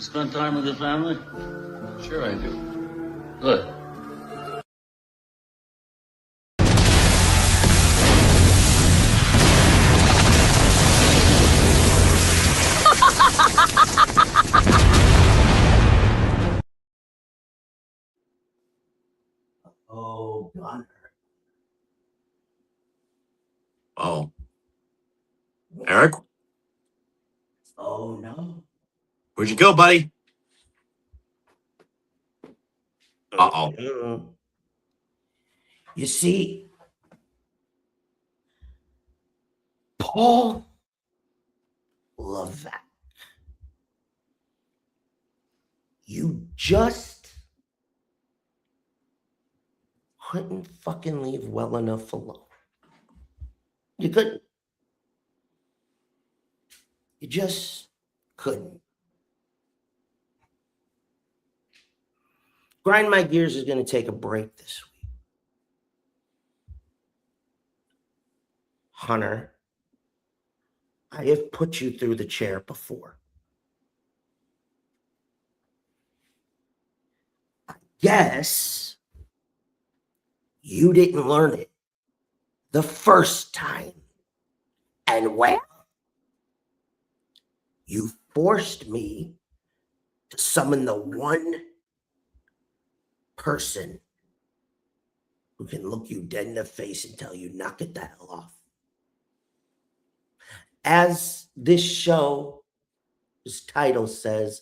You spend time with your family? Sure I do. Good. Oh, Gunner. Oh. Eric? Oh, no. Where'd you go, buddy? Uh-oh. You see, Paul Levesque, you just couldn't fucking leave well enough alone. You couldn't. You just couldn't. Grind My Gears is going to take a break this week. Hunter, I have put you through the chair before. I guess you didn't learn it the first time. And well, you forced me to summon the one person who can look you dead in the face and tell you, knock it the hell off. As this show's title says,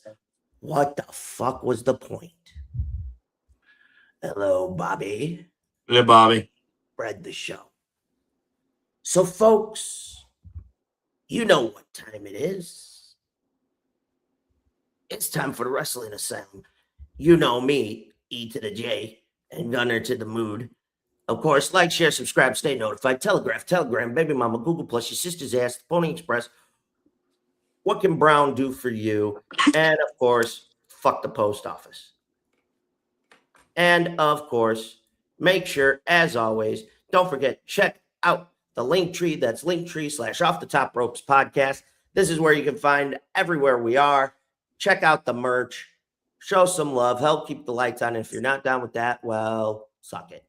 what the fuck was the point? Hello, Bobby. Hey, Bobby. Spread the show. So, folks, you know what time it is. It's time for the Wrestling Asylum. You know me, E to the J, and Gunner to the Mood. Of course, like, share, subscribe, stay notified. Telegram, Baby Mama, Google Plus, your sister's ass, the Pony Express. What can Brown do for you? And, of course, fuck the post office. And, of course, make sure, as always, don't forget, check out the link tree. That's linktree/Off the Top Ropes podcast. This is where you can find everywhere we are. Check out the merch. Show some love. Help keep the lights on. If you're not down with that, well, suck it.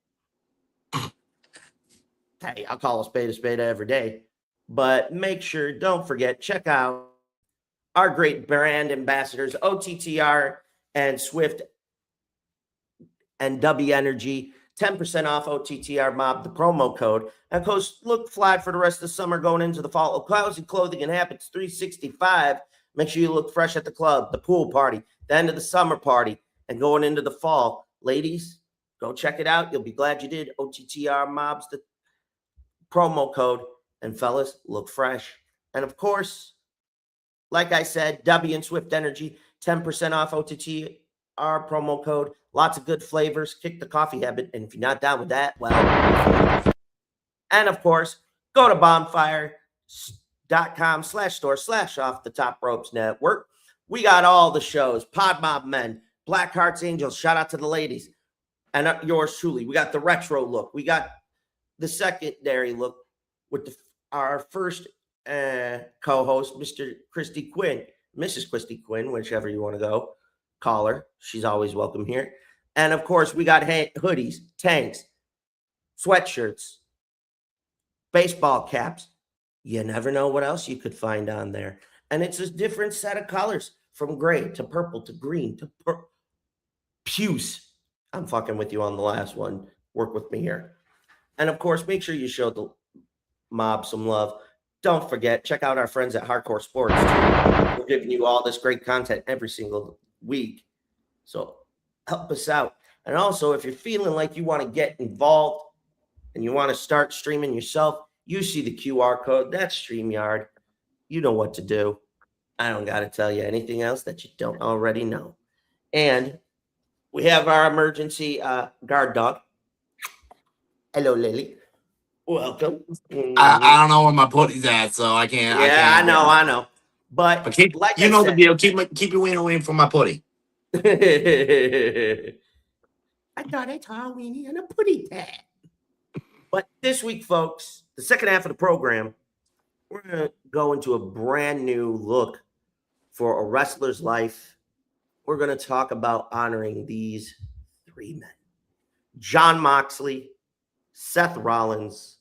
Hey, I'll call a spade every day. But make sure, don't forget, check out our great brand ambassadors, OTTR and Swift and W Energy. 10% off OTTR Mob, the promo code. And, of course, look fly for the rest of the summer going into the fall. Cozy Clothing and Habits 365. Make sure you look fresh at the club, the pool party, the end of the summer party, and going into the fall. Ladies, go check it out. You'll be glad you did. OTTR Mob's the promo code. And, fellas, look fresh. And, of course, like I said, W and Swift Energy, 10% off OTTR promo code. Lots of good flavors. Kick the coffee habit. And if you're not down with that, well. And, of course, go to bonfire.com/store/Off the Top Ropes Network. We got all the shows. Pod Mob Men, Black Hearts Angels. Shout out to the ladies. And yours truly. We got the retro look. We got the secondary look with our first co-host, Mr. Christy Quinn, Mrs. Christy Quinn, whichever you want to go. Call her. She's always welcome here. And, of course, we got hoodies, tanks, sweatshirts, baseball caps. You never know what else you could find on there. And it's a different set of colors, from gray to purple to green to puce. I'm fucking with you on the last one. Work with me here. And, of course, make sure you show the mob some love. Don't forget, check out our friends at Hardcore Sports. We're giving you all this great content every single week. So help us out. And also, if you're feeling like you want to get involved and you want to start streaming yourself, you see the QR code. That's StreamYard. You know what to do. I don't got to tell you anything else that you don't already know. And we have our emergency guard dog. Hello, Lily. Welcome. I don't know where my putty's at, so I can't. Yeah, I know. But keep, like you I know said, the deal. Keep your wiener away from my putty. I thought I saw a weenie and a putty tag. But this week, folks, the second half of the program, we're going to go into a brand new look for a wrestler's life we're going to talk about honoring these three men. Jon Moxley, Seth Rollins,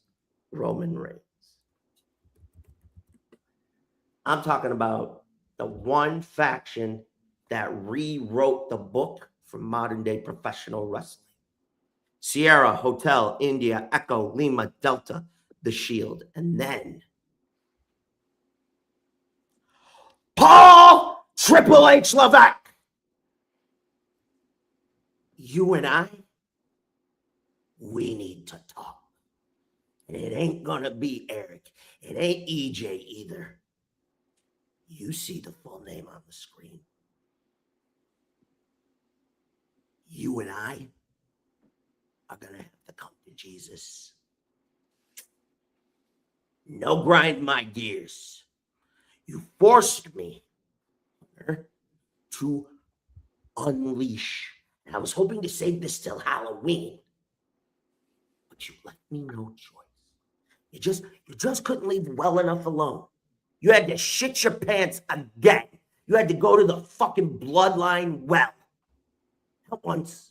Roman Reigns. I'm talking about the one faction that rewrote the book for modern day professional wrestling. Sierra, Hotel, India, Echo, Lima, Delta, The Shield, and then Paul Triple H Levesque. You and I, we need to talk. And it ain't gonna be Eric. It ain't EJ either. You see the full name on the screen. You and I are going to have to come to Jesus. No grind my gears. You forced me to unleash. And I was hoping to save this till Halloween. But you left me no choice. You just couldn't leave well enough alone. You had to shit your pants again. You had to go to the fucking bloodline well. Not once.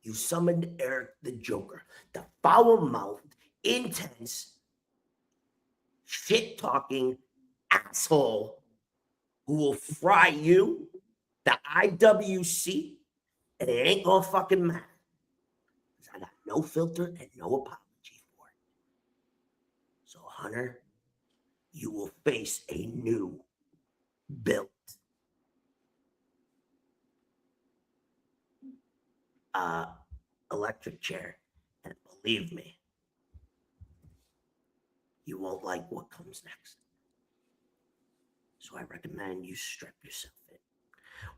You summoned Eric the Joker, the foul-mouthed, intense, shit-talking asshole who will fry you, the IWC, and it ain't gonna fucking matter. I got no filter and no apology for it. So, Hunter, you will face a new built electric chair. And believe me, you won't like what comes next. So I recommend you strap yourself in.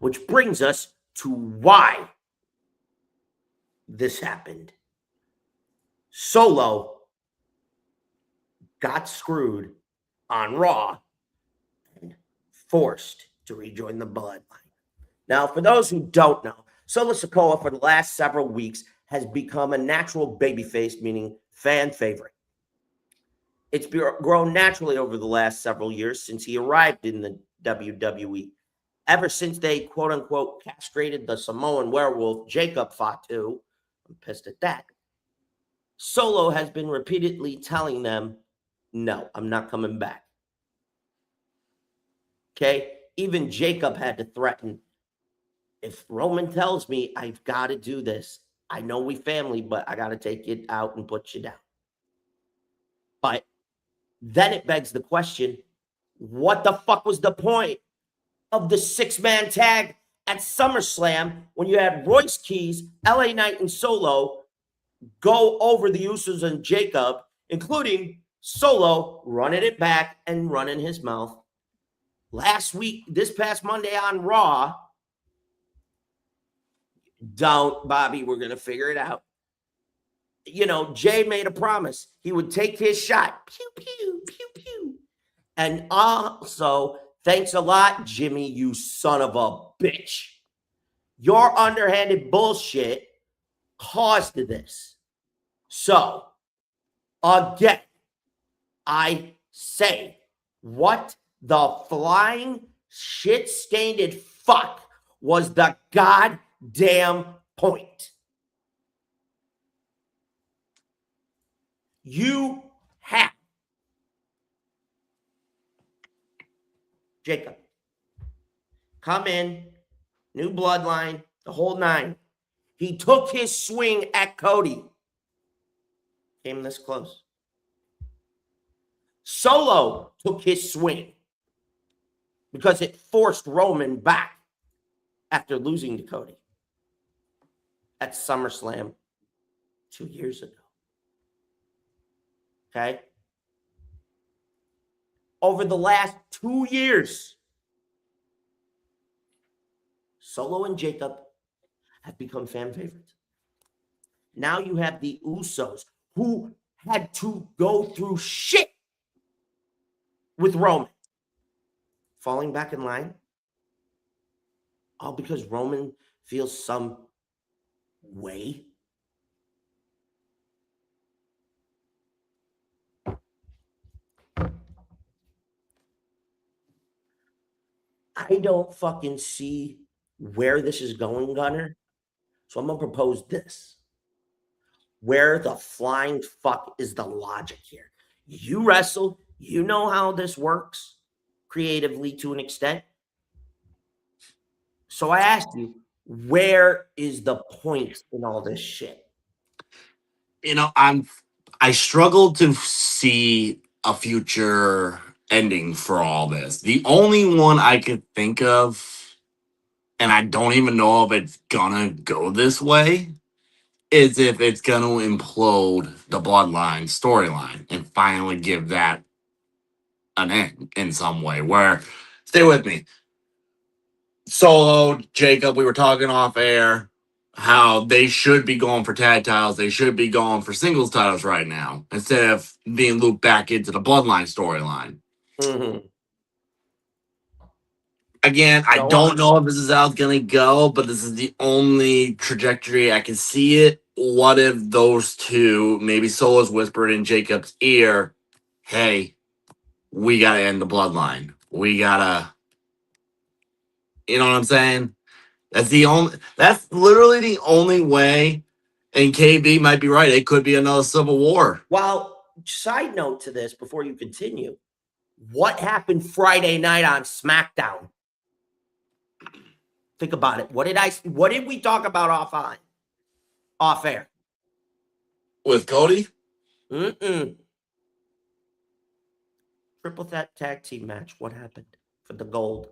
Which brings us to why this happened. Solo got screwed on Raw and forced to rejoin the Bloodline. Now, for those who don't know, Solo Sikoa for the last several weeks has become a natural babyface, meaning fan favorite. It's grown naturally over the last several years since he arrived in the WWE. Ever since they, quote-unquote, castrated the Samoan werewolf, Zilla Fatu, I'm pissed at that, Solo has been repeatedly telling them, no, I'm not coming back. Okay? Even Jacob had to threaten, if Roman tells me I've got to do this, I know we family, but I got to take it out and put you down. But then it begs the question, what the fuck was the point of the six-man tag at SummerSlam when you had Royce Keys, LA Knight, and Solo go over the Usos and Jacob, including Solo running it back and running his mouth? Last week, this past Monday on Raw, don't, Bobby, we're going to figure it out. You know, Jay made a promise. He would take his shot. Pew, pew, pew, pew. And also, thanks a lot, Jimmy, you son of a bitch. Your underhanded bullshit caused this. So, again, I say, what the flying shit-stained fuck was the goddamn point? You have Jacob come in, new bloodline, the whole nine. He took his swing at Cody. Came this close. Solo took his swing because it forced Roman back after losing to Cody at SummerSlam 2 years ago. Okay? Over the last 2 years, Solo and Jacob have become fan favorites. Now you have the Usos, who had to go through shit with Roman, falling back in line, all because Roman feels some way. I don't fucking see where this is going, Gunner. So I'm going to propose this. Where the flying fuck is the logic here? You wrestle. You know how this works creatively to an extent. So I asked you, where is the point in all this shit? I struggle to see a future ending for all this. The only one I could think of, and I don't even know if it's gonna go this way, is if it's gonna implode the Bloodline storyline and finally give that an end in some way. Where, stay with me, Solo, Jacob, we were talking off air how they should be going for tag titles. They should be going for singles titles right now instead of being looped back into the Bloodline storyline. Mm-hmm. Again, I don't know if this is how it's going to go, but this is the only trajectory I can see it. What if those two, maybe Solo's whispered in Jacob's ear, hey, we got to end the Bloodline. We got to, you know what I'm saying? That's literally the only way. And KB might be right. It could be another civil war. Well, side note to this before you continue. What happened Friday night on SmackDown? Think about it. What did we talk about off air? With Cody? Triple tag team match. What happened for the gold?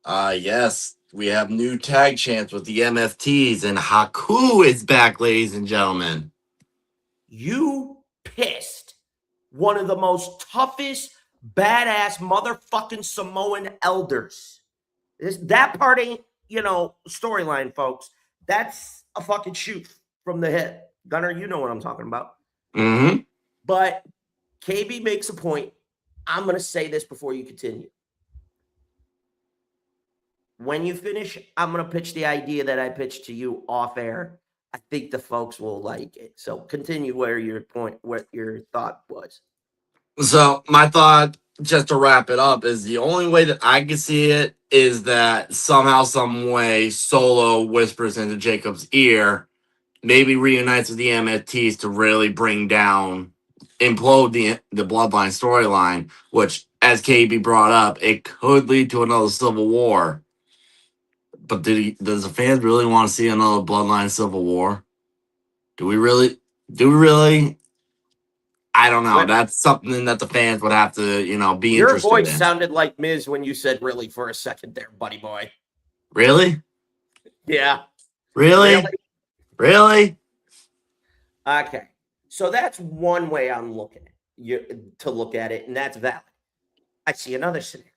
Yes. We have new tag champs with the MFTs, and Haku is back, ladies and gentlemen. You pissed one of the most toughest, badass motherfucking Samoan elders. That part ain't, storyline, folks. That's a fucking shoot from the hip. Gunner, you know what I'm talking about. Mm-hmm. But KB makes a point. I'm going to say this before you continue. When you finish, I'm going to pitch the idea that I pitched to you off air. I think the folks will like it. So continue what your thought was. So my thought, just to wrap it up, is the only way that I can see it is that somehow, some way, Solo whispers into Jacob's ear, maybe reunites with the MFTs to really implode the Bloodline storyline, which, as KB brought up, it could lead to another civil war. But does the fans really want to see another Bloodline civil war? Do we really? I don't know. That's something that the fans would have to, be Your interested in. voice sounded like Miz when you said "really" for a second there, buddy boy. Really? Yeah. Really? Okay. So that's one way I'm looking to look at it, and that's valid. I see another scenario.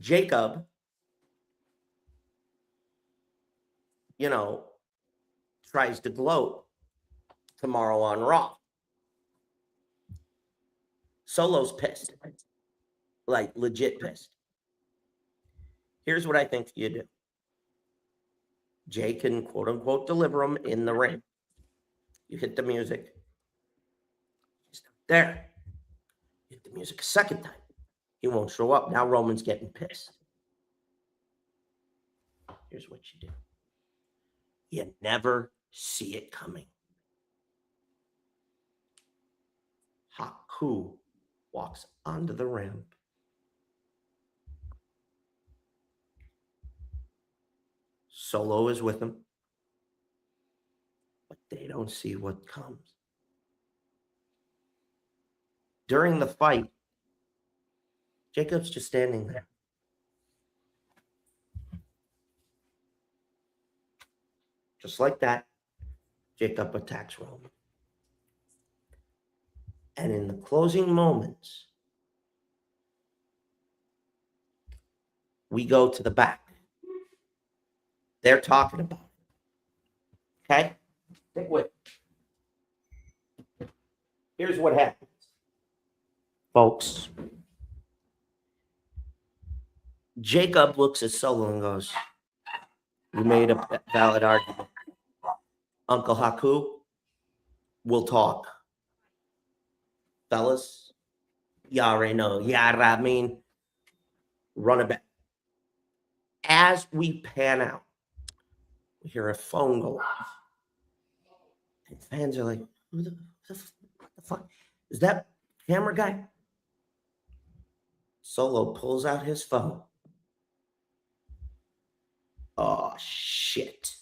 Jacob, tries to gloat tomorrow on Raw. Solo's pissed. Like, legit pissed. Here's what I think you do. Jay can, quote unquote, deliver him in the ring. You hit the music. He's not there. Hit the music a second time. He won't show up. Now Roman's getting pissed. Here's what you do. You never see it coming. Haku walks onto the ramp. Solo is with him. But they don't see what comes. During the fight, Jacob's just standing there. Just like that, Jacob attacks Roman. And in the closing moments, we go to the back. They're talking about it. Okay? Stick with me. Here's what happens, folks. Jacob looks at Solo and goes, "You made a valid argument. Uncle Haku, we'll talk. Fellas, you already know. Yeah, I mean, run it back. As we pan out, we hear a phone go off. And fans are like, what the fuck? Is that camera guy? Solo pulls out his phone. Oh, shit.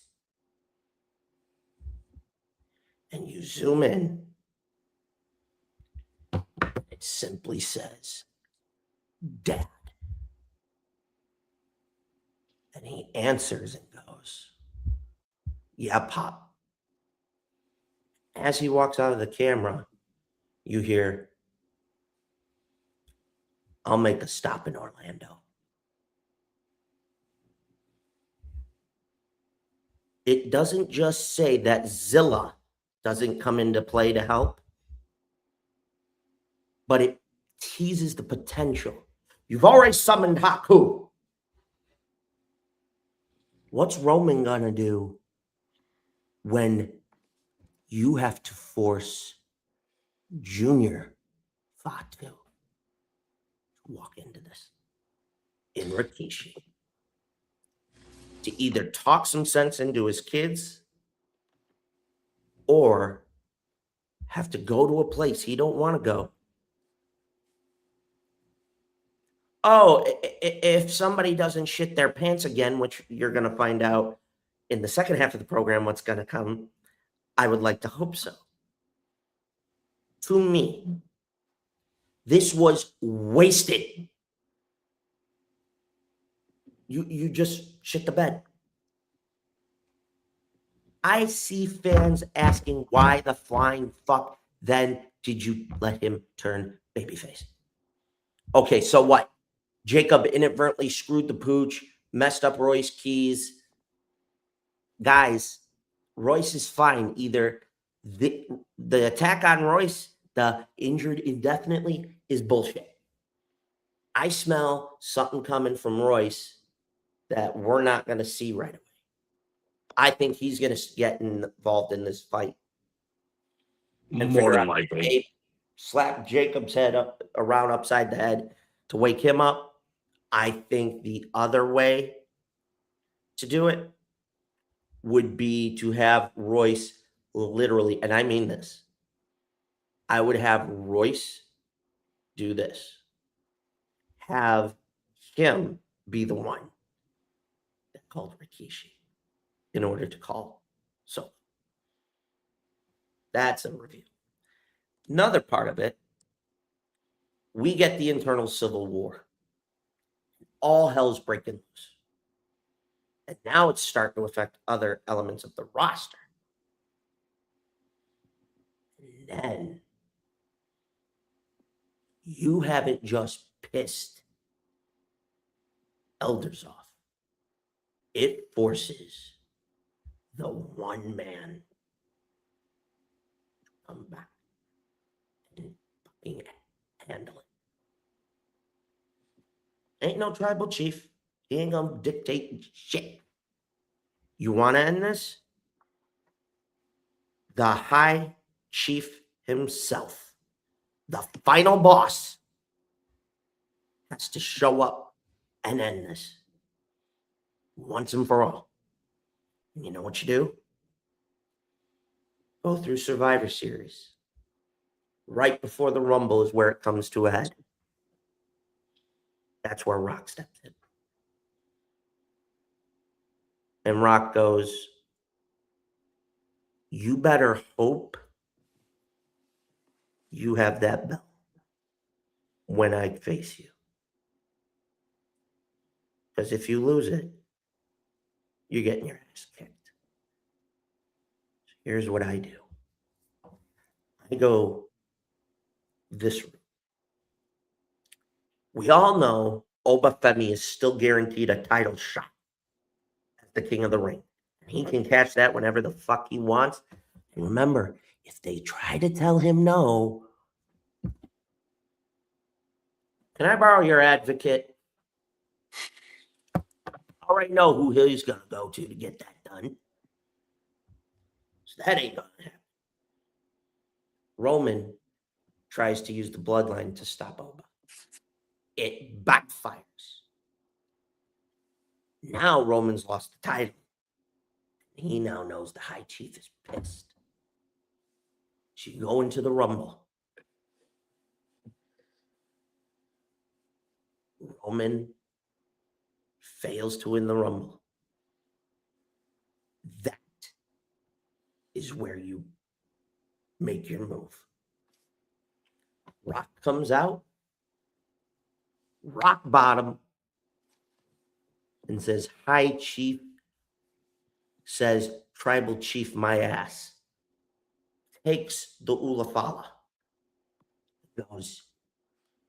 And you zoom in. It simply says, Dad. And he answers and goes, yeah, Pop. As he walks out of the camera, you hear, I'll make a stop in Orlando. It doesn't just say that Zilla doesn't come into play to help, but it teases the potential. You've already summoned Haku. What's Roman gonna do when you have to force Junior Fatu to walk into this in Rikishi to either talk some sense into his kids or have to go to a place he don't want to go? Oh, if somebody doesn't shit their pants again, which you're going to find out in the second half of the program what's going to come, I would like to hope so. To me, this was wasted. You just shit the bed. I see fans asking why the flying fuck then did you let him turn babyface? Okay, so what? Jacob inadvertently screwed the pooch, messed up Roy's keys. Guys, Royce is fine. Either the attack on Royce, the injured indefinitely, is bullshit. I smell something coming from Royce that we're not going to see right away. I think he's going to get involved in this fight. And More than likely. Slap Jacob's head up around upside the head to wake him up. I think the other way to do it would be to have Royce literally, and I mean this, I would have Royce do this. Have him be the one that called Rikishi in order to call Solo. That's a review. Another part of it, we get the internal civil war. All hell's breaking loose. And now it's starting to affect other elements of the roster. And then you haven't just pissed elders off. It forces the one man to come back and fucking handle it. Ain't no tribal chief. He ain't gonna dictate shit. You want to end this? The high chief himself, the final boss, has to show up and end this once and for all. And you know what you do? Go through Survivor Series. Right before the Rumble is where it comes to a head. That's where Rock steps in. And Rock goes, you better hope you have that belt when I face you. Because if you lose it, you're getting your ass kicked. So here's what I do. I go this route. We all know Obafemi is still guaranteed a title shot as the King of the Ring. And he can catch that whenever the fuck he wants. And remember, if they try to tell him no, can I borrow your advocate? I already know who he's going to go to get that done. So that ain't going to happen. Roman tries to use the bloodline to stop Oba. It backfires. Now Roman's lost the title. He now knows the High Chief is pissed. She go into the Rumble. Roman fails to win the Rumble. That is where you make your move. Rock comes out, rock bottom, and says, High Chief, says, Tribal Chief, my ass. Takes the Ulafala. Goes,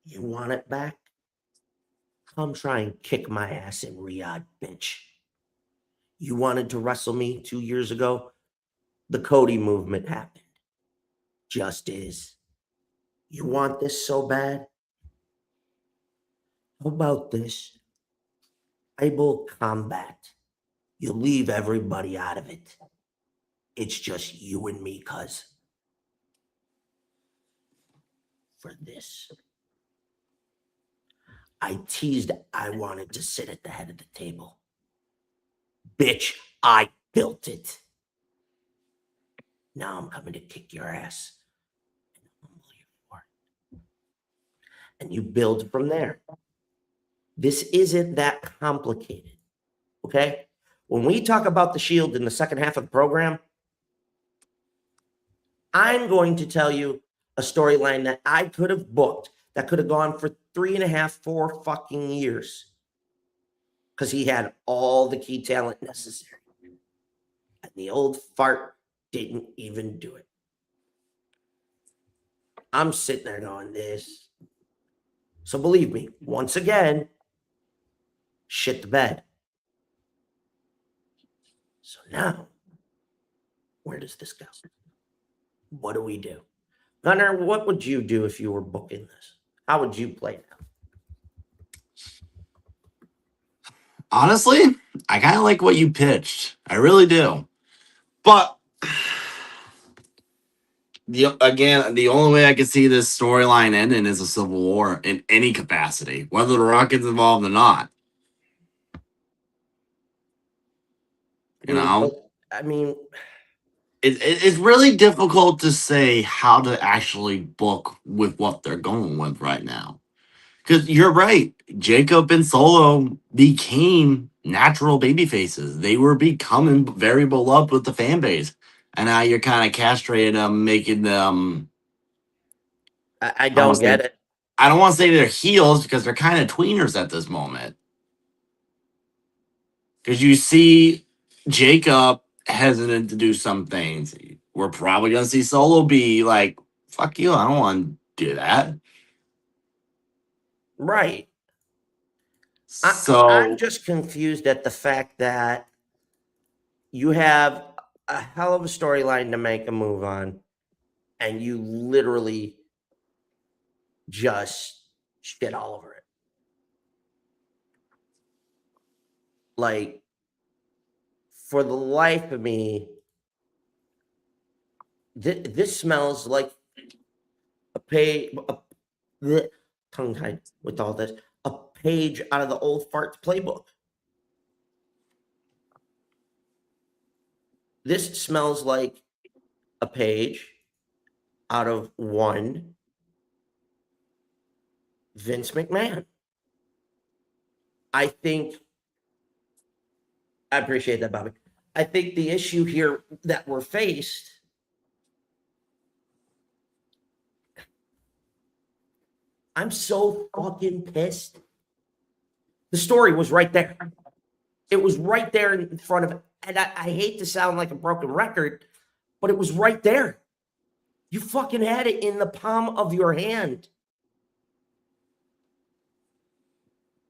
you want it back? Come try and kick my ass in Riyadh, bitch. You wanted to wrestle me 2 years ago? The Cody movement happened. Just is. You want this so bad? How about this? Tribal combat. You leave everybody out of it. It's just you and me, cuz. For this. I teased I wanted to sit at the head of the table. Bitch, I built it. Now I'm coming to kick your ass. And you build from there. This isn't that complicated. Okay? When we talk about the Shield in the second half of the program, I'm going to tell you a storyline that I could have booked that could have gone for 3.5, 4 fucking years. Because he had all the key talent necessary. And the old fart didn't even do it. I'm sitting there going, this. So believe me, once again, shit the bed. So now, where does this go? What do we do? Gunnar, what would you do if you were booking this? How would you play now? Honestly, I kind of like what you pitched. I really do. But the only way I can see this storyline ending is a civil war in any capacity, whether the Rocket's involved or not. I mean, it's really difficult to say how to actually book with what they're going with right now. Because you're right, Jacob and Solo became natural baby faces. They were becoming very beloved with the fan base. And now you're kind of castrating them, making them. I don't get it. I don't want to say they're heels because they're kind of tweeners at this moment. Because you see Jacob hesitant to do some things. We're probably going to see Solo be like, fuck you, I don't want to do that. Right. So I'm just confused at the fact that you have a hell of a storyline to make a move on, and you literally just shit all over it. Like, for the life of me, this smells like a page, tongue-tied with all this, a page out of the old farts playbook. This smells like a page out of one Vince McMahon. I appreciate that, Bobby. I think the issue here that we're faced, I'm so fucking pissed. The story was right there. It was right there in front of it. And I hate to sound like a broken record, but it was right there. You fucking had it in the palm of your hand.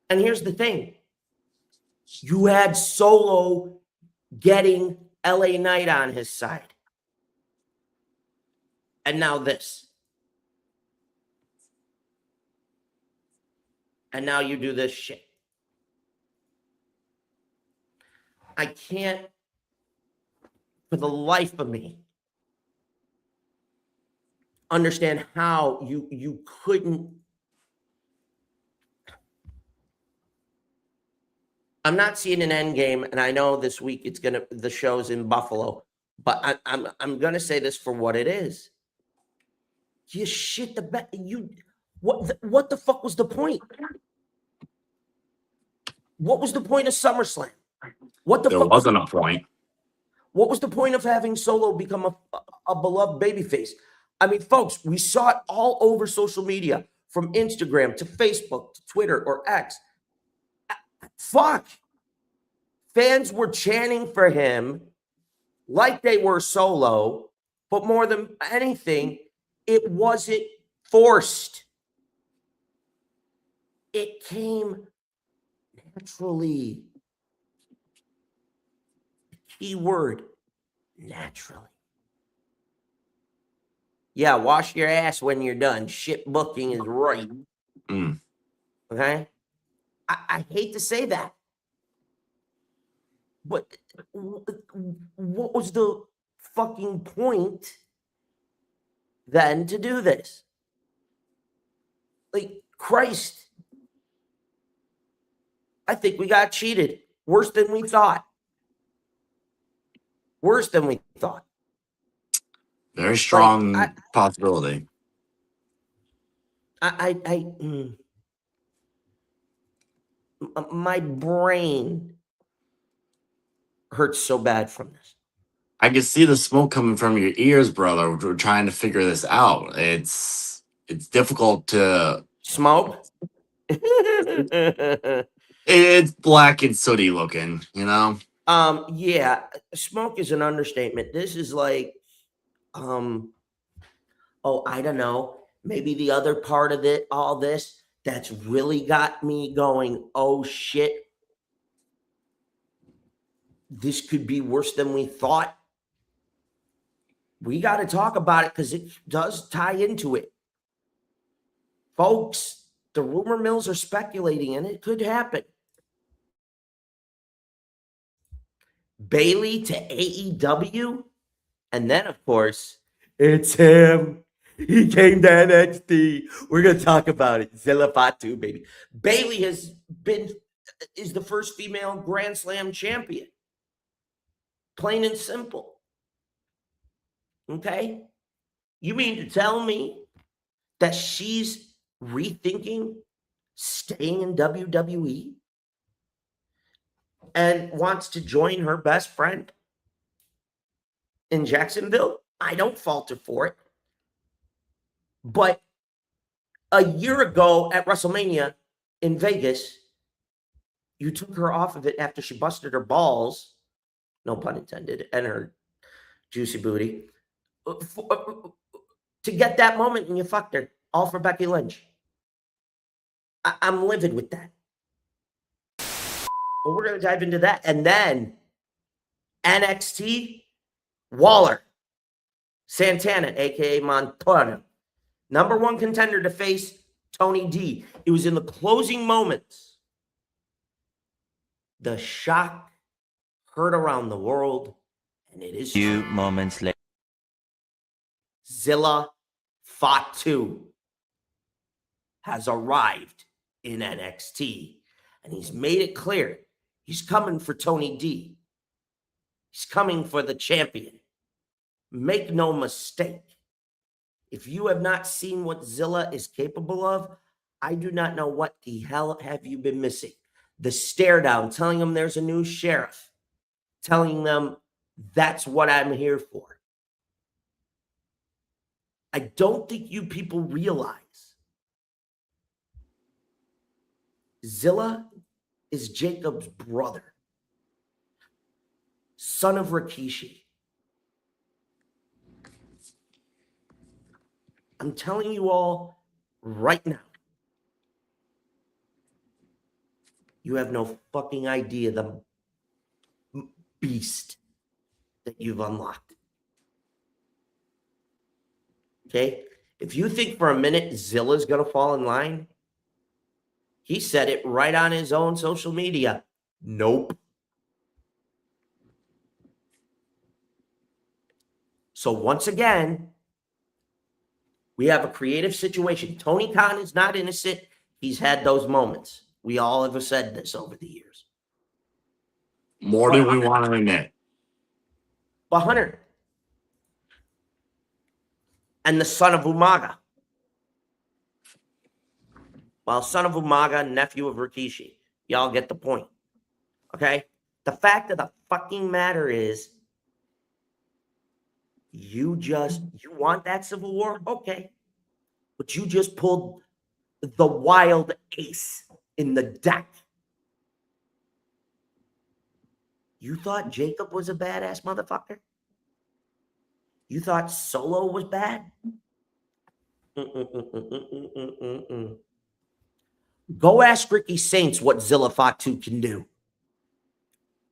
And here's the thing. You had Solo getting LA Knight on his side. And now this. And now you do this shit. I can't, for the life of me, understand how you couldn't. I'm not seeing an end game, and I know this week the show's in Buffalo, but I'm gonna say this for what it is. You shit the bed. What the fuck was the point? What was the point of SummerSlam? There wasn't a point. What was the point of having Solo become a beloved babyface? I mean, folks, we saw it all over social media, from Instagram to Facebook to Twitter or X. Fuck. Fans were chanting for him like they were Solo, but more than anything, it wasn't forced. It came naturally. Key word, naturally. Yeah, wash your ass when you're done. Shit booking is right. Okay? I hate to say that. But what was the fucking point then to do this? Like, Christ. I think we got cheated. Worse than we thought. Worse than we thought. Very strong possibility. My brain hurts so bad from this. I can see the smoke coming from your ears, brother. We're trying to figure this out. It's difficult to smoke. It's black and sooty looking, you know? Yeah, smoke is an understatement. This is like, I don't know. Maybe the other part of it, all this, that's really got me going, oh shit. This could be worse than we thought. We got to talk about it because it does tie into it. Folks, the rumor mills are speculating and it could happen. Bayley to AEW. And then, of course, it's him. He came to NXT. We're going to talk about it. Zilla Fatu, baby. Bayley is the first female Grand Slam champion. Plain and simple. Okay? You mean to tell me that she's rethinking staying in WWE and wants to join her best friend in Jacksonville? I don't fault her for it. But a year ago at WrestleMania in Vegas, you took her off of it after she busted her balls, no pun intended, and her juicy booty, to get that moment, and you fucked her, all for Becky Lynch. I'm livid with that. But we're going to dive into that. And then NXT, Waller, Santana, a.k.a. Montana, number one contender to face Tony D. It was in the closing moments. The shock heard around the world, and it is few moments later. Zilla Fatu has arrived in NXT, and he's made it clear he's coming for Tony D. He's coming for the champion. Make no mistake. If you have not seen what Zilla is capable of, I do not know what the hell have you been missing. The stare down, telling them there's a new sheriff, telling them that's what I'm here for. I don't think you people realize Zilla is Jacob's brother, son of Rikishi. I'm telling you all right now, you have no fucking idea the beast that you've unlocked. Okay? If you think for a minute Zilla's going to fall in line, he said it right on his own social media. Nope. So once again, we have a creative situation. Tony Khan is not innocent. He's had those moments. We all have said this over the years. more than we want to admit. But Hunter and the son of Umaga. Well, son of Umaga, nephew of Rikishi. Y'all get the point. Okay? The fact of the fucking matter is, you want that civil war? Okay. But you just pulled the wild ace in the deck. You thought Jacob was a badass motherfucker? You thought Solo was bad? Go ask Ricky Saints what Zilla Fatu can do.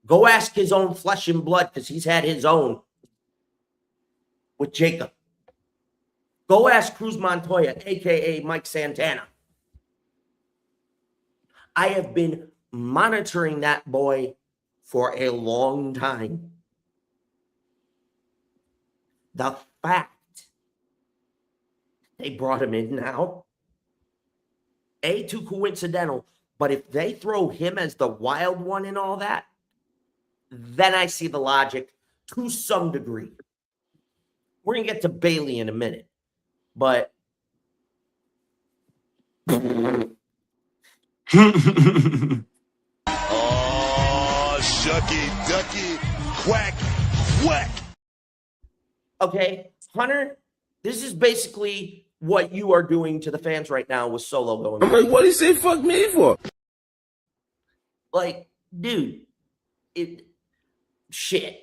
Go ask his own flesh and blood, because he's had his own with Jacob. Go ask Cruz Montoya, a.k.a. Mike Santana. I have been monitoring that boy for a long time. The fact they brought him in now, too coincidental, but if they throw him as the wild one and all that, then I see the logic to some degree. We're going to get to Bayley in a minute, but Oh, shucky, ducky, quack, quack. Okay, Hunter, this is basically what you are doing to the fans right now with Solo going. I'm like, what he say fuck me for? Like, dude, shit.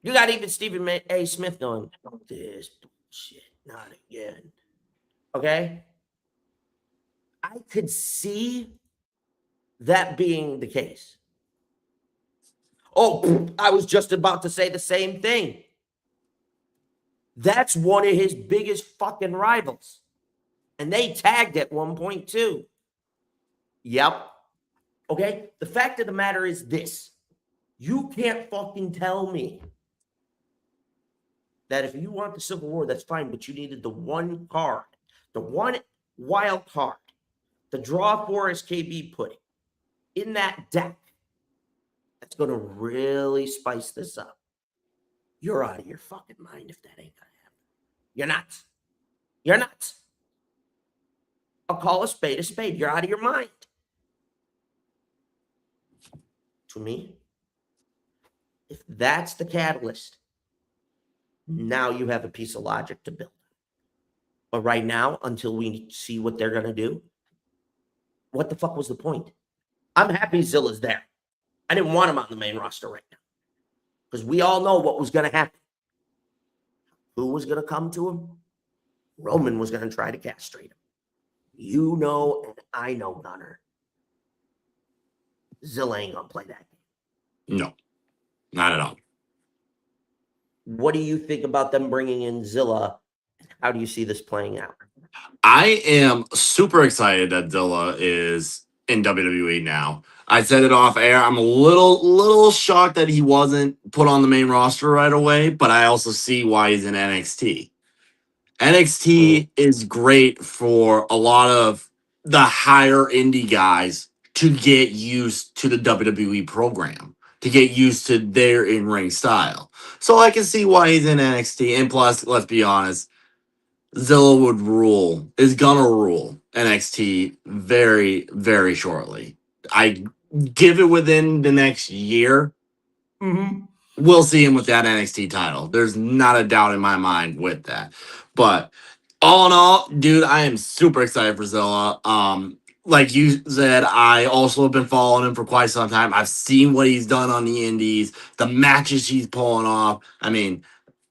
You got even Stephen A. Smith going, this shit, not again. Okay? I could see that being the case. Oh, I was just about to say the same thing. That's one of his biggest fucking rivals. And they tagged at one point too. Yep. Okay? The fact of the matter is this. You can't fucking tell me that if you want the Civil War, that's fine, but you needed the one card, the one wild card, the draw Forest KB pudding in that deck. That's going to really spice this up. You're out of your fucking mind if that ain't going to happen. You're nuts. You're nuts. I'll call a spade a spade. You're out of your mind. To me, if that's the catalyst, now you have a piece of logic to build. But right now, until we see what they're going to do, what the fuck was the point? I'm happy Zilla's there. I didn't want him on the main roster right now, because we all know what was going to happen. Who was going to come to him? Roman was going to try to castrate him. You know, and I know, Gunner. Zilla ain't going to play that game. No, not at all. What do you think about them bringing in Zilla? How do you see this playing out? I am super excited that Zilla is in WWE now. I said it off air. I'm a little shocked that he wasn't put on the main roster right away, but I also see why he's in NXT. NXT is great for a lot of the higher indie guys to get used to the WWE program, to get used to their in-ring style. So I can see why he's in NXT. And plus, let's be honest, Zilla is gonna rule NXT very, very shortly. I give it within the next year. We'll see him with that NXT title. There's not a doubt in my mind with that. But all in all, dude, I am super excited for Zilla. Like you said, I also have been following him for quite some time. I've seen what he's done on the indies, the matches he's pulling off. I mean,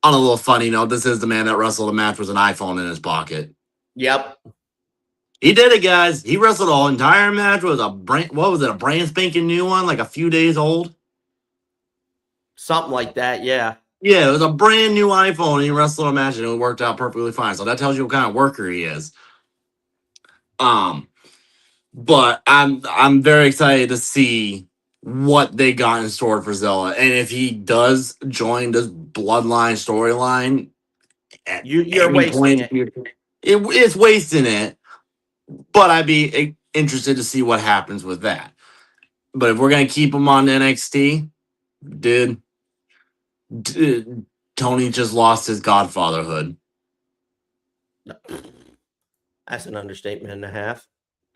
on a little funny note, this is the man that wrestled a match with an iPhone in his pocket. Yep. He did it, guys. He wrestled the entire match with a brand spanking new one, like a few days old? Something like that, yeah. Yeah, it was a brand new iPhone, and he wrestled a match, and it worked out perfectly fine. So that tells you what kind of worker he is. But I'm very excited to see what they got in store for Zilla, and if he does join this Bloodline storyline, You're wasting it. It's wasting it. But I'd be interested to see what happens with that. But if we're gonna keep him on NXT, dude, Tony just lost his godfatherhood. That's an understatement and a half.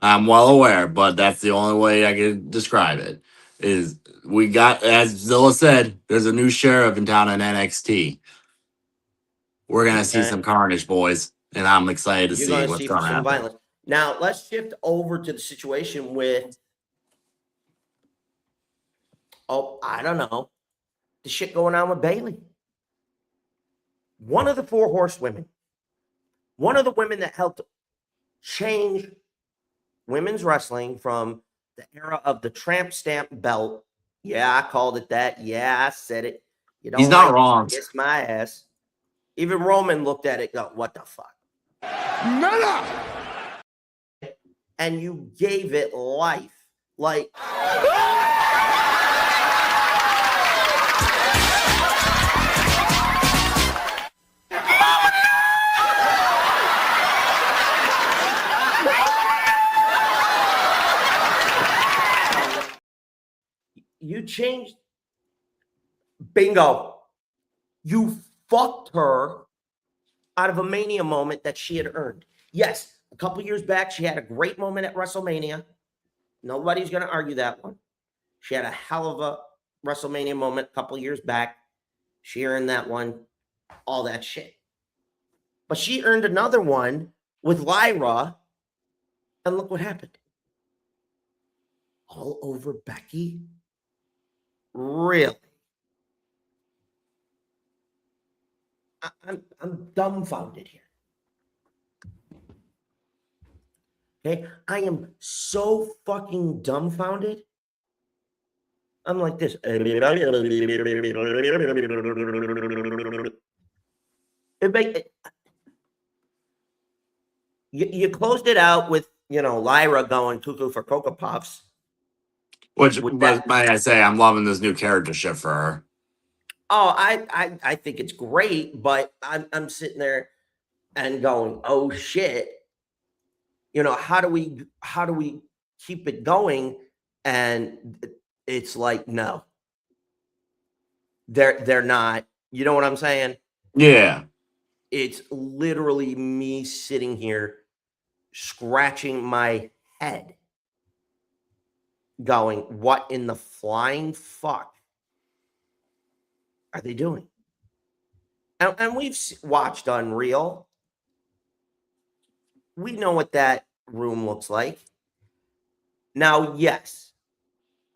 I'm well aware, but that's the only way I can describe it. Is we got, as Zilla said, there's a new sheriff in town in NXT. We're gonna see Okay. some carnage, boys, and I'm excited to You're see going to what's see gonna some happen. violence. Now, let's shift over to the situation with, I don't know, the shit going on with Bayley. One of the 4 horsewomen, one of the women that helped change women's wrestling from the era of the tramp stamp belt. Yeah, I called it that. Yeah, I said it. You don't He's not like wrong. it, kiss my ass. Even Roman looked at it and go, what the fuck? Nada. And you gave it life. Like, you changed. Bingo. You fucked her out of a Mania moment that she had earned. Yes, a couple years back, she had a great moment at WrestleMania. Nobody's going to argue that one. She had a hell of a WrestleMania moment a couple years back. She earned that one, all that shit. But she earned another one with Lyra, and look what happened. All over Becky? Really? I'm dumbfounded here. Okay, I am so fucking dumbfounded. I'm like this. You closed it out with, Lyra going cuckoo for Cocoa Puffs. Which, With but that, might I say, I'm loving this new character shift for her. oh, I think it's great, but I'm sitting there and going, oh shit. How do we keep it going? And it's like, no. They're not. You know what I'm saying? Yeah. It's literally me sitting here scratching my head going, what in the flying fuck are they doing? And we've watched Unreal. We know what that room looks like. Now, yes,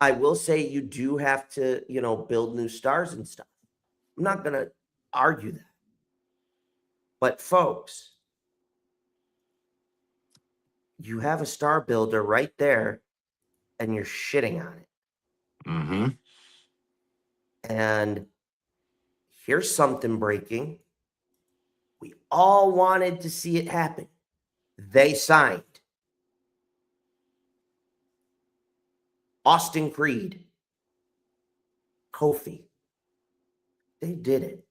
I will say you do have to, build new stars and stuff. I'm not going to argue that. But folks, you have a star builder right there and you're shitting on it. Mm-hmm. And here's something breaking. We all wanted to see it happen. They signed Austin Creed, Kofi. They did it.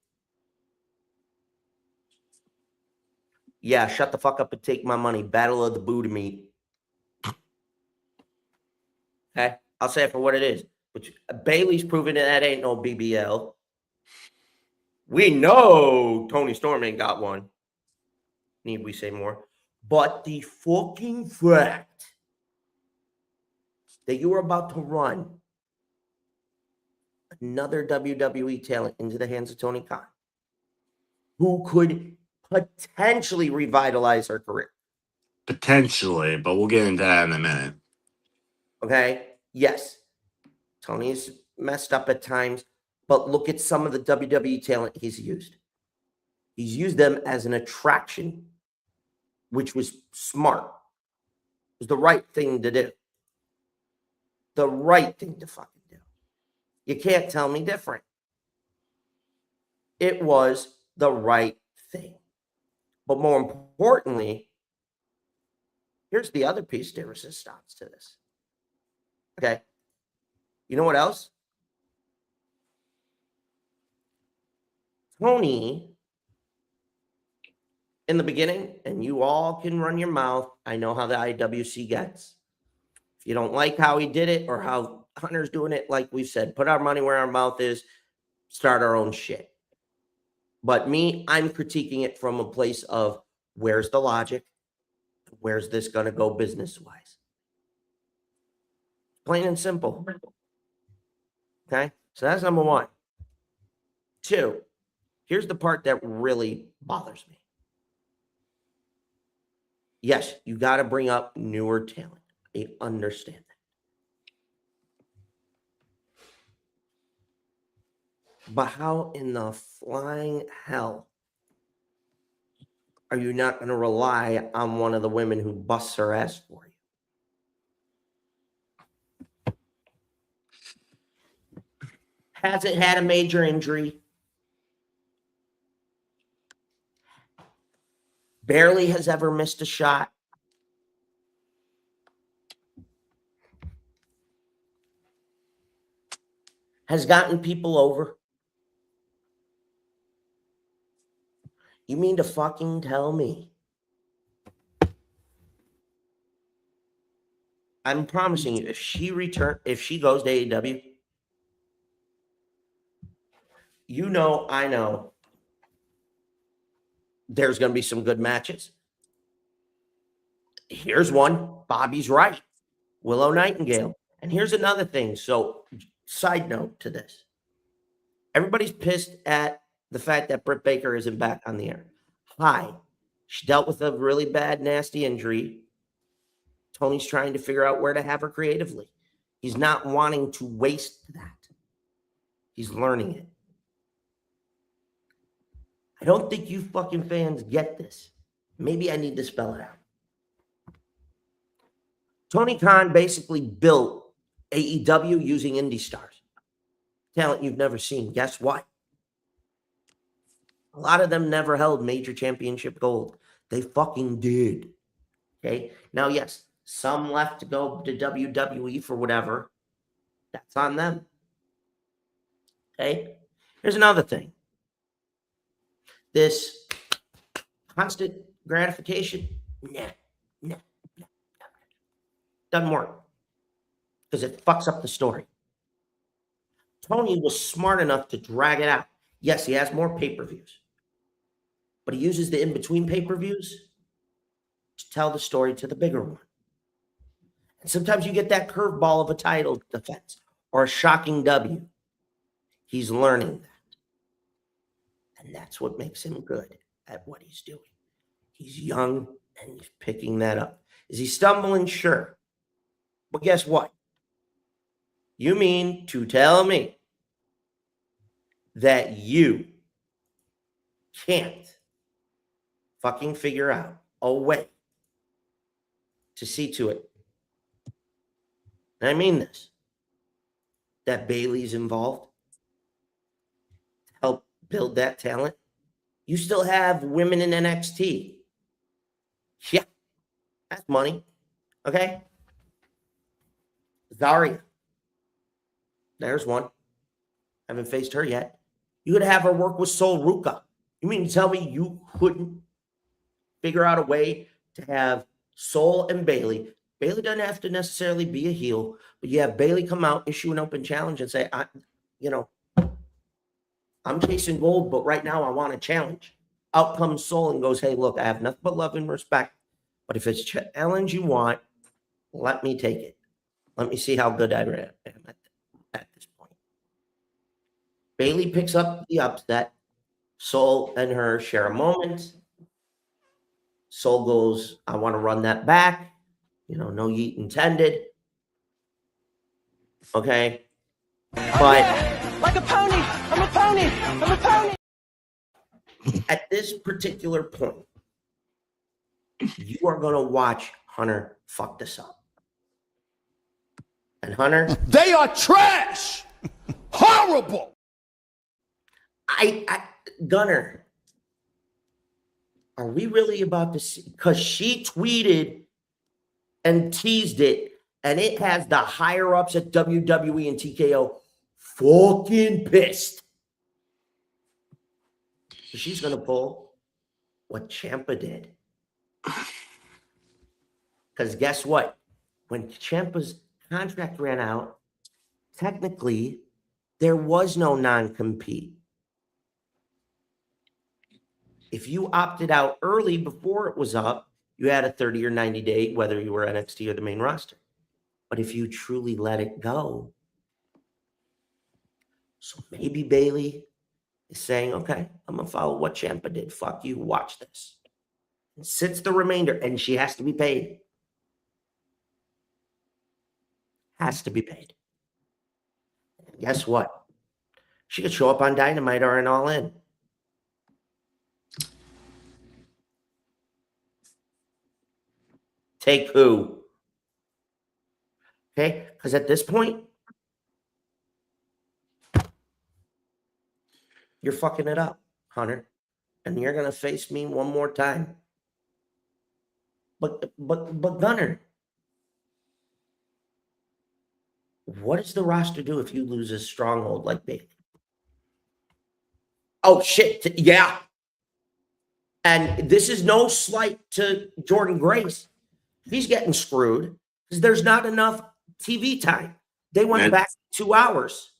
Yeah, shut the fuck up and take my money. Battle of the Buddha meat. Okay, I'll say it for what it is. Which Bayley's proving that ain't no BBL. We know Tony Storm ain't got one. Need we say more? But the fucking fact that you were about to run another WWE talent into the hands of Tony Khan, who could potentially revitalize her career. Potentially, but we'll get into that in a minute. Okay. Yes. Tony's messed up at times, but look at some of the WWE talent he's used. He's used them as an attraction, which was smart. It was the right thing to do. The right thing to fucking do. You can't tell me different. It was the right thing. But more importantly, here's the other piece de resistance to this. Okay. You know what else? Tony, in the beginning, and you all can run your mouth. I know how the IWC gets. If you don't like how he did it or how Hunter's doing it like we've said, put our money where our mouth is, start our own shit. But me, I'm critiquing it from a place of where's the logic? Where's this going to go business-wise? Plain and simple. Okay? So that's number one. Two, here's the part that really bothers me. Yes, you got to bring up newer talent. I understand that. But how in the flying hell are you not going to rely on one of the women who busts her ass for you? Hasn't had a major injury. Barely has ever missed a shot. Has gotten people over. You mean to fucking tell me? I'm promising you, if she goes to AEW, you know, I know, there's going to be some good matches. Here's one. Bobby's right. Willow Nightingale. And here's another thing. So, side note to this. Everybody's pissed at the fact that Britt Baker isn't back on the air. Hi. She dealt with a really bad, nasty injury. Tony's trying to figure out where to have her creatively. He's not wanting to waste that. He's learning it. I don't think you fucking fans get this. Maybe I need to spell it out. Tony Khan basically built AEW using indie stars. Talent you've never seen. Guess what? A lot of them never held major championship gold. They fucking did. Okay? Now, yes, some left to go to WWE for whatever. That's on them. Okay? Here's another thing. This constant gratification, nah. Doesn't work. Because it fucks up the story. Tony was smart enough to drag it out. Yes, he has more pay-per-views. But he uses the in-between pay-per-views to tell the story to the bigger one. And sometimes you get that curveball of a title defense or a shocking W. He's learning that. And that's what makes him good at what he's doing. He's young and he's picking that up. Is he stumbling? Sure. But guess what? You mean to tell me that you can't fucking figure out a way to see to it? And I mean this. That Bayley's involved to help build that talent. You still have women in NXT. Yeah, that's money. Okay? Zarya. There's one. Haven't faced her yet. You could have her work with Sol Ruka. You mean to tell me you couldn't figure out a way to have Sol and Bayley? Bayley doesn't have to necessarily be a heel, but you have Bayley come out, issue an open challenge, and say, I'm chasing gold, but right now I want a challenge. Out comes Sol and goes, hey, look, I have nothing but love and respect, but if it's a challenge you want, let me take it. Let me see how good I am at this point. Bayley picks up the upset. Sol and her share a moment. Sol goes, I want to run that back. No yeet intended. Okay. But like a pony. I'm a pony. I'm a pony. At this particular point, you are going to watch Hunter fuck this up. And Hunter, They are trash. Horrible. Gunner, are we really about to see? Because she tweeted and teased it, and it has the higher ups at WWE and TKO fucking pissed. So she's going to pull what Ciampa did. Because guess what? When Ciampa's contract ran out, technically, there was no non-compete. If you opted out early before it was up, you had a 30 or 90 day, whether you were NXT or the main roster. But if you truly let it go, so maybe Bayley is saying, okay, I'm going to follow what Ciampa did. Fuck you, watch this. And sits the remainder, and she has to be paid. Has to be paid. And guess what? She could show up on Dynamite or an All In. Take who? Okay? Because at this point, you're fucking it up, Hunter. And you're going to face me one more time. But Gunner, what does the roster do if you lose a stronghold like Bayley? Oh, shit. Yeah. And this is no slight to Jordan Grace. He's getting screwed because there's not enough TV time. They went back 2 hours.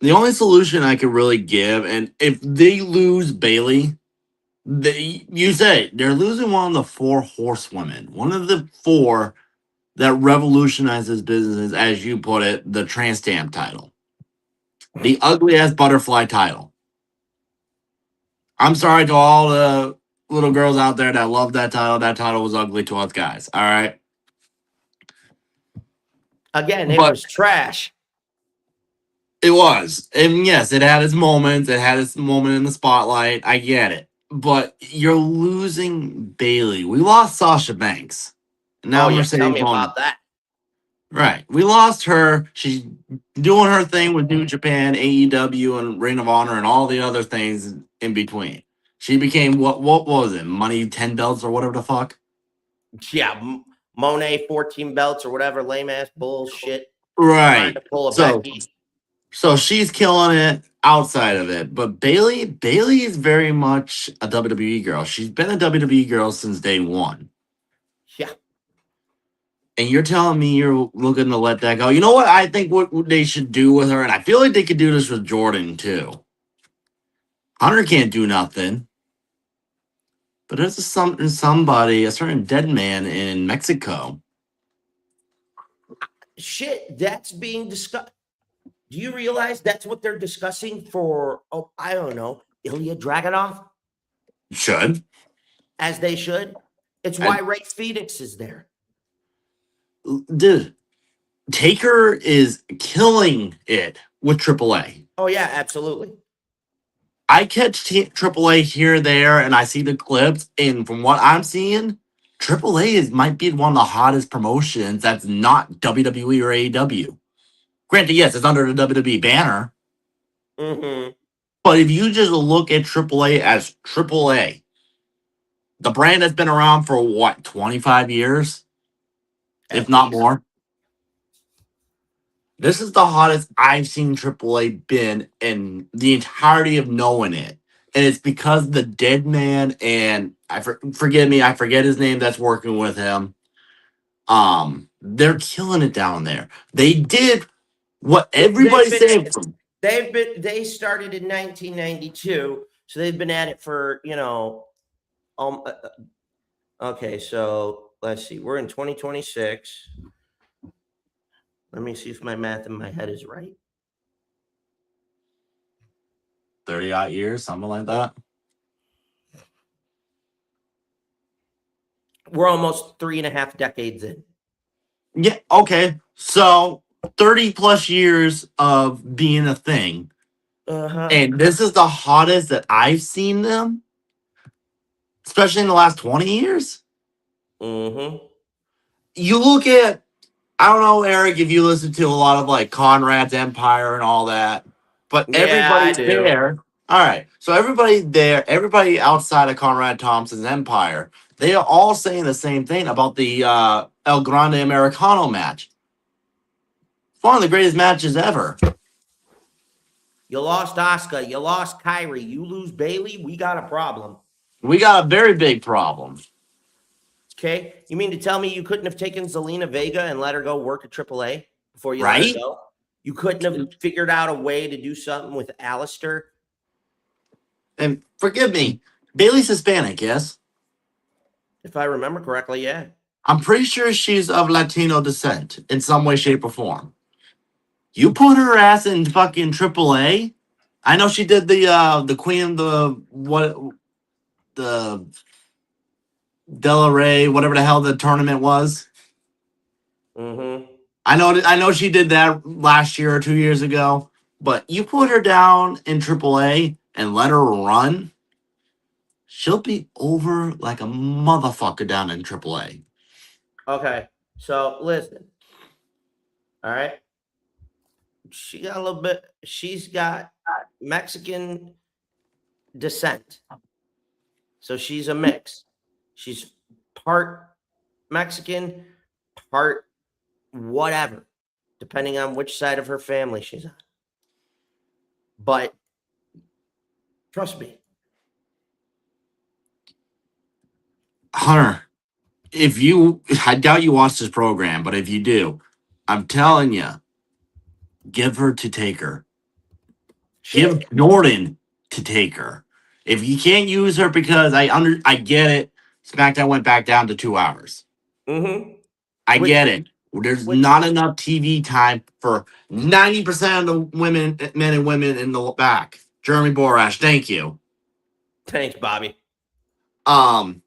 The only solution I could really give, and if they lose Bayley, you say they're losing one of the 4 horsewomen, one of the 4 that revolutionizes business, as you put it, the Trans Stamp title, the ugly ass butterfly title. I'm sorry to all the little girls out there that love that title. That title was ugly to us guys. All right. Again, it was trash. It was. And yes, it had its moments. It had its moment in the spotlight. I get it. But you're losing Bayley. We lost Sasha Banks. Now Tell me about that. Right. We lost her. She's doing her thing with New Japan, AEW, and Ring of Honor, and all the other things in between. She became, what was it? Money 10 belts or whatever the fuck? Yeah. Monet 14 belts or whatever lame ass bullshit. Right. So So she's killing it outside of it. But Bayley is very much a WWE girl. She's been a WWE girl since day one. Yeah. And you're telling me you're looking to let that go. You know what I think what they should do with her, and I feel like they could do this with Jordan too. Hunter can't do nothing. But there's somebody, a certain dead man in Mexico. Shit, that's being discussed. Do you realize that's what they're discussing for, I don't know, Ilya Dragunov? Should. As they should. It's why Ray Phoenix is there. Dude, Taker is killing it with AAA. Oh, yeah, absolutely. I catch AAA here, there, and I see the clips, and from what I'm seeing, AAA might be one of the hottest promotions that's not WWE or AEW. Granted, yes, it's under the WWE banner. Mm-hmm. But if you just look at AAA as AAA, the brand has been around for what, 25 years? If not more. This is the hottest I've seen AAA been in the entirety of knowing it. And it's because the dead man and forgive me, I forget his name that's working with him. They're killing it down there. They did what everybody's saying. They started in 1992, so they've been at it for, okay, so let's see. We're in 2026. Let me see if my math in my head is right. 30 odd years, something like that. We're almost 3.5 decades in. Yeah, okay. So 30 plus years of being a thing. Uh-huh. And this is the hottest that I've seen them, especially in the last 20 years. Mm-hmm. You look at, I don't know, Eric, if you listen to a lot of like Conrad's Empire and all that, but everybody's there. All right. So everybody there, everybody outside of Conrad Thompson's Empire, they are all saying the same thing about the El Grande Americano match. It's one of the greatest matches ever. You lost Asuka. You lost Kyrie. You lose Bayley. We got a problem. We got a very big problem. Okay. You mean to tell me you couldn't have taken Zelina Vega and let her go work at AAA before you let Right? her go? You couldn't have figured out a way to do something with Alistair? And forgive me, Bailey's Hispanic, yes? If I remember correctly, yeah. I'm pretty sure she's of Latino descent in some way, shape, or form. You put her ass in fucking AAA. I know she did the Queen of the Della Rey, whatever the hell the tournament was. Mm-hmm. I know she did that last year or 2 years ago. But you put her down in AAA and let her run, she'll be over like a motherfucker down in AAA. Okay. So listen. All right. She's got Mexican descent. So she's a mix. She's part Mexican, part whatever, depending on which side of her family she's on. But trust me. Hunter, I doubt you watch this program, but if you do, I'm telling you, give her to Taker. Give Shit. Jordan to Taker. If you can't use her because I get it. SmackDown went back down to 2 hours. Mm-hmm. I Which get it. There's which not enough TV time for 90% of the men and women in the back. Jeremy Borash, thank you. thanks, Bobby. Um,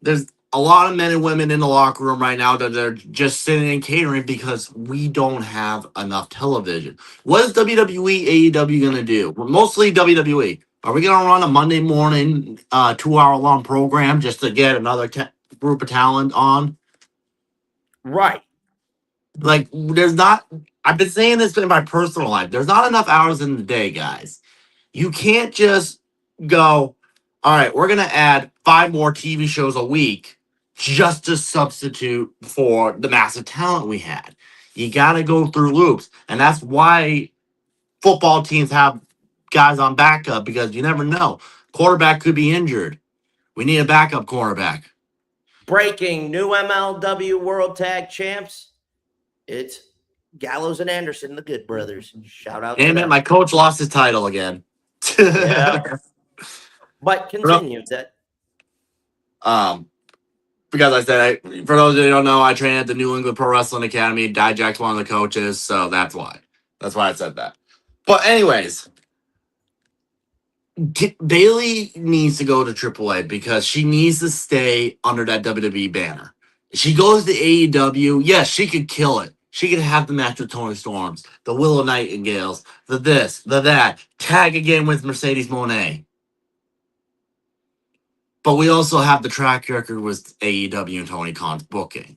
there's a lot of men and women in the locker room right now that they're just sitting and catering because we don't have enough television. What is WWE, AEW going to do? Well, mostly WWE. Are we going to run a Monday morning 2 hour long program just to get another group of talent on? Right. Like, there's not, I've been saying this in my personal life. There's not enough hours in the day, guys. You can't just go, all right, we're going to add 5 more TV shows a week just to substitute for the massive talent we had. You got to go through loops. And that's why football teams have guys on backup, because you never know. Quarterback could be injured. We need a backup quarterback. Breaking new MLW World Tag Champs. It's Gallows and Anderson, the Good Brothers. Shout out to Damn it, them. my coach lost his title again. Yeah. But continue that. Because I said, for those who don't know, I train at the New England Pro Wrestling Academy. Dijak's one of the coaches, so that's why. That's why I said that. But anyways, Bayley needs to go to AAA because she needs to stay under that WWE banner. If she goes to AEW, yes, she could kill it. She could have the match with Tony Storms, the Willow Nightingales, the this, the that, tag again with Mercedes Moné. But we also have the track record with AEW and Tony Khan's booking.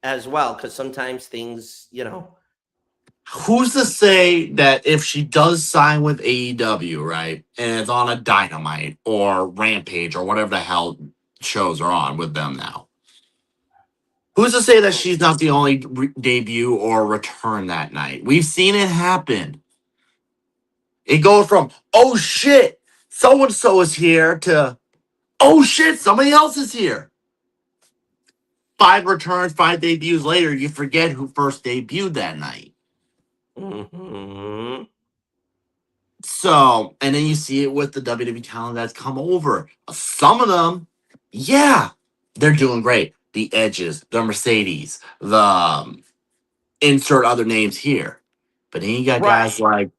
As well, because sometimes things, Who's to say that if she does sign with AEW, right, and it's on a Dynamite or Rampage or whatever the hell shows are on with them now, who's to say that she's not the only debut or return that night? We've seen it happen. It goes from, oh shit, so and so is here, to, oh shit, somebody else is here. 5 returns, 5 debuts later, you forget who first debuted that night. Mm-hmm. So, and then you see it with the WWE talent that's come over. Some of them, yeah, they're doing great. The Edges, the Mercedes, the insert other names here. But then you got Right. guys like,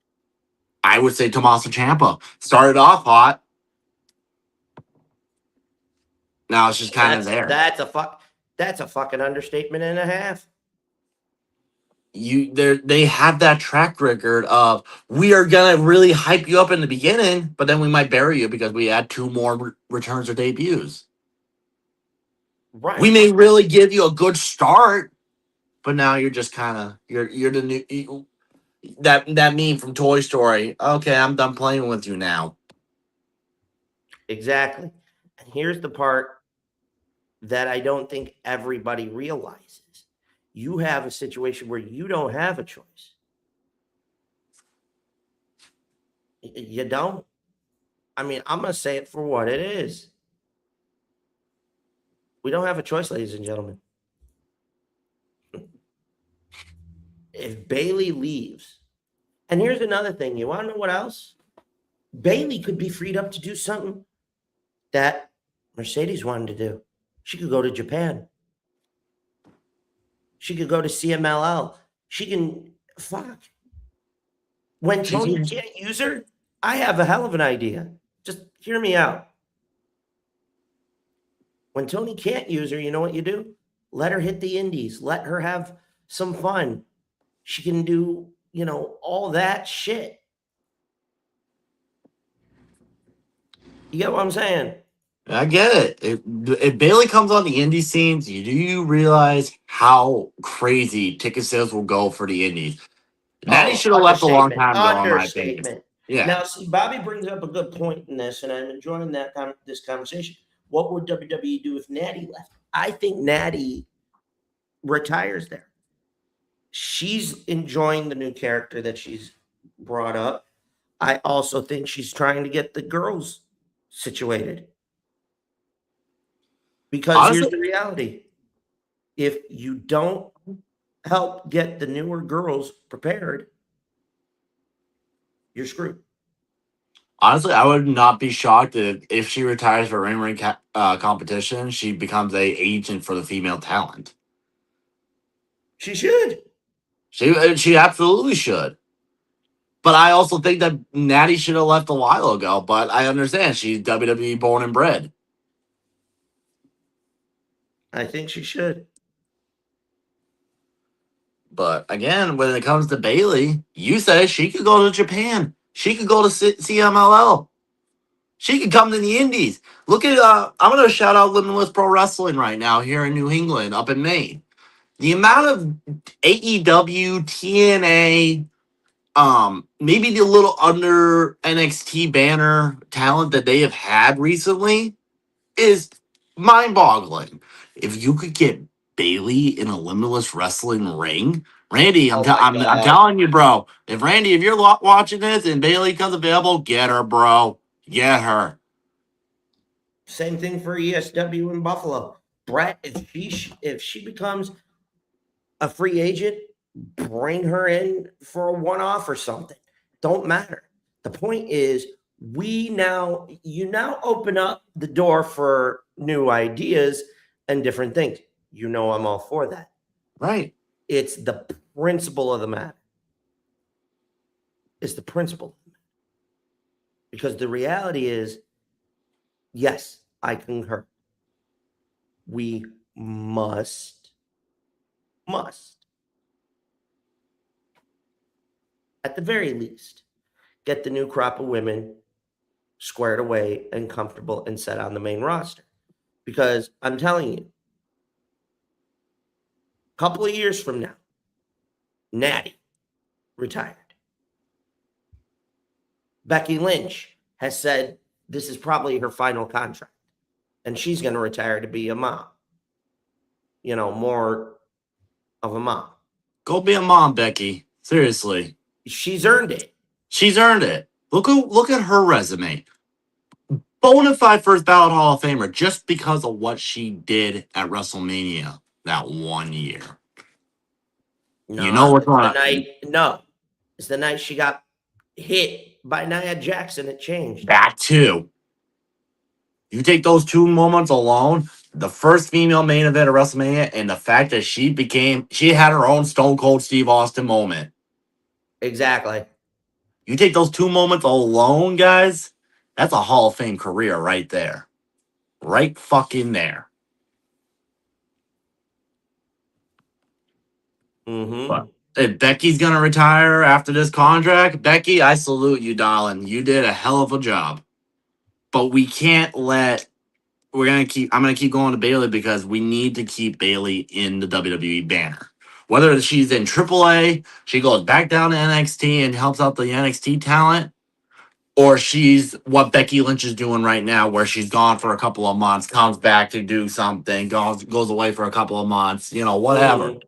I would say Tommaso Ciampa. Started off hot. Now it's just kind of there. That's a fucking understatement and a half. They have that track record of, we are gonna really hype you up in the beginning, but then we might bury you because we add 2 more returns or debuts. Right. We may really give you a good start, but now you're just kind of you're the new that meme from Toy Story. Okay, I'm done playing with you now. Exactly. And here's the part that I don't think everybody realizes. You have a situation where you don't have a choice. You don't. I mean, I'm going to say it for what it is. We don't have a choice, ladies and gentlemen. If Bayley leaves, and here's another thing, you want to know what else? Bayley could be freed up to do something that Mercedes wanted to do. She could go to Japan. She could go to CMLL. She can, fuck. When Tony can't use her, I have a hell of an idea. Just hear me out. When Tony can't use her, you know what you do? Let her hit the indies. Let her have some fun. She can do, all that shit. You get what I'm saying? I get it. If Bayley comes on the indie scenes, do you realize how crazy ticket sales will go for the indies? Natty should have left a long time ago, in my opinion. Understatement. Yeah. Now, see, Bobby brings up a good point in this, and I'm enjoying this conversation. What would WWE do if Natty left? I think Natty retires there. She's enjoying the new character that she's brought up. I also think she's trying to get the girls situated. Because Honestly, here's the reality. If you don't help get the newer girls prepared, you're screwed. Honestly, I would not be shocked if she retires for ring competition, she becomes a agent for the female talent. She should. She absolutely should. But I also think that Natty should have left a while ago. But I understand she's WWE born and bred. I think she should. But again, when it comes to Bayley, you say she could go to Japan. She could go to CMLL. She could come to the Indies. Look at I'm gonna shout out Limitless Pro Wrestling right now here in New England, up in Maine. The amount of AEW, TNA, maybe the little under NXT banner talent that they have had recently is mind-boggling. If you could get Bayley in a Limitless Wrestling ring, Randy, I'm telling you, bro. If you're watching this and Bayley comes available, get her, bro. Get her. Same thing for ESW in Buffalo. Brett, if she becomes a free agent, bring her in for a one-off or something. Don't matter. The point is, you now open up the door for new ideas and different things. I'm all for that. Right. It's the principle of the matter. It's the principle. Because the reality is, yes, I concur. We must, at the very least, get the new crop of women squared away and comfortable and set on the main roster. Because I'm telling you, a couple of years from now, Natty retired. Becky Lynch has said this is probably her final contract, and she's going to retire to be a mom. More of a mom. Go be a mom, Becky. Seriously. She's earned it. She's earned it. Look at her resume. Bonafide first ballot Hall of Famer just because of what she did at WrestleMania that one year. No, you know what's going on? No, it's the night she got hit by Nia Jackson. It changed. That too. You take those two moments alone, the first female main event of WrestleMania, and the fact that she had her own Stone Cold Steve Austin moment. Exactly. You take those two moments alone, guys, that's a Hall of Fame career right there. Right fucking there. Mm-hmm. But if Becky's gonna retire after this contract, Becky, I salute you, darling. You did a hell of a job. But we can't let I'm gonna keep going to Bayley because we need to keep Bayley in the WWE banner. Whether she's in AAA, she goes back down to NXT and helps out the NXT talent, or she's what Becky Lynch is doing right now, where she's gone for a couple of months, comes back to do something, goes away for a couple of months, whatever. Mm-hmm.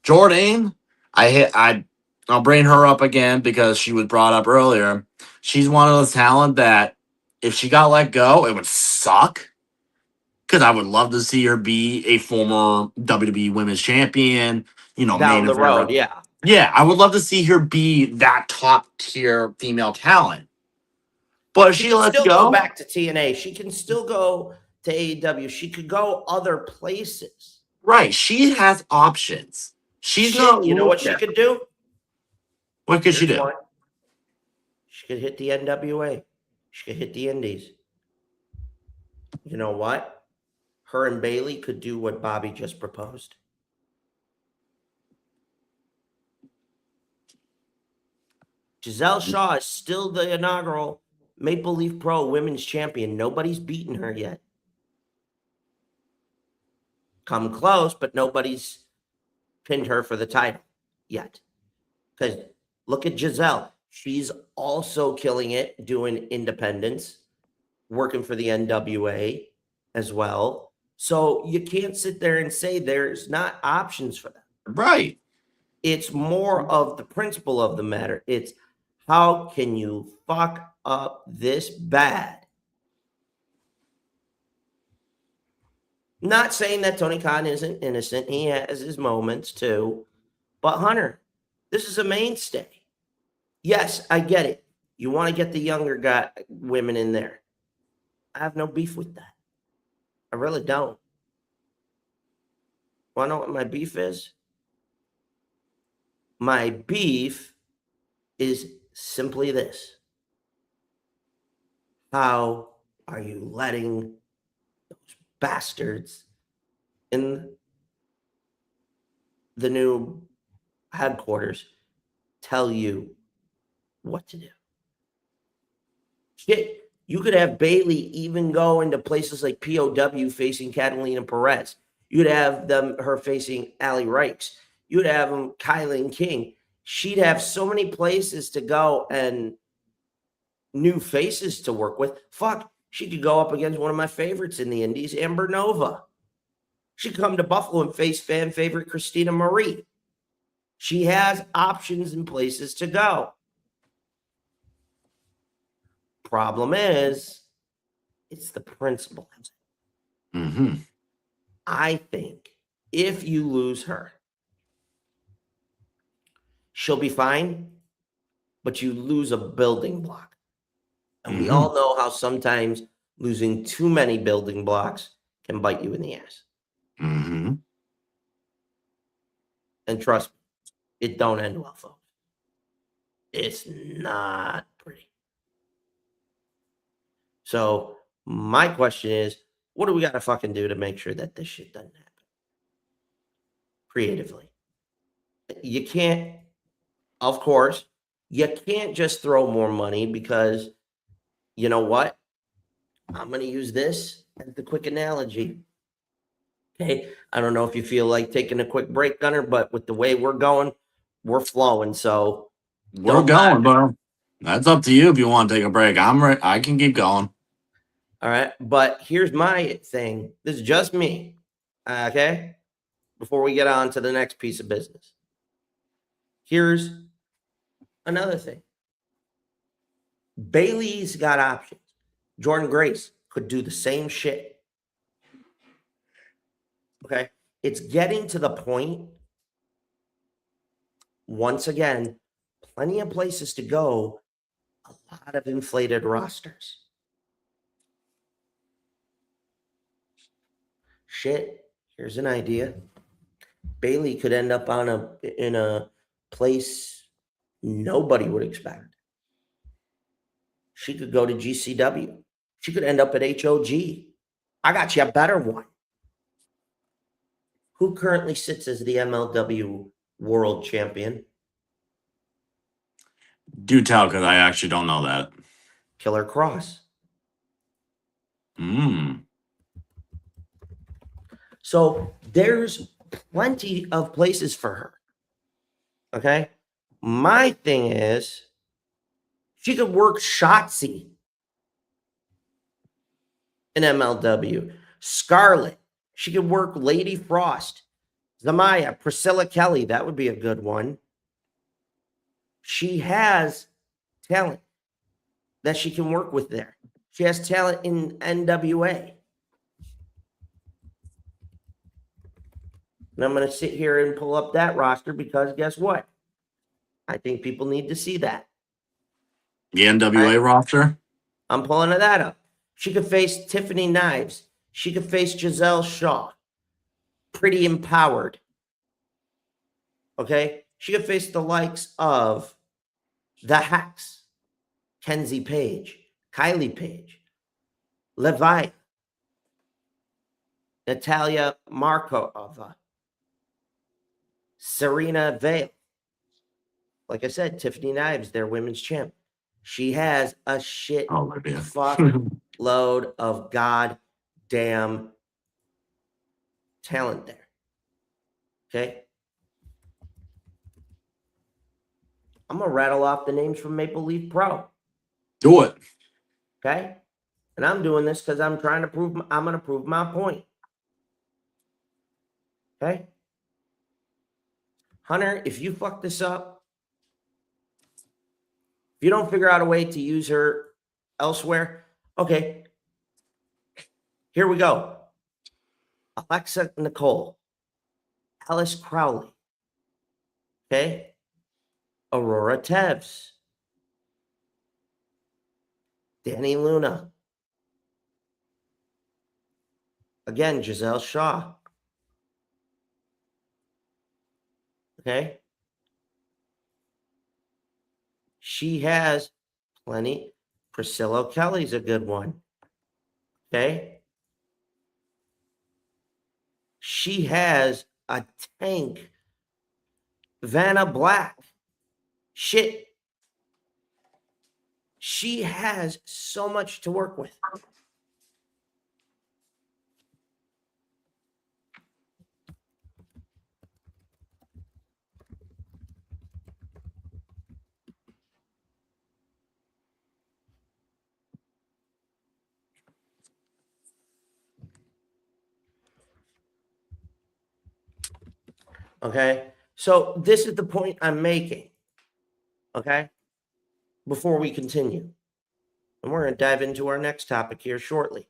Jordan, I'll bring her up again because she was brought up earlier. She's one of those talent that if she got let go, it would suck because I would love to see her be a former WWE Women's Champion. Down main the event. road, yeah. Yeah, I would love to see her be that top tier female talent. But if She she can lets still go, go back to TNA. She can still go to AEW. She could go other places. right? She has options. She's Shit, not. you know what she could do? What could she Here's do? one. She could hit the NWA. She could hit the Indies. You know what? Her and Bayley could do what Bobby just proposed. Giselle Shaw is still the inaugural Maple Leaf Pro Women's Champion. Nobody's beaten her yet. Come close, but nobody's pinned her for the title yet. Because look at Giselle. She's also killing it, doing independence, working for the NWA as well. So you can't sit there and say there's not options for them. Right. It's more of the principle of the matter. It's how can you fuck up this bad? Not saying that Tony Khan isn't innocent. He has his moments too. But Hunter, this is a mainstay. Yes, I get it. You want to get the younger women in there. I have no beef with that. I really don't. Want to know what my beef is? My beef is simply this. How are you letting those bastards in the new headquarters tell you what to do? Shit, you could have Bayley even go into places like POW facing Catalina Perez. You'd have her facing Ali Rikes. You'd have Kylan King. She'd have so many places to go and new faces to work with. Fuck, she could go up against one of my favorites in the Indies, Amber Nova. She could come to Buffalo and face fan favorite Christina Marie. She has options and places to go. Problem is, it's the principle. Mm-hmm. I think if you lose her, she'll be fine, but you lose a building block. And we all know how sometimes losing too many building blocks can bite you in the ass. Mm-hmm. And trust me, it don't end well, folks. It's not pretty. So my question is, what do we got to fucking do to make sure that this shit doesn't happen? Creatively. You can't, of course, you can't just throw more money because, you know what? I'm going to use this as the quick analogy. Okay. I don't know if you feel like taking a quick break, Gunner, but with the way we're going, we're flowing. So We're going, bro. That's up to you if you want to take a break. I can keep going. All right. But here's my thing. This is just me. Okay. Before we get on to the next piece of business. Here's another thing. Bayley's got options. Jordan Grace could do the same shit. Okay. It's getting to the point, once again, plenty of places to go, a lot of inflated rosters. Shit, here's an idea. Bayley could end up in a place nobody would expect. She could go to GCW. She could end up at HOG. I got you a better one. Who currently sits as the MLW World Champion? Do tell, because I actually don't know that. Killer Cross. So there's plenty of places for her. Okay? My thing is, she could work Shotzi in MLW. Scarlett. She could work Lady Frost. Zamaya, Priscilla Kelly. That would be a good one. She has talent that she can work with there. She has talent in NWA. And I'm going to sit here and pull up that roster because guess what? I think people need to see that. The NWA roster? I'm pulling that up. She could face Tiffany Knives. She could face Giselle Shaw. Pretty empowered. Okay? She could face the likes of the Hacks, Kenzie Page, Kylie Page, Levi, Natalia Markova, Serena Vale. Like I said, Tiffany Knives, their women's champ. She has a shit fuck load of goddamn talent there. Okay? I'm going to rattle off the names from Maple Leaf Pro. Do it. Okay? And I'm doing this because I'm trying to prove, I'm going to prove my point. Okay? Hunter, if you fuck this up, if you don't figure out a way to use her elsewhere, okay. Here we go. Alexa Nicole, Alice Crowley, okay? Aurora Tevz, Danny Luna, again, Giselle Shaw, okay? She has plenty. Priscilla Kelly's a good one, okay? She has a tank. Vanna Black. Shit. She has so much to work with. Okay? So this is the point I'm making. Okay? Before we continue. And we're going to dive into our next topic here shortly.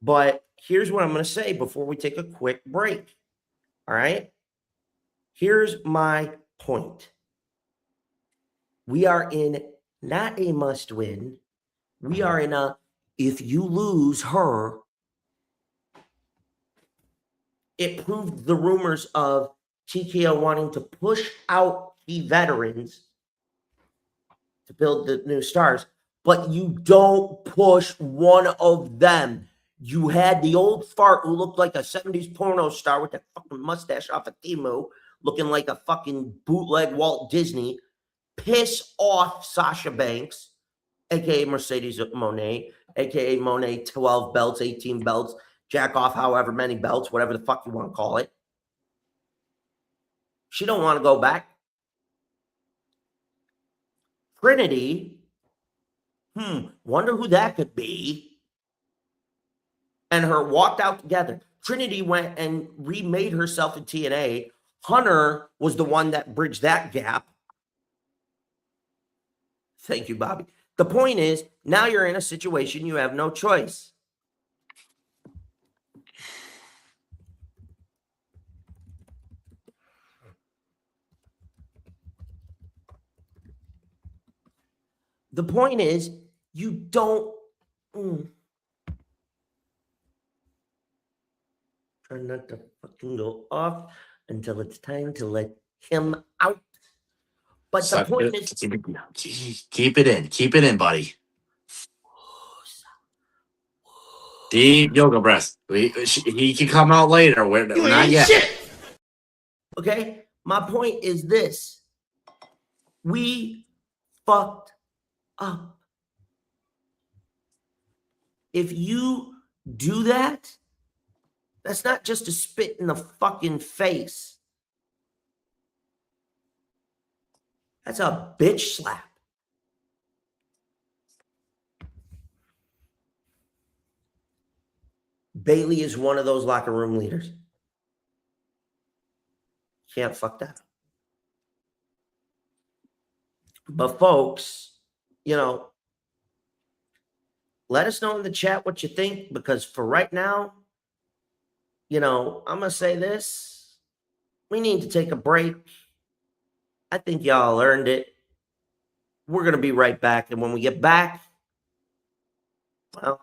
But here's what I'm going to say before we take a quick break. All right? Here's my point. We are in not a must win. We are in a, if you lose her, it proved the rumors of TKO wanting to push out key veterans to build the new stars, but you don't push one of them. You had the old fart who looked like a 70s porno star with that fucking mustache off of Timu, looking like a fucking bootleg Walt Disney, piss off Sasha Banks, aka Mercedes Moné, aka Moné 12 belts, 18 belts, jack off however many belts, whatever the fuck you want to call it. She don't want to go back. Trinity, wonder who that could be. And her walked out together. Trinity went and remade herself in TNA. Hunter was the one that bridged that gap. Thank you, Bobby. The point is, now you're in a situation you have no choice. The point is, you don't. Try not to fucking go off until it's time to let him out. But the point is, keep it in. Keep it in, buddy. Deep yoga breath. He can come out later. We're not yet. Shit. Okay? My point is this. We fucked up. If you do that, that's not just a spit in the fucking face. That's a bitch slap. Bayley is one of those locker room leaders. Can't fuck that up. But folks, let us know in the chat what you think, because for right now, I'm going to say this. We need to take a break. I think y'all earned it. We're going to be right back. And when we get back, well,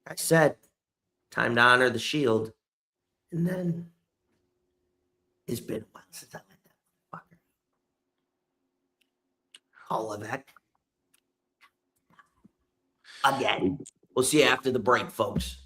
like I said, time to honor the Shield. And then it's been a while since I let that fucker call it back. Again. We'll see you after the break, folks.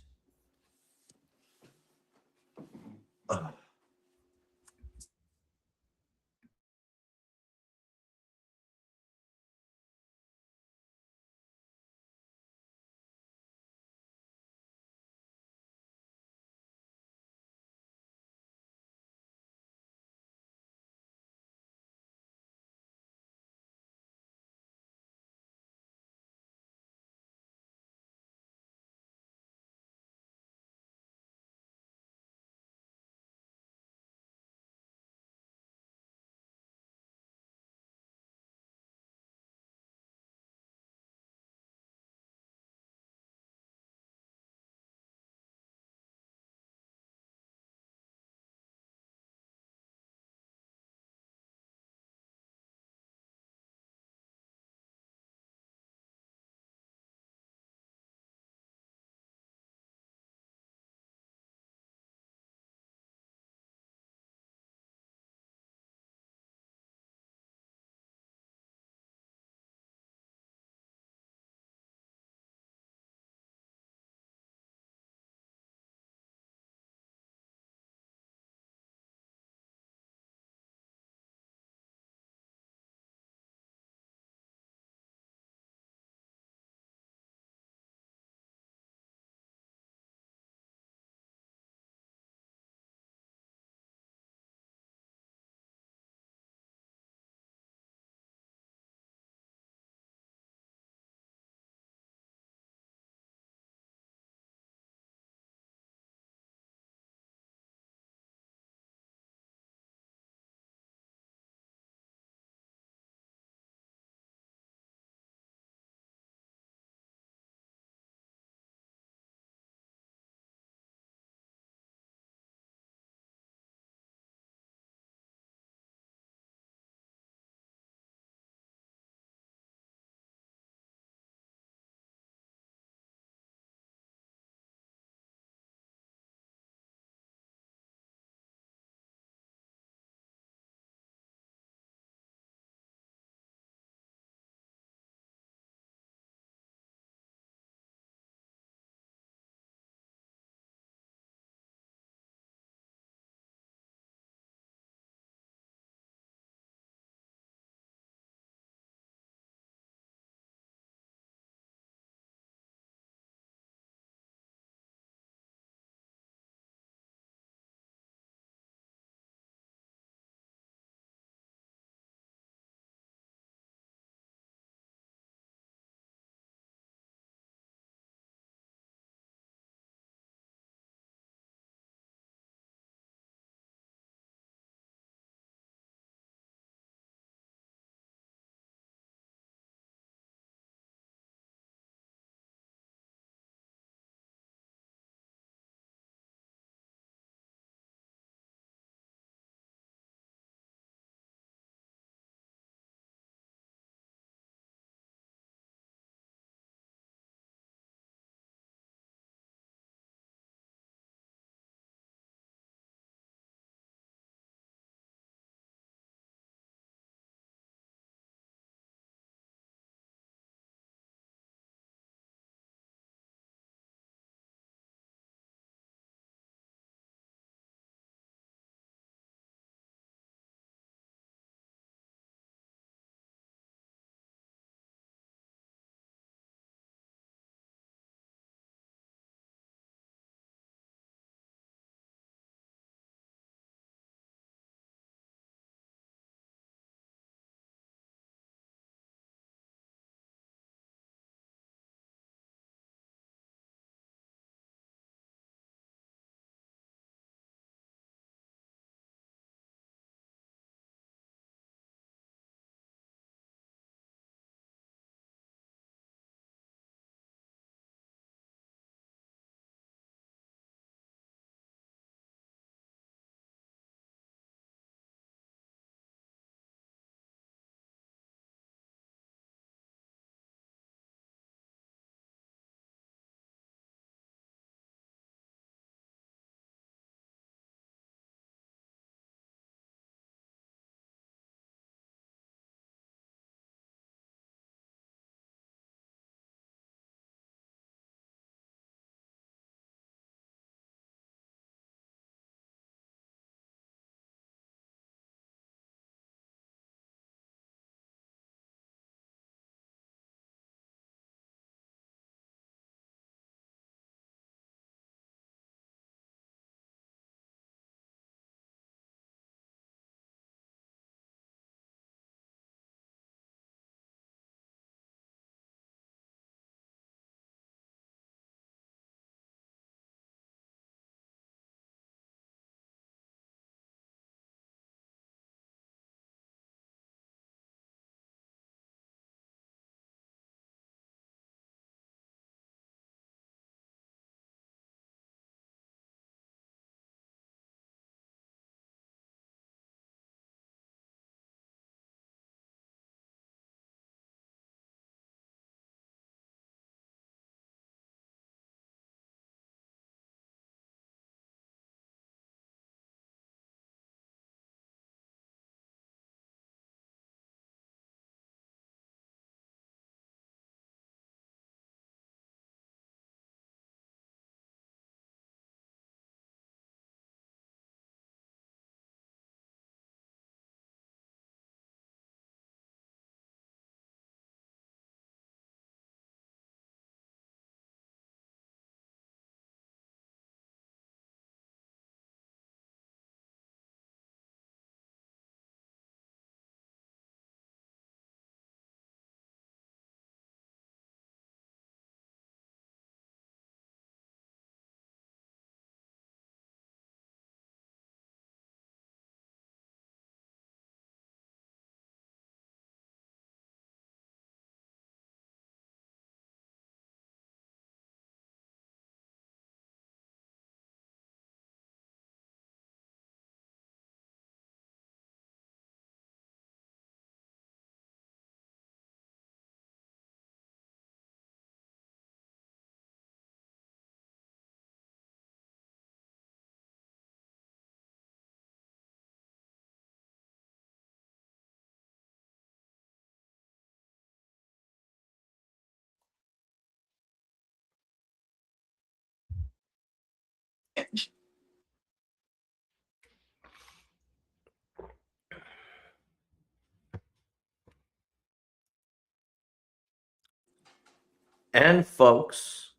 And folks,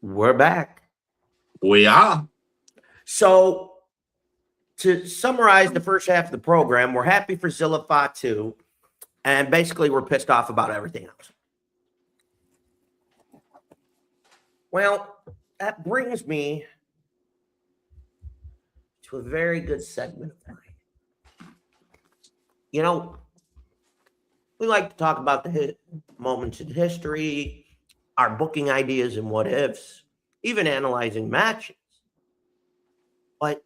we're back. We are. So, to summarize the first half of the program, we're happy for Zilla Fatu, and basically we're pissed off about everything else. Well, that brings me to a very good segment of mine. You know, we like to talk about the moments in history, our booking ideas and what ifs, even analyzing matches. But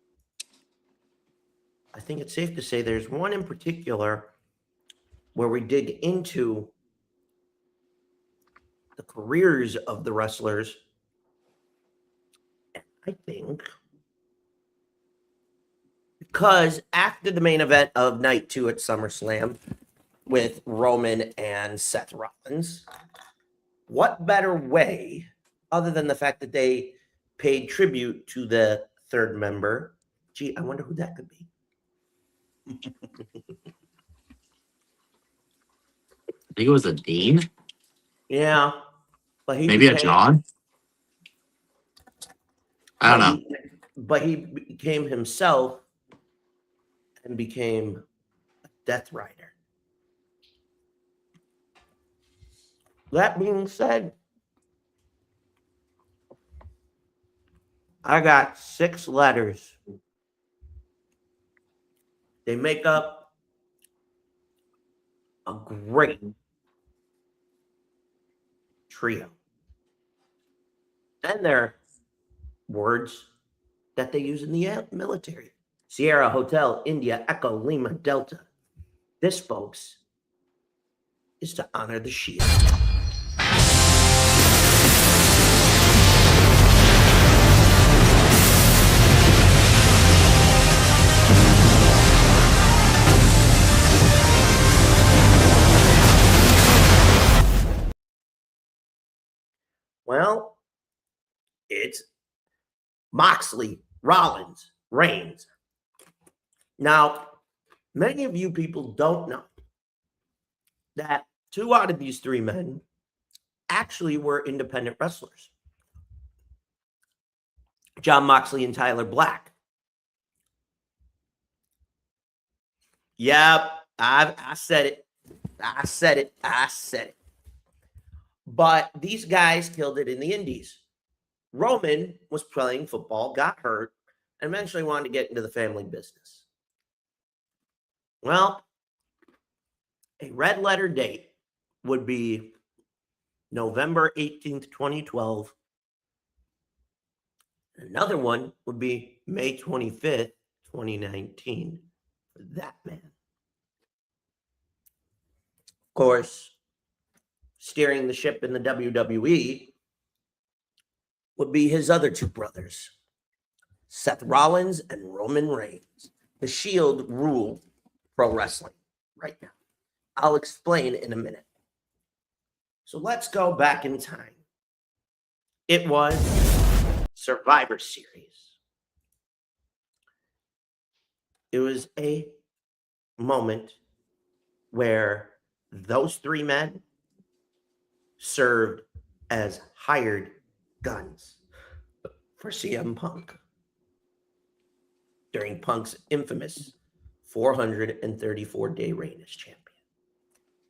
I think it's safe to say there's one in particular where we dig into the careers of the wrestlers. And I think because after the main event of night 2 at SummerSlam with Roman and Seth Rollins, what better way, other than the fact that they paid tribute to the third member? Gee, I wonder who that could be. I think it was a Dean. Yeah, but he Maybe a John. I don't know. But he became himself and became a Death Rider. That being said, I got 6 letters. They make up a great trio. And they're words that they use in the military. Sierra Hotel, India, Echo, Lima, Delta. This, folks, is to honor the Shield. Well, it's Moxley, Rollins, Reigns. Now, many of you people don't know that 2 out of these 3 men actually were independent wrestlers. Jon Moxley and Tyler Black. Yep, I said it. I said it. But these guys killed it in the indies. Roman was playing football, got hurt, and eventually wanted to get into the family business. Well, a red letter date would be November 18th, 2012. Another one would be May 25th, 2019 for that man. Of course, steering the ship in the WWE would be his other 2 brothers, Seth Rollins and Roman Reigns. The Shield rule pro wrestling right now. I'll explain in a minute. So let's go back in time. It was Survivor Series. It was a moment where those 3 men served as hired guns for CM Punk during Punk's infamous 434-day reign as champion.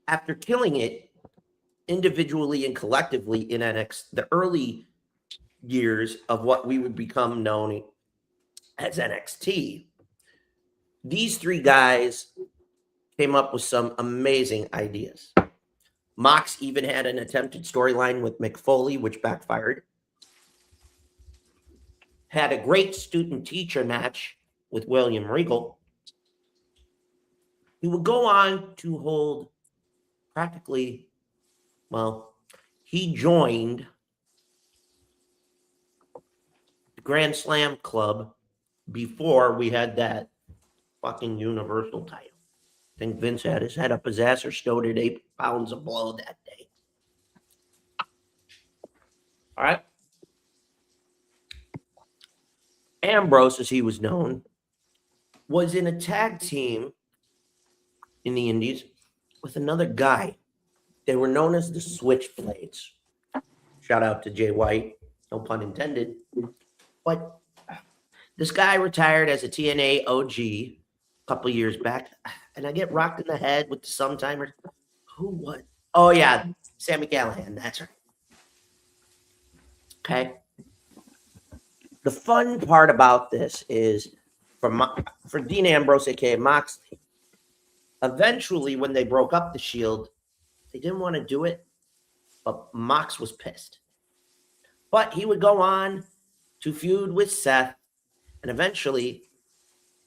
After killing it individually and collectively in NXT, the early years of what we would become known as NXT, these 3 guys came up with some amazing ideas. Mox even had an attempted storyline with Mick Foley, which backfired. Had a great student-teacher match with William Regal. He would go on to hold practically, well, he joined the Grand Slam Club before we had that fucking Universal title. I think Vince had his head up his ass or stowed it 8 pounds of blow that day. All right. Ambrose, as he was known, was in a tag team in the Indies with another guy. They were known as the Switchblades. Shout out to Jay White, no pun intended. But this guy retired as a TNA OG a couple years back, and I get rocked in the head with the sometimers. Who? What? Oh yeah, Sammy Callahan. That's right. Okay. The fun part about this is for Dean Ambrose, aka Moxley. Eventually, when they broke up the Shield, they didn't want to do it, but Mox was pissed. But he would go on to feud with Seth, and eventually,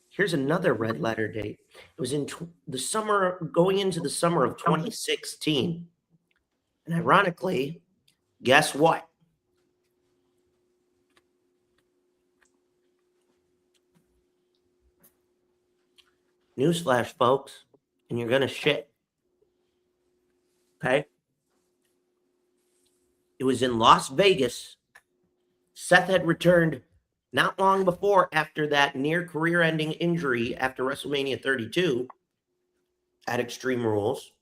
here's another red letter date. It was in the summer, going into the summer of 2016. And ironically, guess what? Newsflash, folks, and you're going to shit. Okay? It was in Las Vegas. Seth had returned not long before after that near career-ending injury after WrestleMania 32 at Extreme Rules.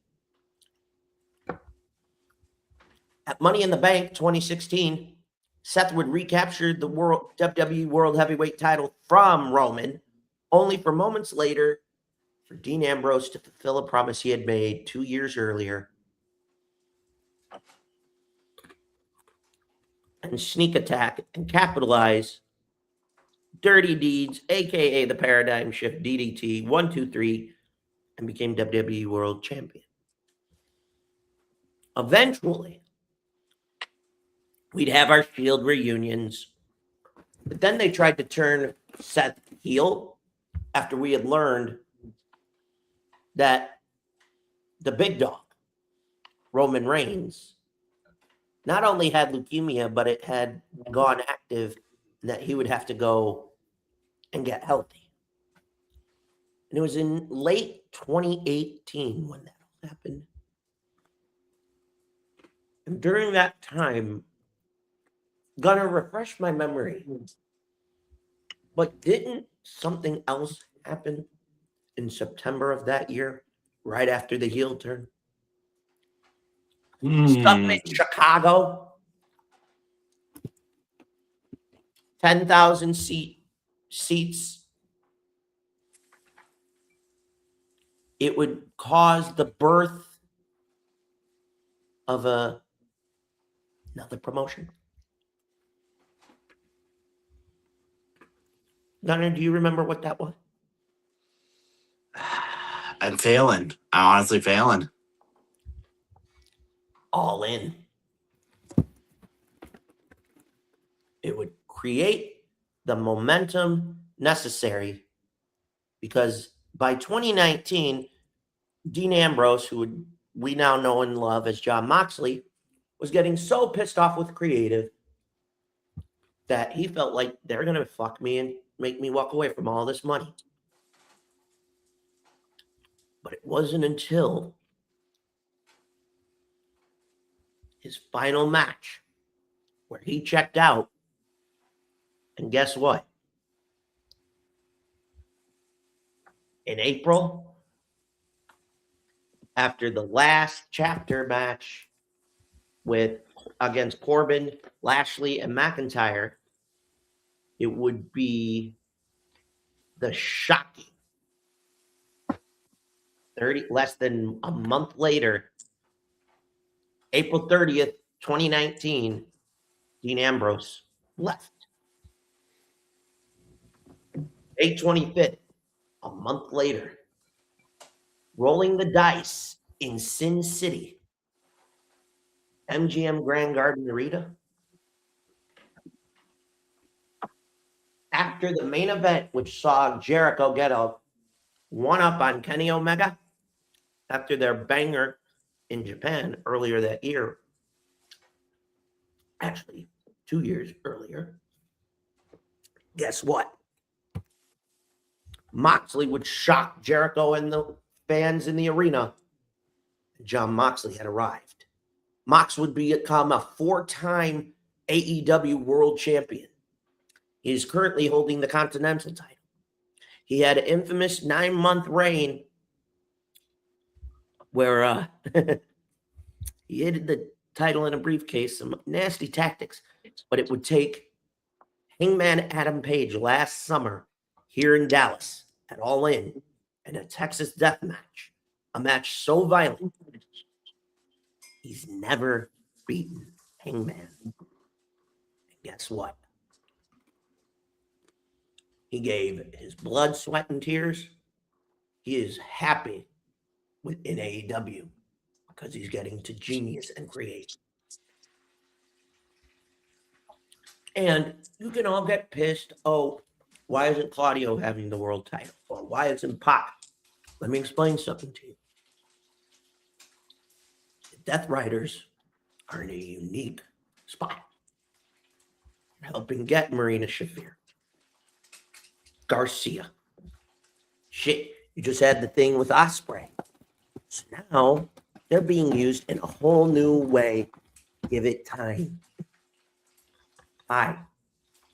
At Money in the Bank 2016, Seth would recapture the WWE World Heavyweight title from Roman, only for moments later for Dean Ambrose to fulfill a promise he had made 2 years earlier and sneak attack and capitalize Dirty Deeds, aka the Paradigm Shift DDT 1, 2, 3, and became WWE World Champion. Eventually, we'd have our Shield reunions, but then they tried to turn Seth heel after we had learned that the big dog, Roman Reigns, not only had leukemia, but it had gone active, and that he would have to go and get healthy. And it was in late 2018 when that happened. And during that time, gonna refresh my memory, but didn't something else happen in September of that year, right after the heel turn? Something in Chicago, 10,000 seats. It would cause the birth of another promotion. Gunnar, do you remember what that was? I'm failing. I'm honestly failing. All In. It would create the momentum necessary because by 2019, Dean Ambrose, who we now know and love as Jon Moxley, was getting so pissed off with creative that he felt like they're going to fuck me and make me walk away from all this money. But it wasn't until his final match where he checked out. And guess what? In April, after the last chapter match against Corbin, Lashley, and McIntyre, it would be the shocking less than a month later, April 30th, 2019, Dean Ambrose left. May 25th, a month later, rolling the dice in Sin City, MGM Grand Garden Arena. After the main event, which saw Jericho get a one-up on Kenny Omega after their banger in Japan earlier that year, actually 2 years earlier, guess what? Moxley would shock Jericho and the fans in the arena. Jon Moxley had arrived. Mox would become a 4-time AEW World Champion. He is currently holding the Continental title. He had an infamous 9-month reign where he hid the title in a briefcase, some nasty tactics, but it would take Hangman Adam Page last summer here in Dallas at All In a Texas death match, a match so violent, he's never beaten Hangman. And guess what? He gave his blood, sweat, and tears. He is happy in AEW because he's getting to genius and create. And you can all get pissed. Oh, why isn't Claudio having the world title? Or why isn't Pac? Let me explain something to you. The Death Riders are in a unique spot. Helping get Marina Shafir. Garcia. Shit, you just had the thing with Ospreay. So now they're being used in a whole new way. Give it time. Hi.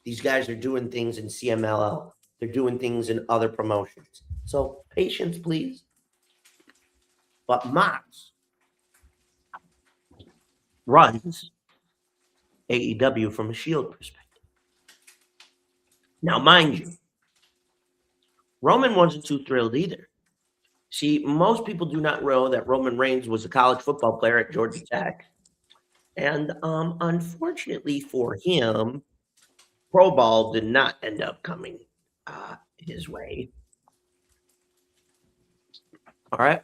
These guys are doing things in CMLL. They're doing things in other promotions. So patience, please. But Mox runs AEW from a Shield perspective. Now, mind you, Roman wasn't too thrilled either. See, most people do not know that Roman Reigns was a college football player at Georgia Tech. And unfortunately for him, Pro Bowl did not end up coming his way. All right.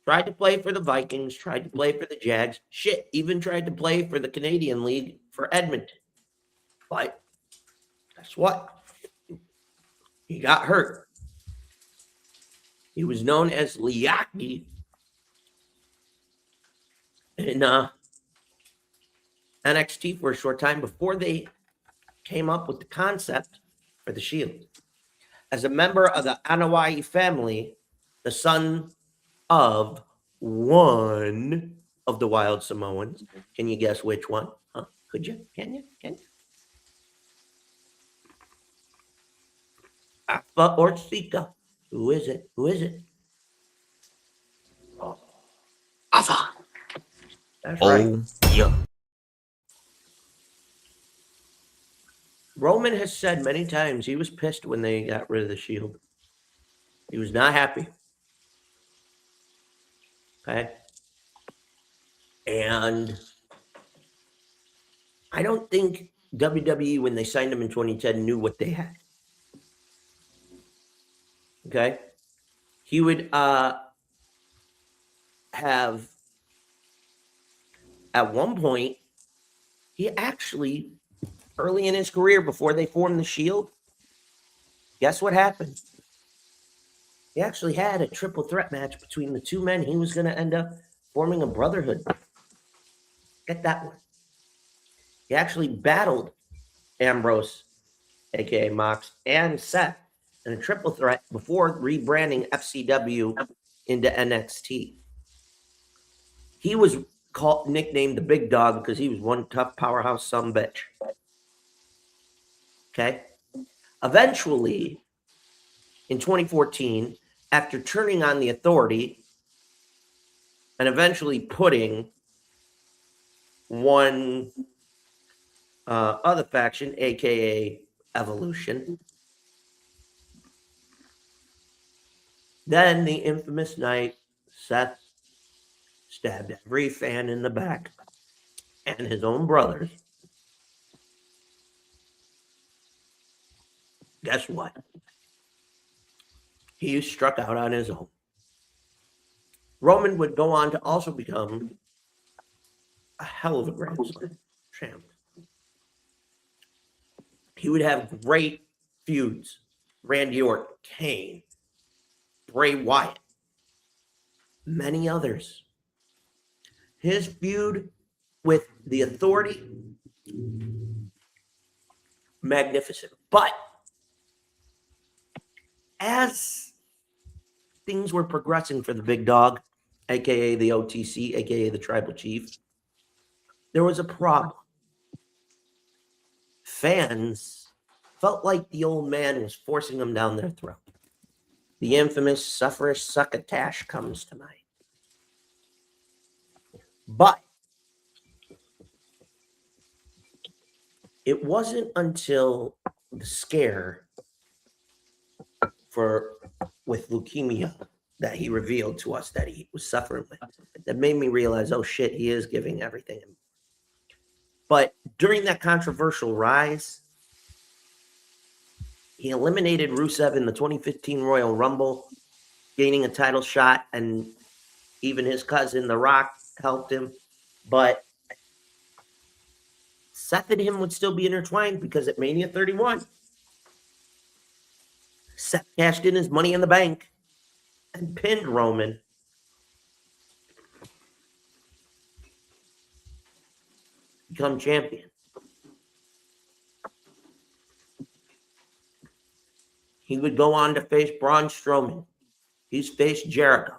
Tried to play for the Vikings, tried to play for the Jags. Shit, even tried to play for the Canadian League for Edmonton. But guess what? He got hurt. He was known as Liaki in NXT for a short time before they came up with the concept for the Shield. As a member of the Anoa'i family, the son of one of the Wild Samoans. Can you guess which one? Huh? Could you? Can you? Alpha or Sika? Who is it? Alpha. That's right. Yeah. Roman has said many times he was pissed when they got rid of the Shield. He was not happy. Okay. And I don't think WWE, when they signed him in 2010, knew what they had. Okay. He would have, at one point, he actually, early in his career, before they formed the Shield, guess what happened? He actually had a triple threat match between the two men. He was going to end up forming a brotherhood. Get that one. He actually battled Ambrose, a.k.a. Mox, and Seth in a triple threat before rebranding FCW into NXT. He was nicknamed the Big Dog because he was one tough powerhouse sumbitch. Okay? Eventually, in 2014, after turning on the Authority and eventually putting one other faction, a.k.a. Evolution, then the infamous night Seth stabbed every fan in the back and his own brothers. Guess what? He struck out on his own. Roman would go on to also become a hell of a Grand Slam champ. He would have great feuds. Randy Orton, Kane, Bray Wyatt, many others. His feud with the Authority, magnificent. But as things were progressing for the Big Dog, a.k.a. the OTC, a.k.a. the Tribal Chief, there was a problem. fans felt like the old man was forcing them down their throat. The infamous suffrage succotash comes to mind. But it wasn't until the scare with leukemia that he revealed to us that he was suffering with that made me realize, oh shit, he is giving everything. But during that controversial rise, he eliminated Rusev in the 2015 Royal Rumble, gaining a title shot, and even his cousin, The Rock, helped him. But Seth and him would still be intertwined because at Mania 31, Seth cashed in his Money in the Bank and pinned Roman. Become champion. He would go on to face Braun Strowman. He's faced Jericho.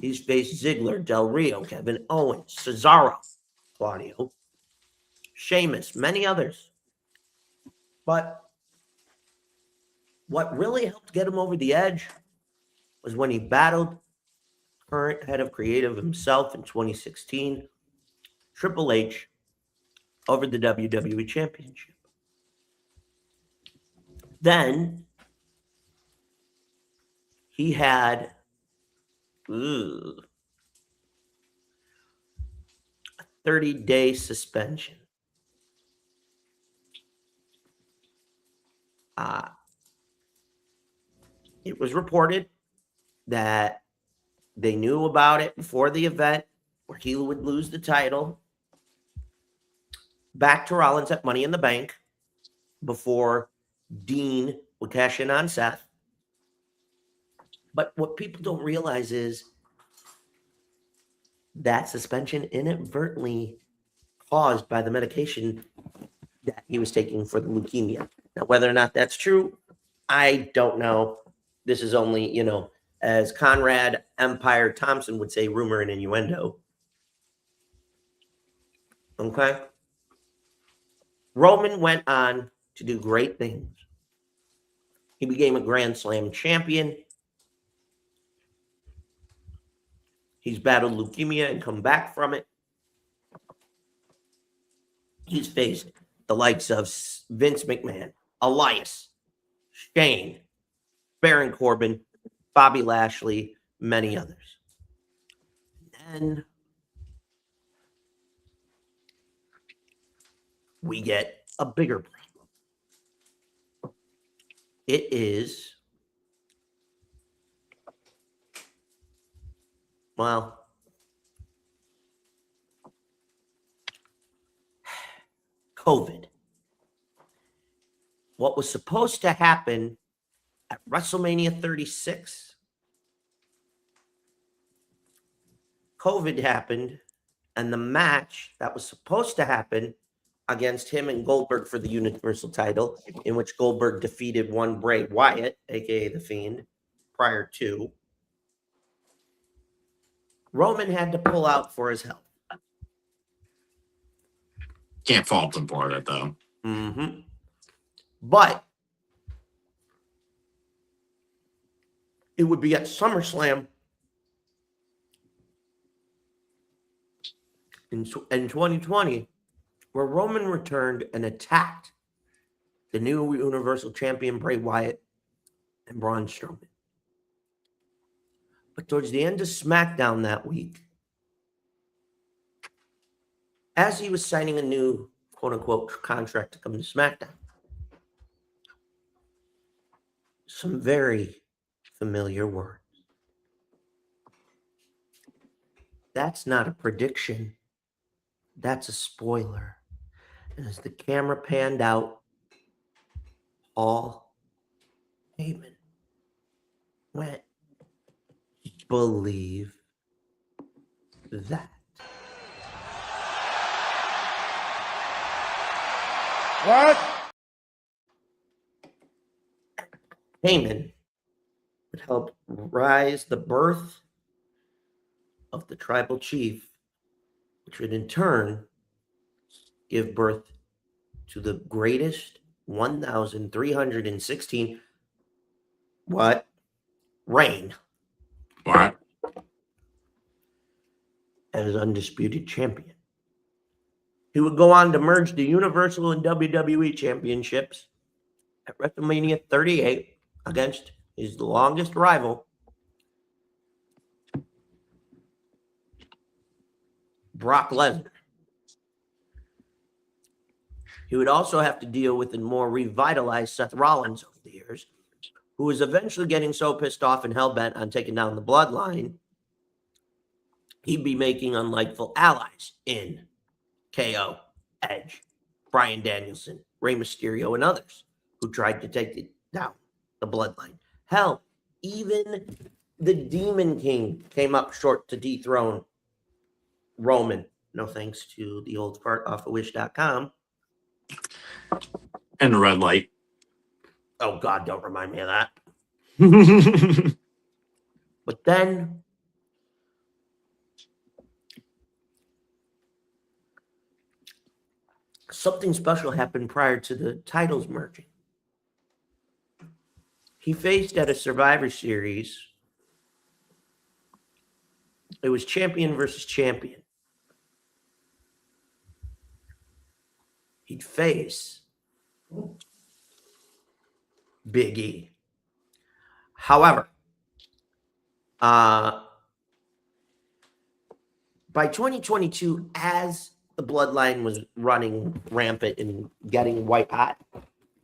He's faced Ziggler, Del Rio, Kevin Owens, Cesaro, Claudio, Sheamus, many others. But what really helped get him over the edge was when he battled current head of creative himself in 2016, Triple H, over the WWE Championship. Then he had a 30-day suspension. It was reported that they knew about it before the event where he would lose the title back to Rollins at Money in the Bank before Dean would cash in on Seth. But what people don't realize is that suspension inadvertently caused by the medication that he was taking for the leukemia. Now, whether or not that's true, I don't know. This is only, as Conrad Empire Thompson would say, rumor and innuendo. Okay? Roman went on to do great things. He became a Grand Slam champion. He's battled leukemia and come back from it. He's faced the likes of Vince McMahon, Elias, Shane, Baron Corbin, Bobby Lashley, many others. And we get a bigger problem. It is, COVID. What was supposed to happen at WrestleMania 36, COVID happened, and the match that was supposed to happen against him and Goldberg for the Universal title, in which Goldberg defeated one Bray Wyatt, aka The Fiend, prior to, Roman had to pull out for his health. Can't fault him for it, though. Mm-hmm. But it would be at SummerSlam in 2020 where Roman returned and attacked the new Universal Champion Bray Wyatt and Braun Strowman. But towards the end of SmackDown that week, as he was signing a new quote-unquote contract to come to SmackDown, some very familiar words. That's not a prediction. That's a spoiler. And as the camera panned out, Paul Heyman went, believe that. What? Heyman would help rise the birth of the tribal chief, which would in turn give birth to the greatest 1,316 what? Reign What? as undisputed champion. He would go on to merge the Universal and WWE championships at WrestleMania 38 against his longest rival, Brock Lesnar. He would also have to deal with a more revitalized Seth Rollins over the years, who was eventually getting so pissed off and hell-bent on taking down the Bloodline, he'd be making unlikable allies in KO, Edge, Bryan Danielson, Rey Mysterio, and others who tried to take down the Bloodline. Hell, even the Demon King came up short to dethrone Roman. No thanks to the old fart off of wish.com. And the red light. Oh, God, don't remind me of that. But then something special happened prior to the titles merging. He faced at a Survivor Series. It was champion versus champion. He'd face Big E. However, by 2022, as the Bloodline was running rampant and getting white hot,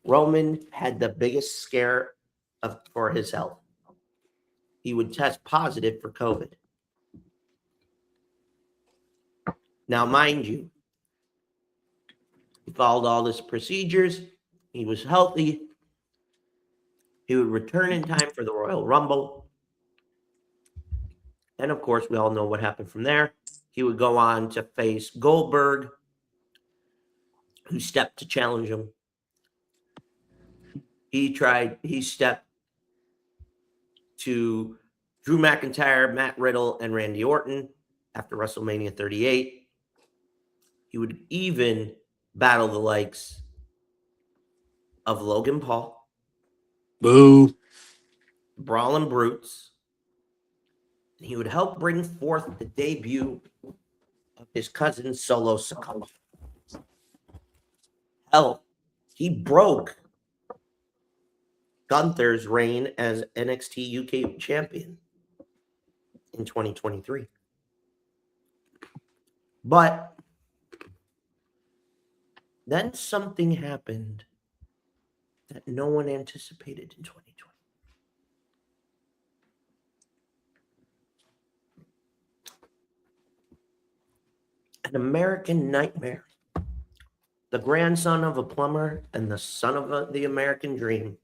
Roman had the biggest scare for his health. He would test positive for COVID. Now, mind you, he followed all his procedures. He was healthy. He would return in time for the Royal Rumble. And, of course, we all know what happened from there. He would go on to face Goldberg, who stepped to challenge him. He stepped to Drew McIntyre, Matt Riddle, and Randy Orton after WrestleMania 38. He would even battle the likes of Logan Paul, Boo. Brawling Brutes. He would help bring forth the debut of his cousin Solo Sikoa. Hell, he broke Gunther's reign as NXT UK champion in 2023. But then something happened that no one anticipated in 2020. An American nightmare. The grandson of a plumber and the son of the American dream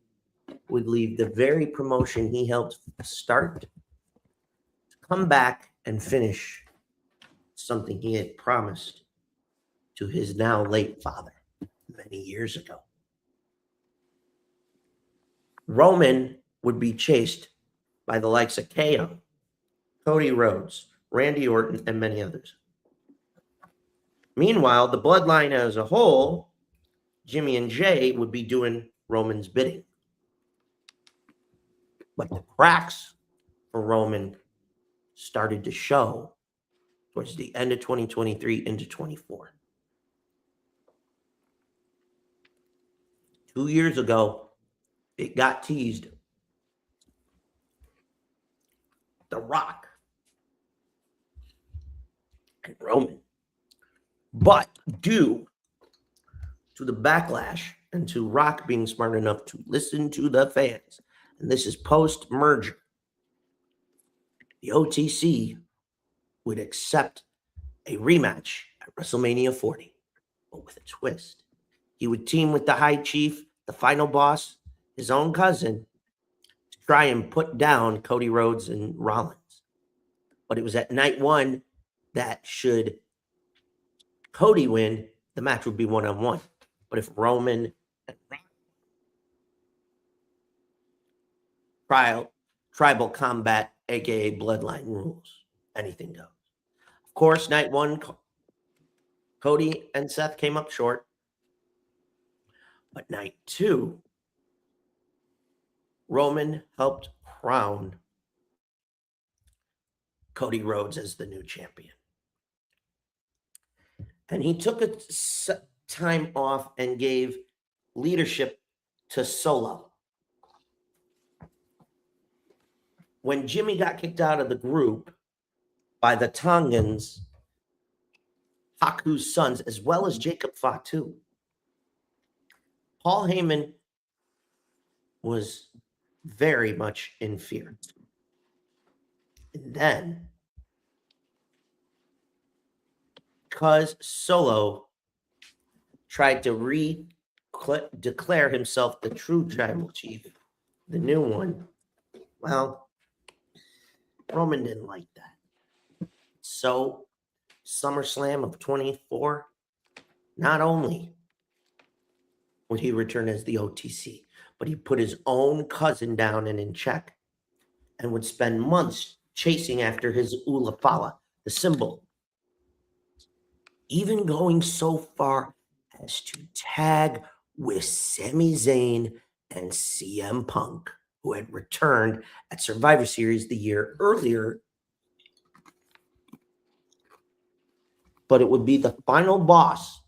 would leave the very promotion he helped start to come back and finish something he had promised to his now late father many years ago. Roman would be chased by the likes of KO, Cody Rhodes, Randy Orton, and many others. Meanwhile, the Bloodline as a whole, Jimmy and Jay, would be doing Roman's bidding. But the cracks for Roman started to show towards the end of 2023 into 24. 2 years ago, it got teased. The Rock and Roman. But due to the backlash and to Rock being smart enough to listen to the fans, and this is post-merger, the OTC would accept a rematch at WrestleMania 40, but with a twist. He would team with the High Chief, the final boss, his own cousin, to try and put down Cody Rhodes and Rollins. But it was at night one that should Cody win, the match would be one-on-one. But if Roman and Rock, tribal combat, aka Bloodline rules, anything goes. Of course, night one, Cody and Seth came up short. But night 2, Roman helped crown Cody Rhodes as the new champion. And he took a time off and gave leadership to Solo. When Jimmy got kicked out of the group by the Tongans, Haku's sons, as well as Jacob Fatu, Paul Heyman was very much in fear. And then, because Solo tried to declare himself the true tribal chief, the new one, well, Roman didn't like that. So, SummerSlam of 24, not only would he return as the OTC, but he put his own cousin down and in check and would spend months chasing after his Ulafala, the symbol, even going so far as to tag with Sami Zayn and CM Punk, who had returned at Survivor Series the year earlier. But it would be the final boss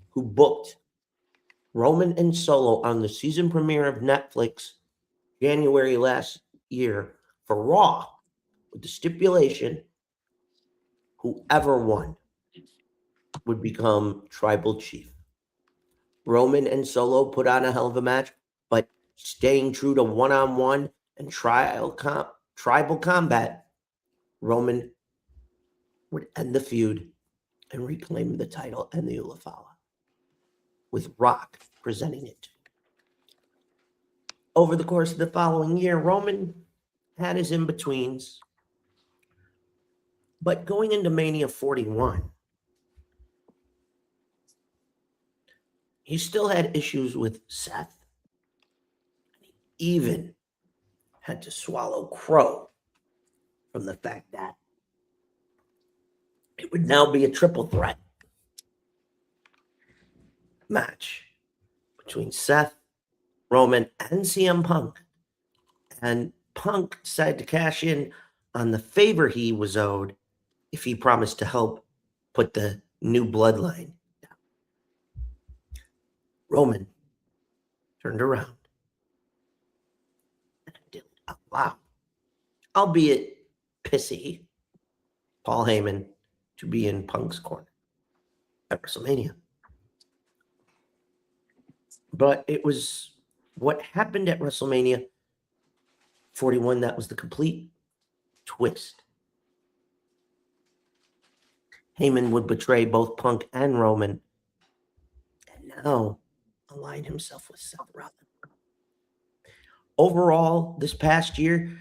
who booked Roman and Solo on the season premiere of Netflix January last year for Raw, with the stipulation whoever won would become tribal chief. Roman and Solo put on a hell of a match, but staying true to one-on-one and tribal combat, Roman would end the feud and reclaim the title and the Ulafala, with Rock presenting it. Over the course of the following year, Roman had his in-betweens, but going into Mania 41, he still had issues with Seth. He even had to swallow Crow from the fact that it would now be a triple threat match between Seth, Roman, and CM Punk. And Punk decided to cash in on the favor he was owed if he promised to help put the new Bloodline down. Roman turned around and did allow, albeit pissy, Paul Heyman to be in Punk's corner at WrestleMania. But it was what happened at WrestleMania 41 that was the complete twist. Heyman would betray both Punk and Roman and now align himself with Seth Rollins. Overall, this past year,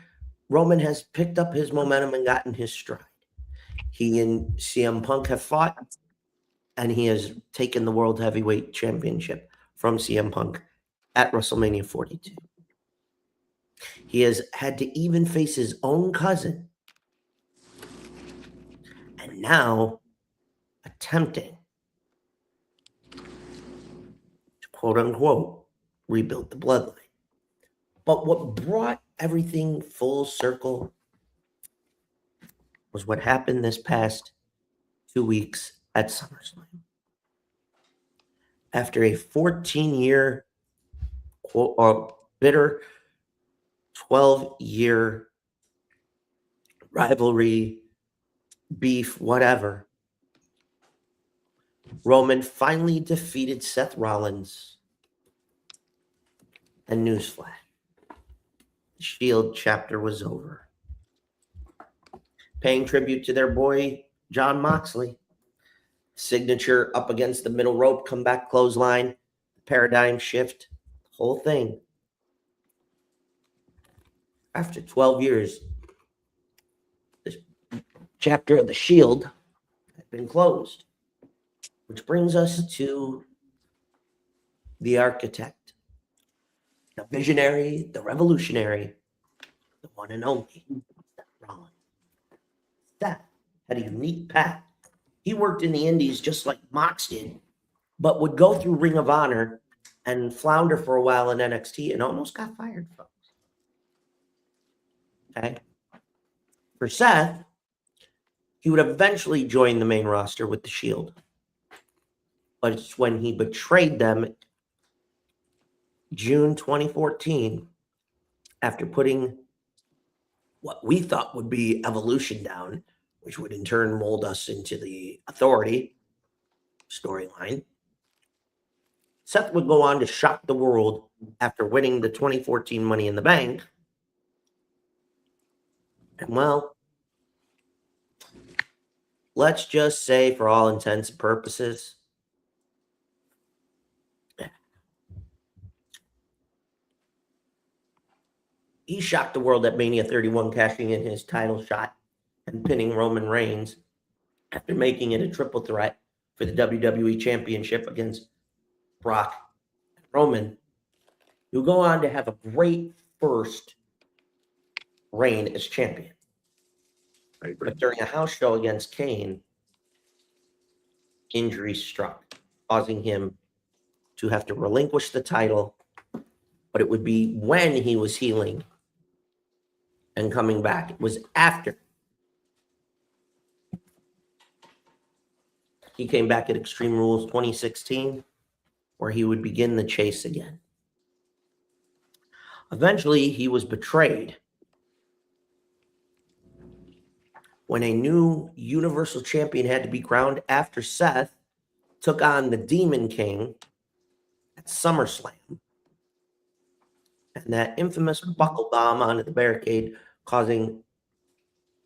Roman has picked up his momentum and gotten his stride. He and CM Punk have fought, and he has taken the World Heavyweight Championship from CM Punk at WrestleMania 42. He has had to even face his own cousin, and now attempting to quote-unquote rebuild the bloodline. But what brought everything full circle was what happened this past 2 weeks at SummerSlam. After a 14-year, or bitter 12-year rivalry, beef, whatever, Roman finally defeated Seth Rollins. And newsflash, the Shield chapter was over. Paying tribute to their boy, Jon Moxley. Signature up against the middle rope, comeback clothesline, paradigm shift, whole thing. After 12 years, this chapter of the Shield had been closed. Which brings us to the architect, the visionary, the revolutionary, the one and only, Seth Rollins. Seth had a unique path. He worked in the Indies just like Mox did, but would go through Ring of Honor and flounder for a while in NXT and almost got fired, folks. Okay. For Seth, he would eventually join the main roster with the Shield. But it's when he betrayed them June 2014 after putting what we thought would be Evolution down, which would in turn mold us into the Authority storyline. Seth would go on to shock the world after winning the 2014 Money in the Bank. And well, let's just say for all intents and purposes, he shocked the world at Mania 31, cashing in his title shot and pinning Roman Reigns after making it a triple threat for the WWE Championship against Brock and Roman. He'll go on to have a great first reign as champion. But during a house show against Kane, injury struck, causing him to have to relinquish the title. But it would be when he was healing and coming back. It was after he came back at Extreme Rules 2016, where he would begin the chase again. Eventually, he was betrayed when a new Universal Champion had to be crowned after Seth took on the Demon King at SummerSlam. And that infamous buckle bomb onto the barricade, causing,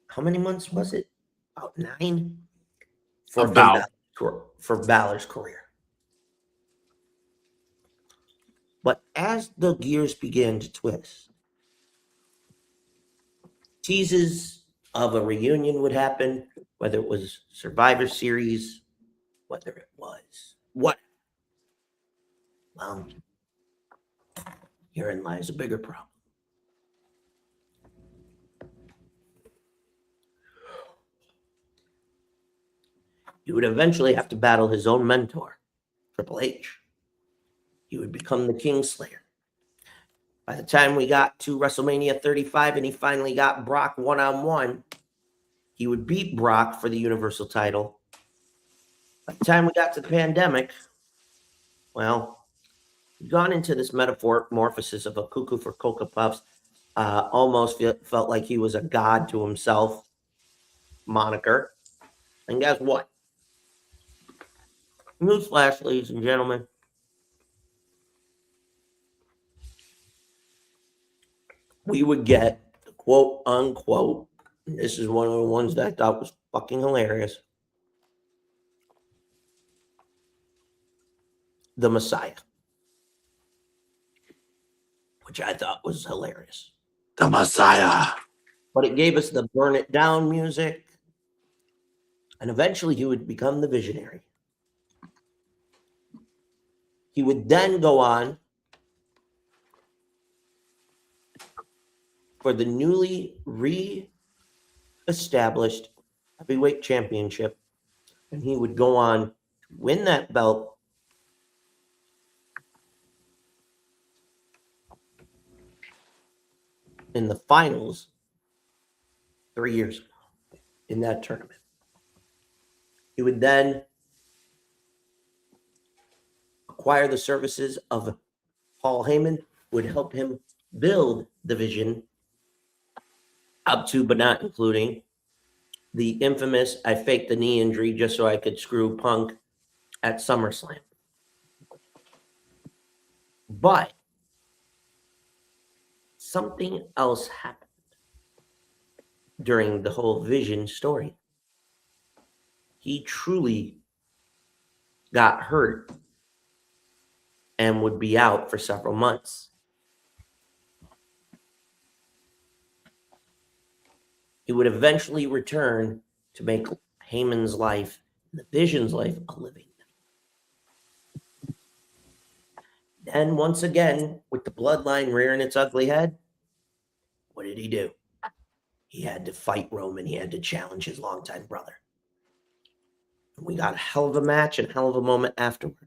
how many months was it? About 9? For Balor's career. But as the gears began to twist, teases of a reunion would happen, whether it was Survivor Series, whether it was what. Well, herein lies a bigger problem. He would eventually have to battle his own mentor, Triple H. He would become the Kingslayer. By the time we got to WrestleMania 35 and he finally got Brock one-on-one, he would beat Brock for the Universal title. By the time we got to the pandemic, well, he'd gone into this metamorphosis of a cuckoo for Cocoa Puffs, almost felt like he was a god to himself moniker. And guess what? Newsflash, ladies and gentlemen. We would get the quote unquote, and this is one of the ones that I thought was fucking hilarious, the Messiah, which I thought was hilarious. The Messiah. But it gave us the Burn It Down music, and eventually he would become the Visionary. He would then go on for the newly re-established heavyweight championship, and he would go on to win that belt in the finals 3 years ago in that tournament. He would then acquire the services of Paul Heyman, who would help him build the vision up to, but not including, the infamous I faked the knee injury just so I could screw Punk at SummerSlam. But something else happened during the whole Vision story. He truly got hurt and would be out for several months. He would eventually return to make Heyman's life and the Vision's life a living. Then once again, with the bloodline rearing its ugly head, what did he do? He had to fight Roman. He had to challenge his longtime brother. And we got a hell of a match and a hell of a moment afterward.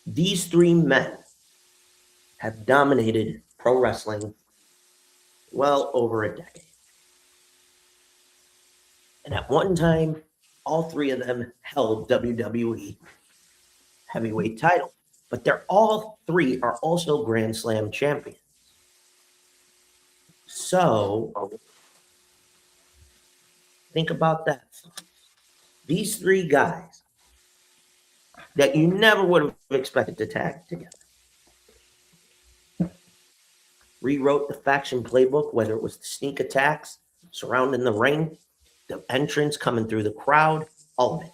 These three men have dominated pro wrestling well over a decade. And at one time, all three of them held WWE heavyweight title. But they're all three are also Grand Slam champions. So think about that. These three guys that you never would have expected to tag together rewrote the faction playbook, whether it was the sneak attacks surrounding the ring, the entrance coming through the crowd, all of it.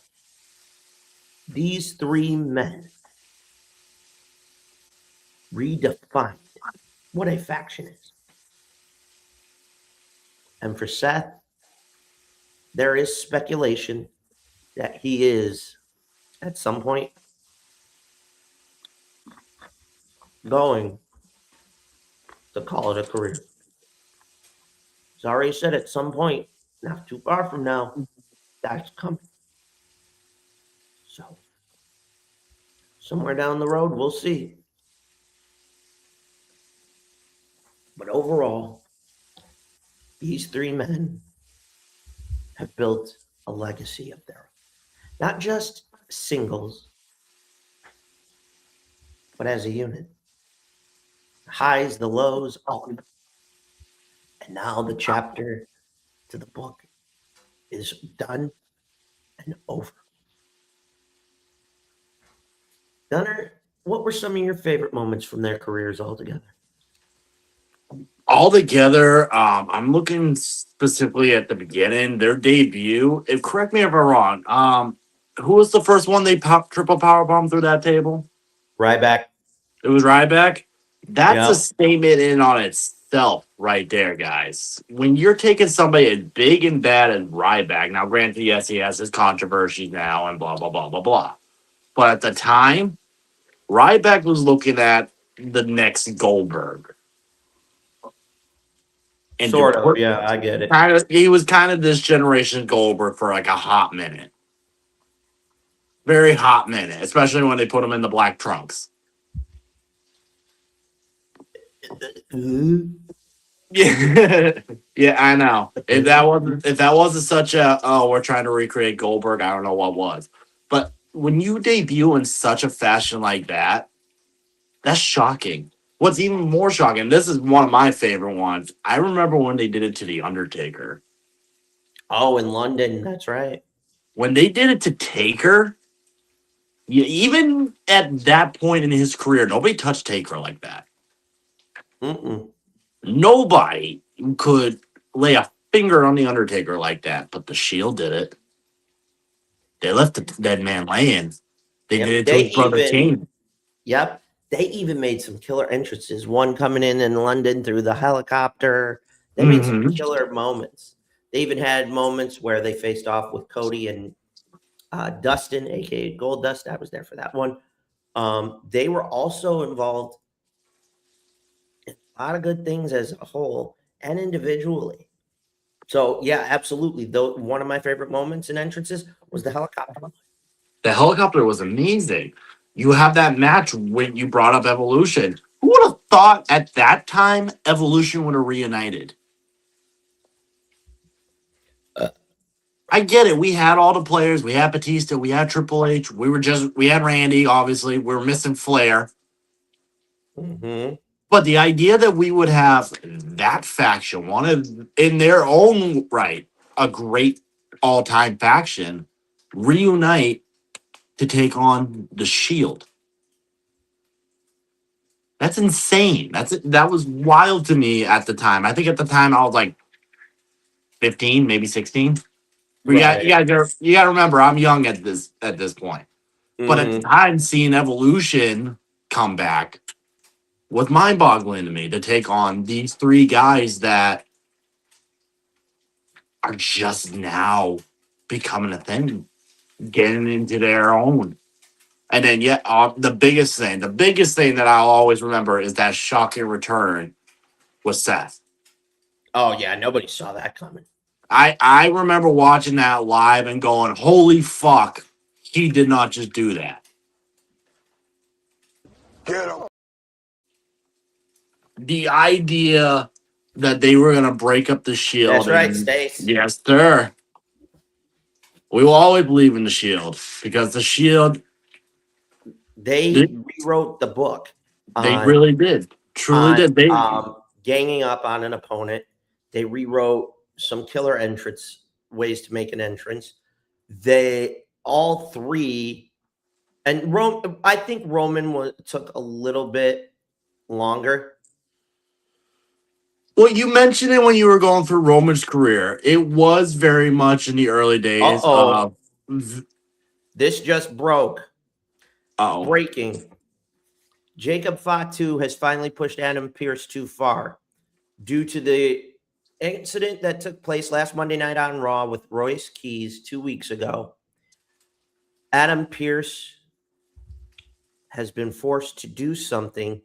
These three men redefined what a faction is. And for Seth, there is speculation that he is, at some point, going to call it a career. He's already said at some point, not too far from now, that's coming. So, somewhere down the road, we'll see. But overall, these three men have built a legacy of their own. Not just singles, but as a unit. The highs, the lows, all of it. And now the chapter to the book is done and over. Gunnar, what were some of your favorite moments from their careers altogether? Altogether, I'm looking specifically at the beginning, their debut. If correct me if I'm wrong. Who was the first one they triple power bomb through that table? Ryback. It was Ryback. That's Yeah. a statement in on itself, right there, guys. When you're taking somebody as big and bad as Ryback, now granted, yes, he has his controversies now and blah blah blah blah blah. But at the time, Ryback was looking at the next Goldberg. And Sort of, yeah, I get it. He was kind of this generation Goldberg for like a hot minute. Very hot minute, especially when they put him in the black trunks. Yeah, yeah, I know. If that wasn't such a we're trying to recreate Goldberg, I don't know what was. But when you debut in such a fashion like that, that's shocking. What's even more shocking, this is one of my favorite ones. I remember when they did it to The Undertaker. Oh, in London, that's right. When they did it to Taker, even at that point in his career, nobody touched Taker like that. Mm-mm. Nobody could lay a finger on The Undertaker like that, but the Shield did it. They left the dead man laying. They did it to his brother King. Yep. They even made some killer entrances. One coming in London through the helicopter. They made some killer moments. They even had moments where they faced off with Cody and Dustin, a.k.a. Gold Dust. I was there for that one. They were also involved in a lot of good things as a whole and individually. So, yeah, absolutely. Though one of my favorite moments in entrances was the helicopter. The helicopter was amazing. You have that match when you brought up Evolution. Who would have thought at that time Evolution would have reunited? I get it. We had all the players. We had Batista. We had Triple H. We had Randy, obviously. We were missing Flair. Mm-hmm. But the idea that we would have that faction, one of, in their own right, a great all-time faction, reunite to take on the Shield. That's insane. That was wild to me at the time. I think at the time I was like 15, maybe 16. Right. You gotta remember, I'm young at this point. But at the time, seeing Evolution come back was mind-boggling to me to take on these three guys that are just now becoming a thing, getting into their own. And then, the biggest thing that I'll always remember is that shocking return with Seth. Oh, yeah, nobody saw that coming. I remember watching that live and going, holy fuck, he did not just do that. Get him. The idea that they were going to break up the Shield. That's right, Stace. Yes, sir. We will always believe in the Shield because the Shield. They rewrote the book. They really did. Truly did. They Ganging up on an opponent. They rewrote some killer ways to make an entrance. They all three, and I think Roman took a little bit longer. Well, you mentioned it when you were going through Roman's career. It was very much in the early days. This just broke. Oh, Breaking. Jacob Fatu has finally pushed Adam Pearce too far due to the incident that took place last Monday night on Raw with Royce Keys 2 weeks ago. Adam Pearce has been forced to do something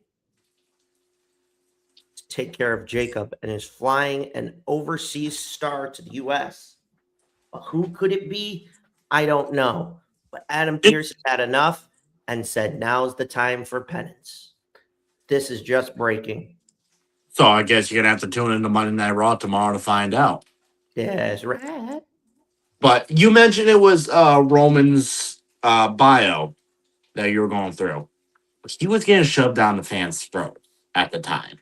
to take care of Jacob and is flying an overseas star to the U.S. Who could it be? I don't know. But Adam Pearce had enough and said, now's the time for penance. This is just breaking. So I guess you're going to have to tune into Monday Night Raw tomorrow to find out. That's right. But you mentioned it was Roman's bio that you were going through. He was getting shoved down the fans' throat at the time.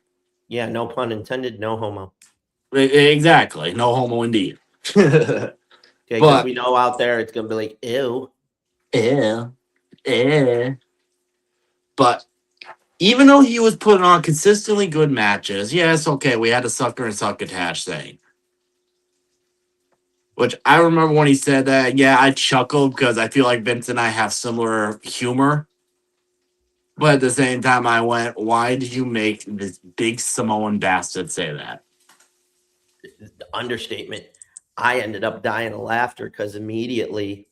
Yeah, no pun intended, no homo. Exactly. No homo indeed. Okay, because we know out there it's going to be like, ew. But even though he was putting on consistently good matches, yes, okay, we had a sucker and succotash thing. Which I remember when he said that, yeah, I chuckled because I feel like Vince and I have similar humor. But at the same time, I went, why did you make this big Samoan bastard say that? The understatement. I ended up dying of laughter because immediately,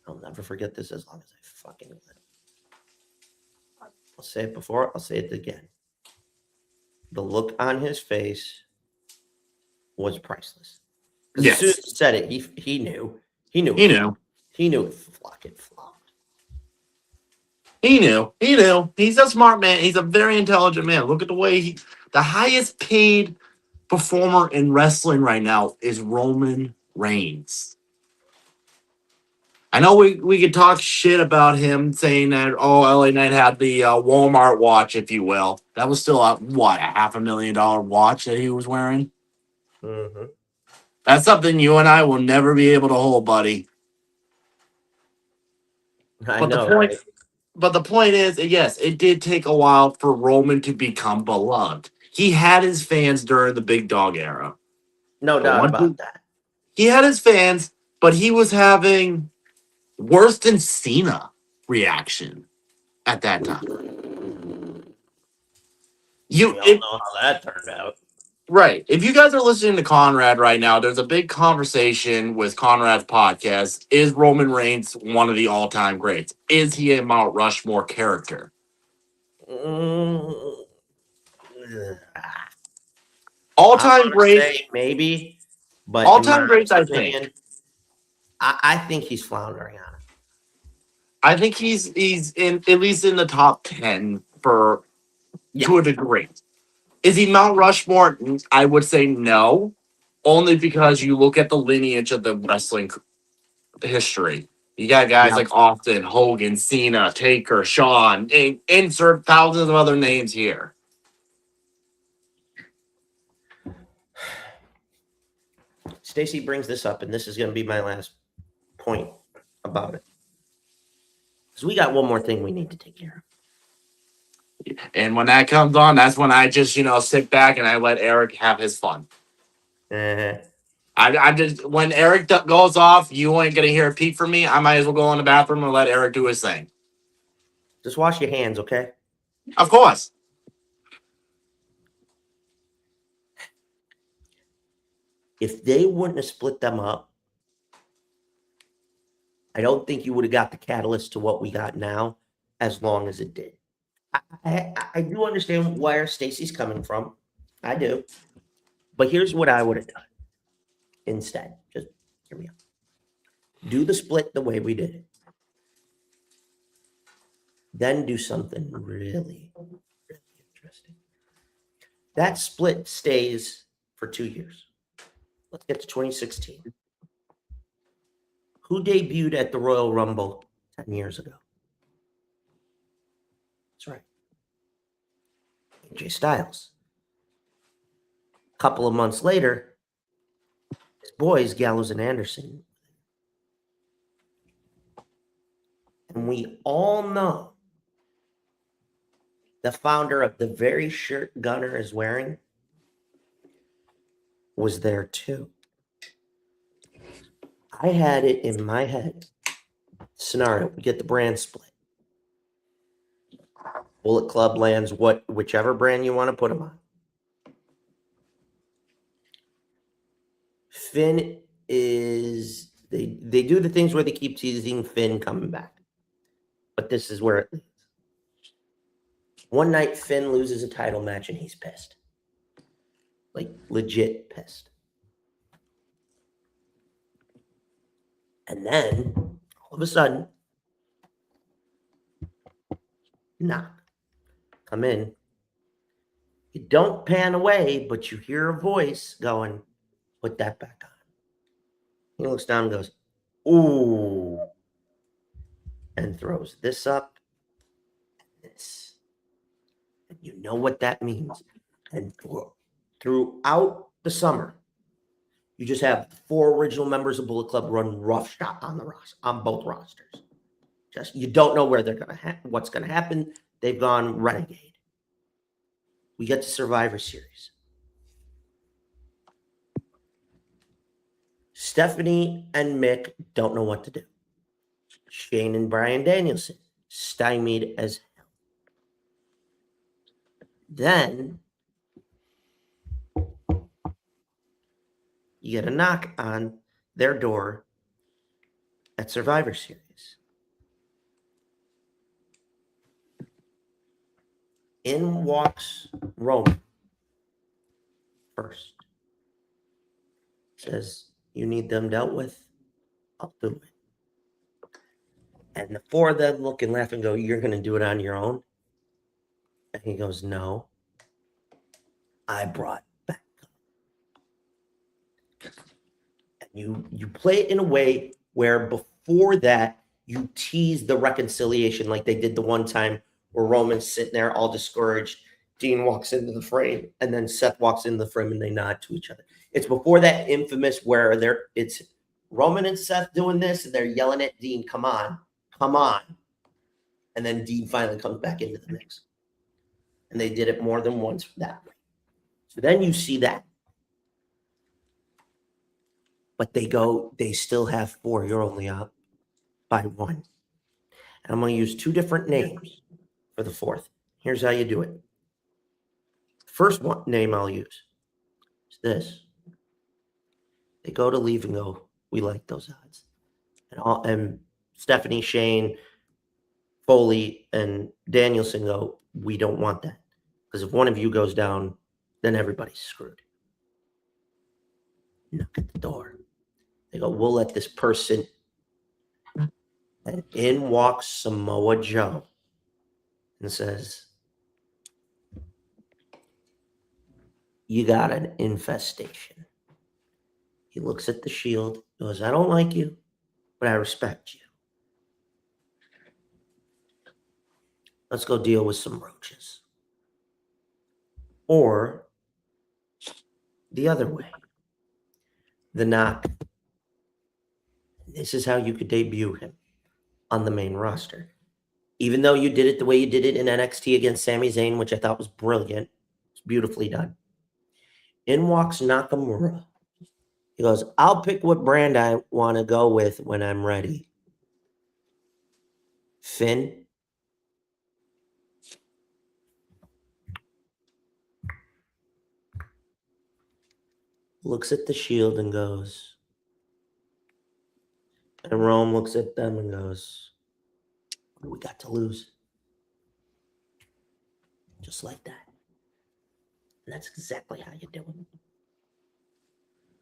I'll never forget this as long as I fucking live. I'll say it before, I'll say it again. The look on his face was priceless. Yes. As soon as he said it, he knew. He knew it fucking flopped. He knew. He's a smart man. He's a very intelligent man. Look at the way the highest paid performer in wrestling right now is Roman Reigns. I know we could talk shit about him saying that, LA Knight had the Walmart watch, if you will. That was still a $500,000 watch that he was wearing? Mm-hmm. That's something you and I will never be able to hold, buddy. But the point is, yes, it did take a while for Roman to become beloved. He had his fans during the Big Dog era. No doubt about that. He had his fans, but he was having worse than Cena reaction at that time. We all know how that turned out. Right. If you guys are listening to Conrad right now, there's a big conversation with Conrad's podcast. Is Roman Reigns one of the all-time greats? Is he a Mount Rushmore character? All-time greats, maybe, but all-time greats, I think. I think he's floundering on it. I think he's in at least in the top 10 to a degree. Is he Mount Rushmore? I would say no, only because you look at the lineage of the wrestling history. You got guys like Austin, Hogan, Cena, Taker, Shawn, insert thousands of other names here. Stacy brings this up, and this is going to be my last point about it. Because we got one more thing we need to take care of. And when that comes on, that's when I just, sit back and I let Eric have his fun. I just, when Eric goes off, you ain't going to hear a peep from me. I might as well go in the bathroom and let Eric do his thing. Just wash your hands, okay? Of course. If they wouldn't have split them up, I don't think you would have got the catalyst to what we got now as long as it did. I do understand where Stacy's coming from. I do. But here's what I would have done instead. Just hear me out. Do the split the way we did it. then do something really, really interesting. That split stays for 2 years. Let's get to 2016. Who debuted at the Royal Rumble 10 years ago? That's right. AJ Styles. A couple of months later, his boys, Gallows and Anderson. And we all know the founder of the very shirt Gunner is wearing was there too. I had it in my head. Scenario, we get the brand split. Bullet Club lands whichever brand you want to put them on. Finn is they do the things where they keep teasing Finn coming back. But this is where it leads. One night Finn loses a title match and he's pissed. Like legit pissed. And then all of a sudden, knock. Come in. You don't pan away, but you hear a voice going, put that back on. He looks down and goes, ooh. And throws this up and this. And you know what that means. And throughout the summer, you just have 4 original members of Bullet Club run roughshod on the roster, on both rosters. Just you don't know where they're gonna what's gonna happen. They've gone renegade. We get to Survivor Series. Stephanie and Mick don't know what to do. Shane and Bryan Danielson stymied as hell. Then you get a knock on their door at Survivor Series. In walks Roman first. Says, you need them dealt with? I'll do it. And the 4 of them look and laugh and go, you're going to do it on your own? And he goes, no. I brought back. And you play it in a way where before that, you tease the reconciliation like they did the one time where Roman's sitting there all discouraged. Dean walks into the frame, and then Seth walks into the frame, and they nod to each other. It's before that infamous where it's Roman and Seth doing this, and they're yelling at Dean, come on, come on. And then Dean finally comes back into the mix. And they did it more than once that way. So then you see that. But they still have 4. You're only up by 1. And I'm going to use 2 different names for the 4th. Here's how you do it. First one name I'll use is this. They go to leave and go, we like those odds. And Stephanie, Shane, Foley, and Danielson go, we don't want that. Because if one of you goes down, then everybody's screwed. Knock at the door. They go, we'll let this person. And in walks Samoa Joe and says, you got an infestation. He looks at the Shield, goes, I don't like you, but I respect you. Let's go deal with some roaches. Or the other way. The knock. This is how you could debut him on the main roster. Even though you did it the way you did it in NXT against Sami Zayn, which I thought was brilliant. It's beautifully done. In walks Nakamura. He goes, I'll pick what brand I want to go with when I'm ready. Finn. Looks at the Shield and goes, and Rome looks at them and goes, what do we got to lose? Just like that. And that's exactly how you do it.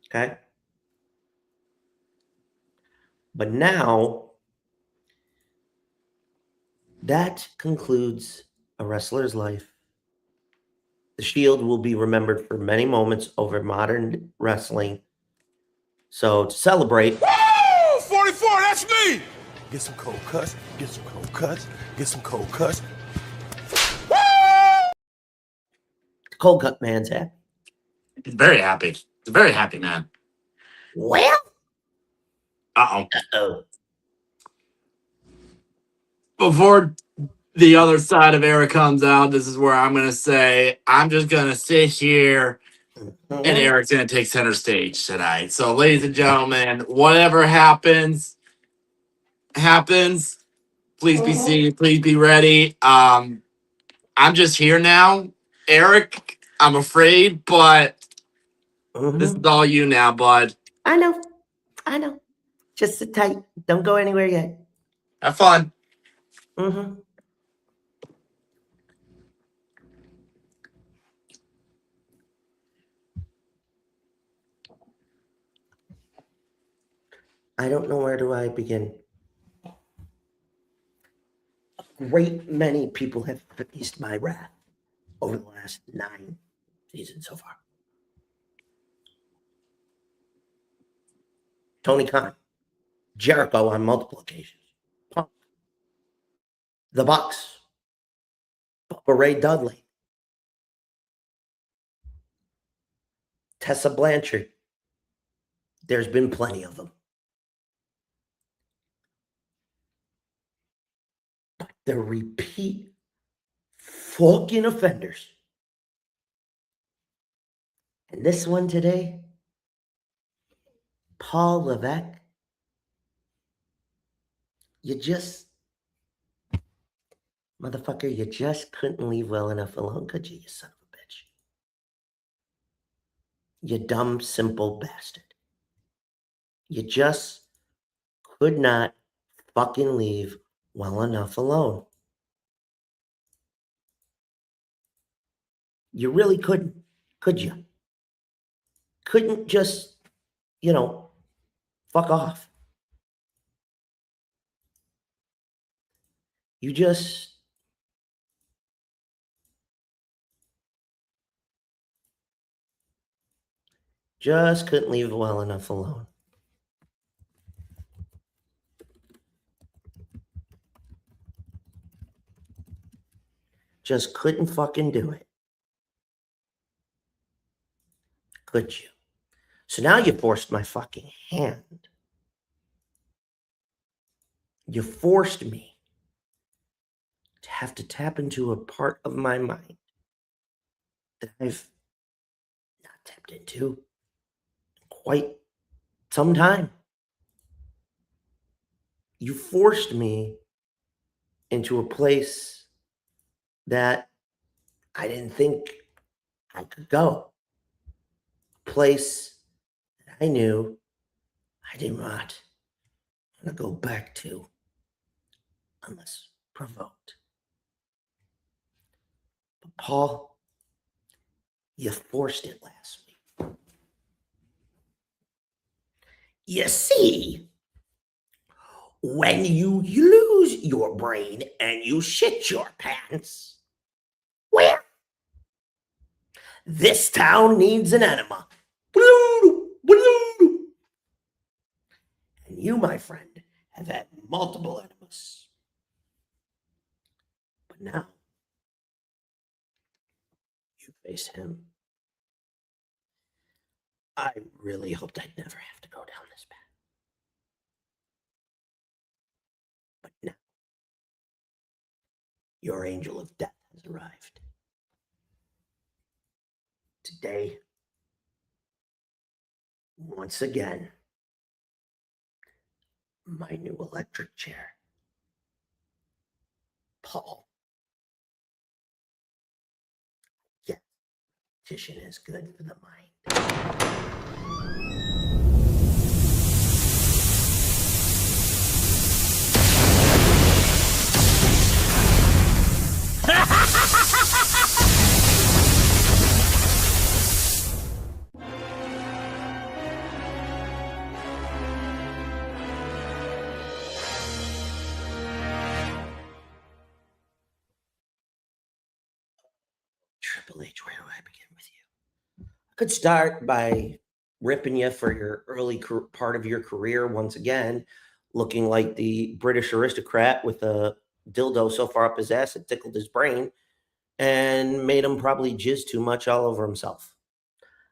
Okay? But now, That concludes a wrestler's life. The Shield will be remembered for many moments over modern wrestling. So to celebrate, Woo! 44, that's me! Get some cold cuts, get some cold cuts, get some cold cuts. the Cold Cut Man's happy. He's very happy. He's a very happy man. Well, Uh-oh. uh-oh. Before the other side of Eric comes out, this is where I'm going to say, I'm just going to sit here and Eric's going to take center stage tonight. So, ladies and gentlemen, whatever happens. Please be seated. Please be ready. I'm just here now. Eric, I'm afraid, but this is all you now, bud. I know. Just sit tight. Don't go anywhere yet. Have fun. I don't know where do I begin. A great many people have faced my wrath over the last 9 seasons so far. Tony Khan, Jericho on multiple occasions, Punk, the Bucks, Bubba Ray Dudley, Tessa Blanchard. There's been plenty of them. But the repeat fucking offenders. And this one today, Paul Levesque, motherfucker, you just couldn't leave well enough alone, could you son of a bitch? You dumb, simple bastard. You just could not fucking leave well enough alone. You really couldn't, could you? Couldn't just, fuck off. You just couldn't leave well enough alone. Just couldn't fucking do it. Could you? So now you forced my fucking hand. You forced me to have to tap into a part of my mind that I've not tapped into in quite some time. You forced me into a place that I didn't think I could go. A place that I knew I did not want to go back to unless provoked. But Paul, you forced it last week. You see, when you lose your brain and you shit your pants, well, this town needs an enema. And you, my friend, have had multiple enemas. But now, you face him. I really hoped I'd never have to go down this path. But now, your angel of death has arrived. Today, once again, my new electric chair. Paul. Yeah, competition is good for the mind. Could start by ripping you for your early part of your career once again, looking like the British aristocrat with a dildo so far up his ass it tickled his brain and made him probably jizz too much all over himself.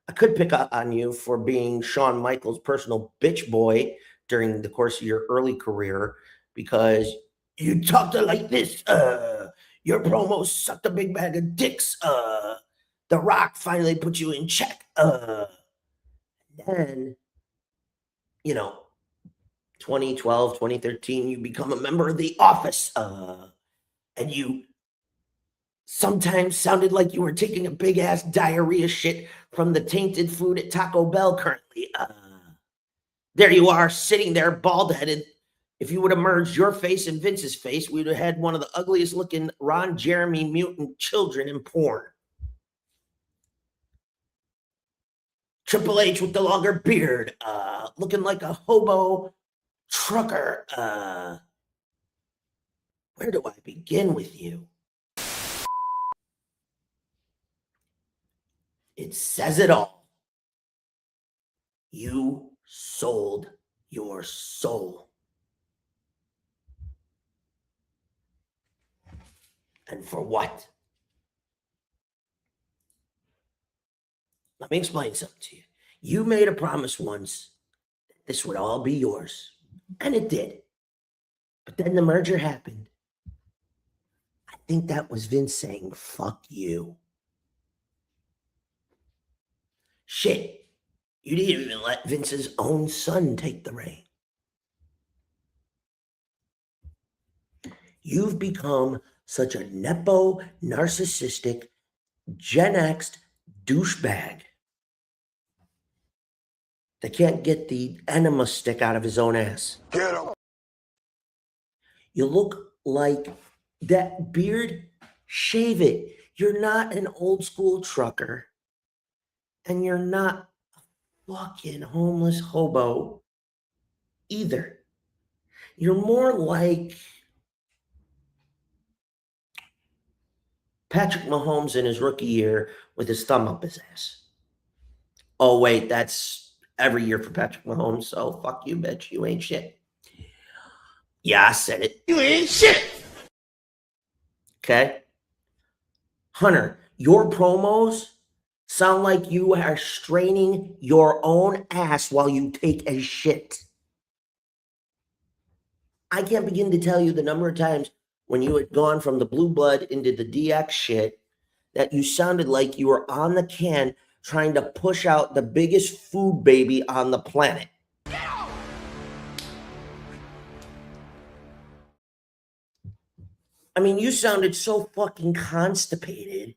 I could pick up on you for being Shawn Michaels' personal bitch boy during the course of your early career because you talked like this. Your promos sucked a big bag of dicks. The Rock finally put you in check. Then, 2012, 2013, you become a member of The Office. And you sometimes sounded like you were taking a big ass diarrhea shit from the tainted food at Taco Bell currently. There you are, sitting there bald headed. If you would have merged your face and Vince's face, we would have had one of the ugliest looking Ron Jeremy mutant children in porn. Triple H with the longer beard, looking like a hobo trucker. Where do I begin with you? It says it all. You sold your soul. And for what? Let me explain something to you. You made a promise once that this would all be yours. And it did. But then the merger happened. I think that was Vince saying, fuck you. Shit. You didn't even let Vince's own son take the reign. You've become such a nepo, narcissistic, Gen X douchebag that can't get the enema stick out of his own ass. Get him. You look like that beard. Shave it. You're not an old school trucker. And you're not a fucking homeless hobo either. You're more like Patrick Mahomes in his rookie year with his thumb up his ass. Oh, wait, that's every year for Patrick Mahomes, so fuck you, bitch. You ain't shit. Yeah, I said it. You ain't shit. Okay? Hunter, your promos sound like you are straining your own ass while you take a shit. I can't begin to tell you the number of times when you had gone from the blue blood into the DX shit that you sounded like you were on the can trying to push out the biggest food baby on the planet. I mean, you sounded so fucking constipated.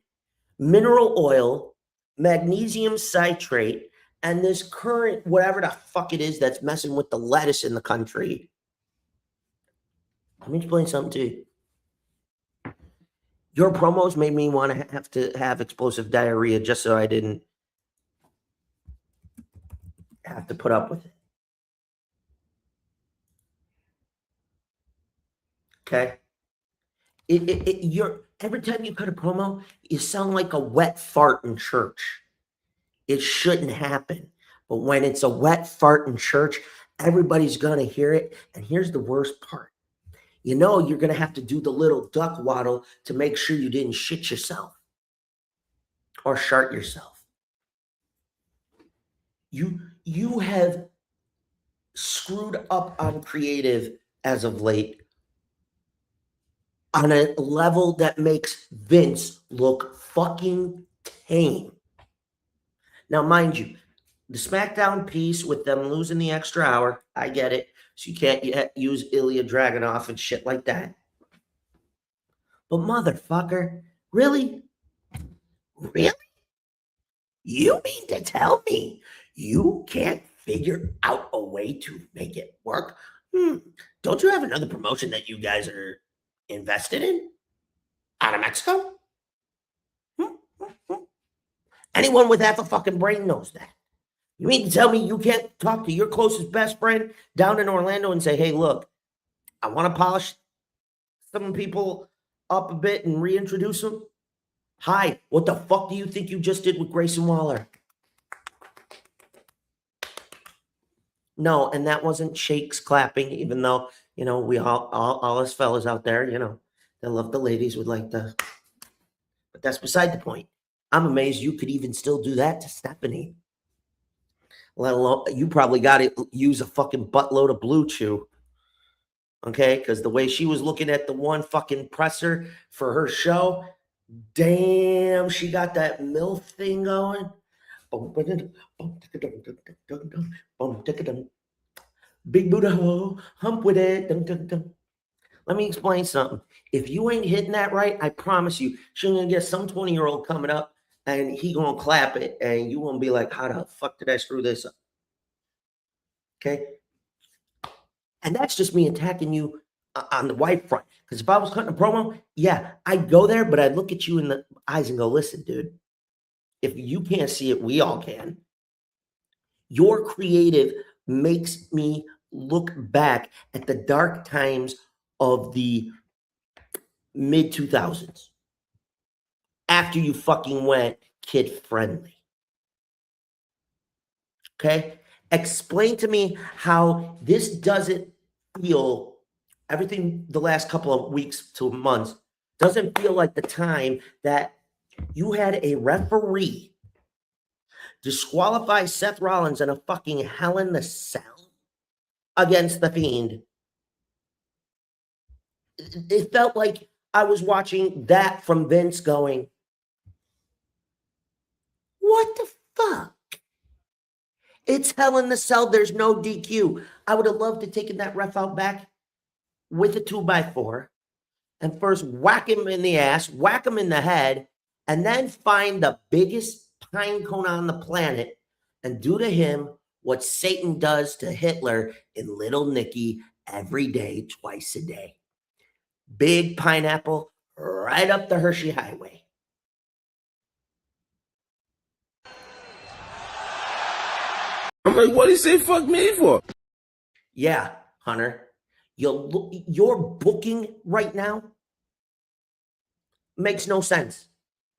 Mineral oil, magnesium citrate, and this current, whatever the fuck it is that's messing with the lettuce in the country. Let me explain something to you. Your promos made me want to have explosive diarrhea just so I didn't have to put up with it. Okay? Every time you cut a promo, you sound like a wet fart in church. It shouldn't happen. But when it's a wet fart in church, everybody's going to hear it. And here's the worst part. You know you're going to have to do the little duck waddle to make sure you didn't shit yourself or shart yourself. You have screwed up on creative as of late on a level that makes Vince look fucking tame. Now, mind you, the SmackDown piece with them losing the extra hour, I get it. So you can't use Ilya Dragunov and shit like that. But motherfucker, really? Really? You mean to tell me you can't figure out a way to make it work? Don't you have another promotion that you guys are invested in? Out of Mexico? Anyone with half a fucking brain knows that. You mean to tell me you can't talk to your closest best friend down in Orlando and say, hey, look, I want to polish some people up a bit and reintroduce them? Hi, what the fuck do you think you just did with Grayson Waller? No, and that wasn't shakes clapping, even though, we all us fellas out there, they love the ladies would like the, but that's beside the point. I'm amazed you could even still do that to Stephanie. Let alone, you probably got to use a fucking buttload of Blue Chew. Okay? Because the way she was looking at the one fucking presser for her show, damn, she got that MILF thing going. Big Buddha ho, hump with it. Let me explain something. If you ain't hitting that right, I promise you, she's gonna get some 20-year-old coming up and he gonna clap it and you gonna be like, how the fuck did I screw this up? Okay. And that's just me attacking you on the white front. Because if I was cutting a promo, yeah, I'd go there, but I'd look at you in the eyes and go, listen, dude, if you can't see it, we all can. Your creative makes me look back at the dark times of the mid 2000s after you fucking went kid friendly. Okay? Explain to me how this doesn't feel, everything the last couple of weeks to months doesn't feel like the time that you had a referee disqualify Seth Rollins in a fucking Hell in the Cell against The Fiend. It felt like I was watching that from Vince going, what the fuck? It's Hell in the Cell. There's no DQ. I would have loved to taken that ref out back with a 2x4 and first whack him in the ass, whack him in the head, and then find the biggest pine cone on the planet and do to him what Satan does to Hitler in Little Nicky every day, twice a day. Big pineapple right up the Hershey Highway. I'm like, what did he say fuck me for? Yeah, Hunter. Your booking right now makes no sense.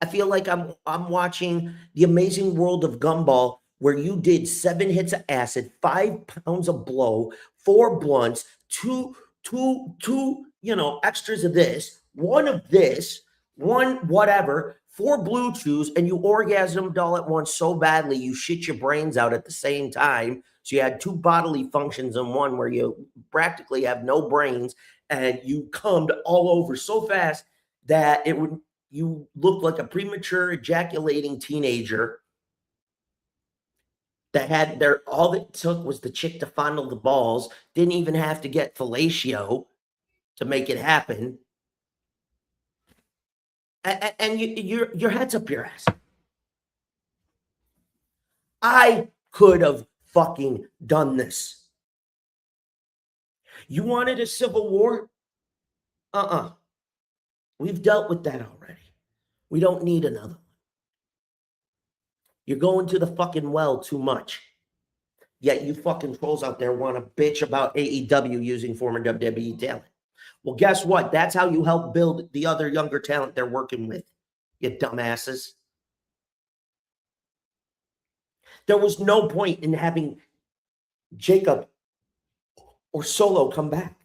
I feel like I'm watching The Amazing World of Gumball, where you did 7 hits of acid, 5 pounds of blow, 4 blunts, two extras of this, 1 of this, 1 whatever, 4 blue chews, and you orgasmed all at once so badly you shit your brains out at the same time. So you had 2 bodily functions in one where you practically have no brains, and you cummed all over so fast that you looked like a premature ejaculating teenager that had all it took was the chick to fondle the balls, didn't even have to get fellatio to make it happen. And your head's up your ass. I could have fucking done this. You wanted a civil war? We've dealt with that already. We don't need another one. You're going to the fucking well too much. Yet you fucking trolls out there want to bitch about AEW using former WWE talent. Well, guess what? That's how you help build the other younger talent they're working with, you dumbasses. There was no point in having Jacob or Solo come back.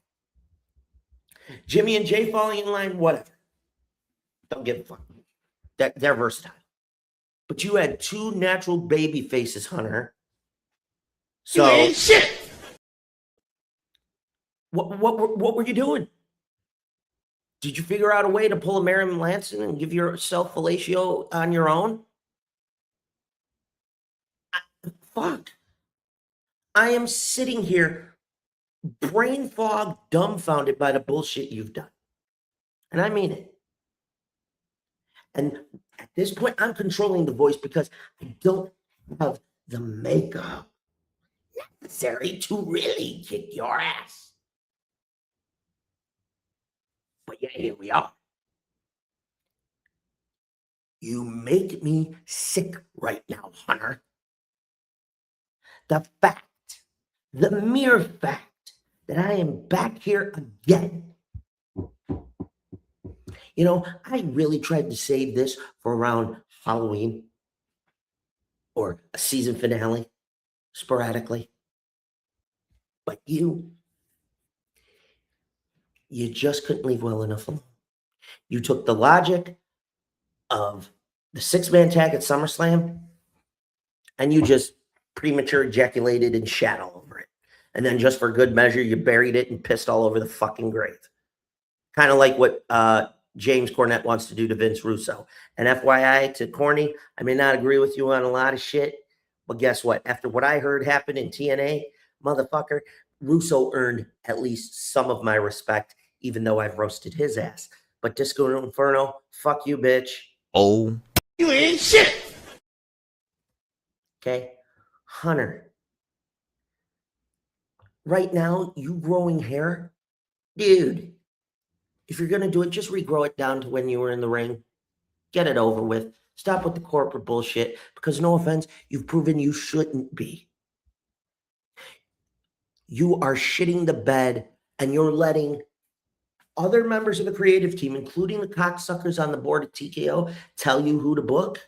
Jimmy and Jay falling in line, whatever. Don't give a fuck. They're versatile. But you had 2 natural baby faces, Hunter. So, You ain't shit. What were you doing? Did you figure out a way to pull a Marilyn Manson and give yourself fellatio on your own? Fuck. I am sitting here brain fogged, dumbfounded by the bullshit you've done. And I mean it. And at this point, I'm controlling the voice because I don't have the makeup necessary to really kick your ass. But yeah, here we are. You make me sick right now, Hunter. The mere fact that I am back here again. I really tried to save this for around Halloween or a season finale sporadically. But you just couldn't leave well enough alone. You took the logic of the 6-man tag at SummerSlam and you just premature ejaculated and shat all over it. And then just for good measure, you buried it and pissed all over the fucking grave. Kind of like what James Cornette wants to do to Vince Russo. And FYI to Corny, I may not agree with you on a lot of shit, but guess what? After what I heard happen in TNA, motherfucker, Russo earned at least some of my respect, even though I've roasted his ass. But Disco Inferno, fuck you, bitch. Oh. You ain't shit. Okay? Hunter. Right now, you growing hair, dude, if you're going to do it, just regrow it down to when you were in the ring. Get it over with. Stop with the corporate bullshit, because no offense, you've proven you shouldn't be. You are shitting the bed, and you're letting other members of the creative team, including the cocksuckers on the board at TKO, tell you who to book.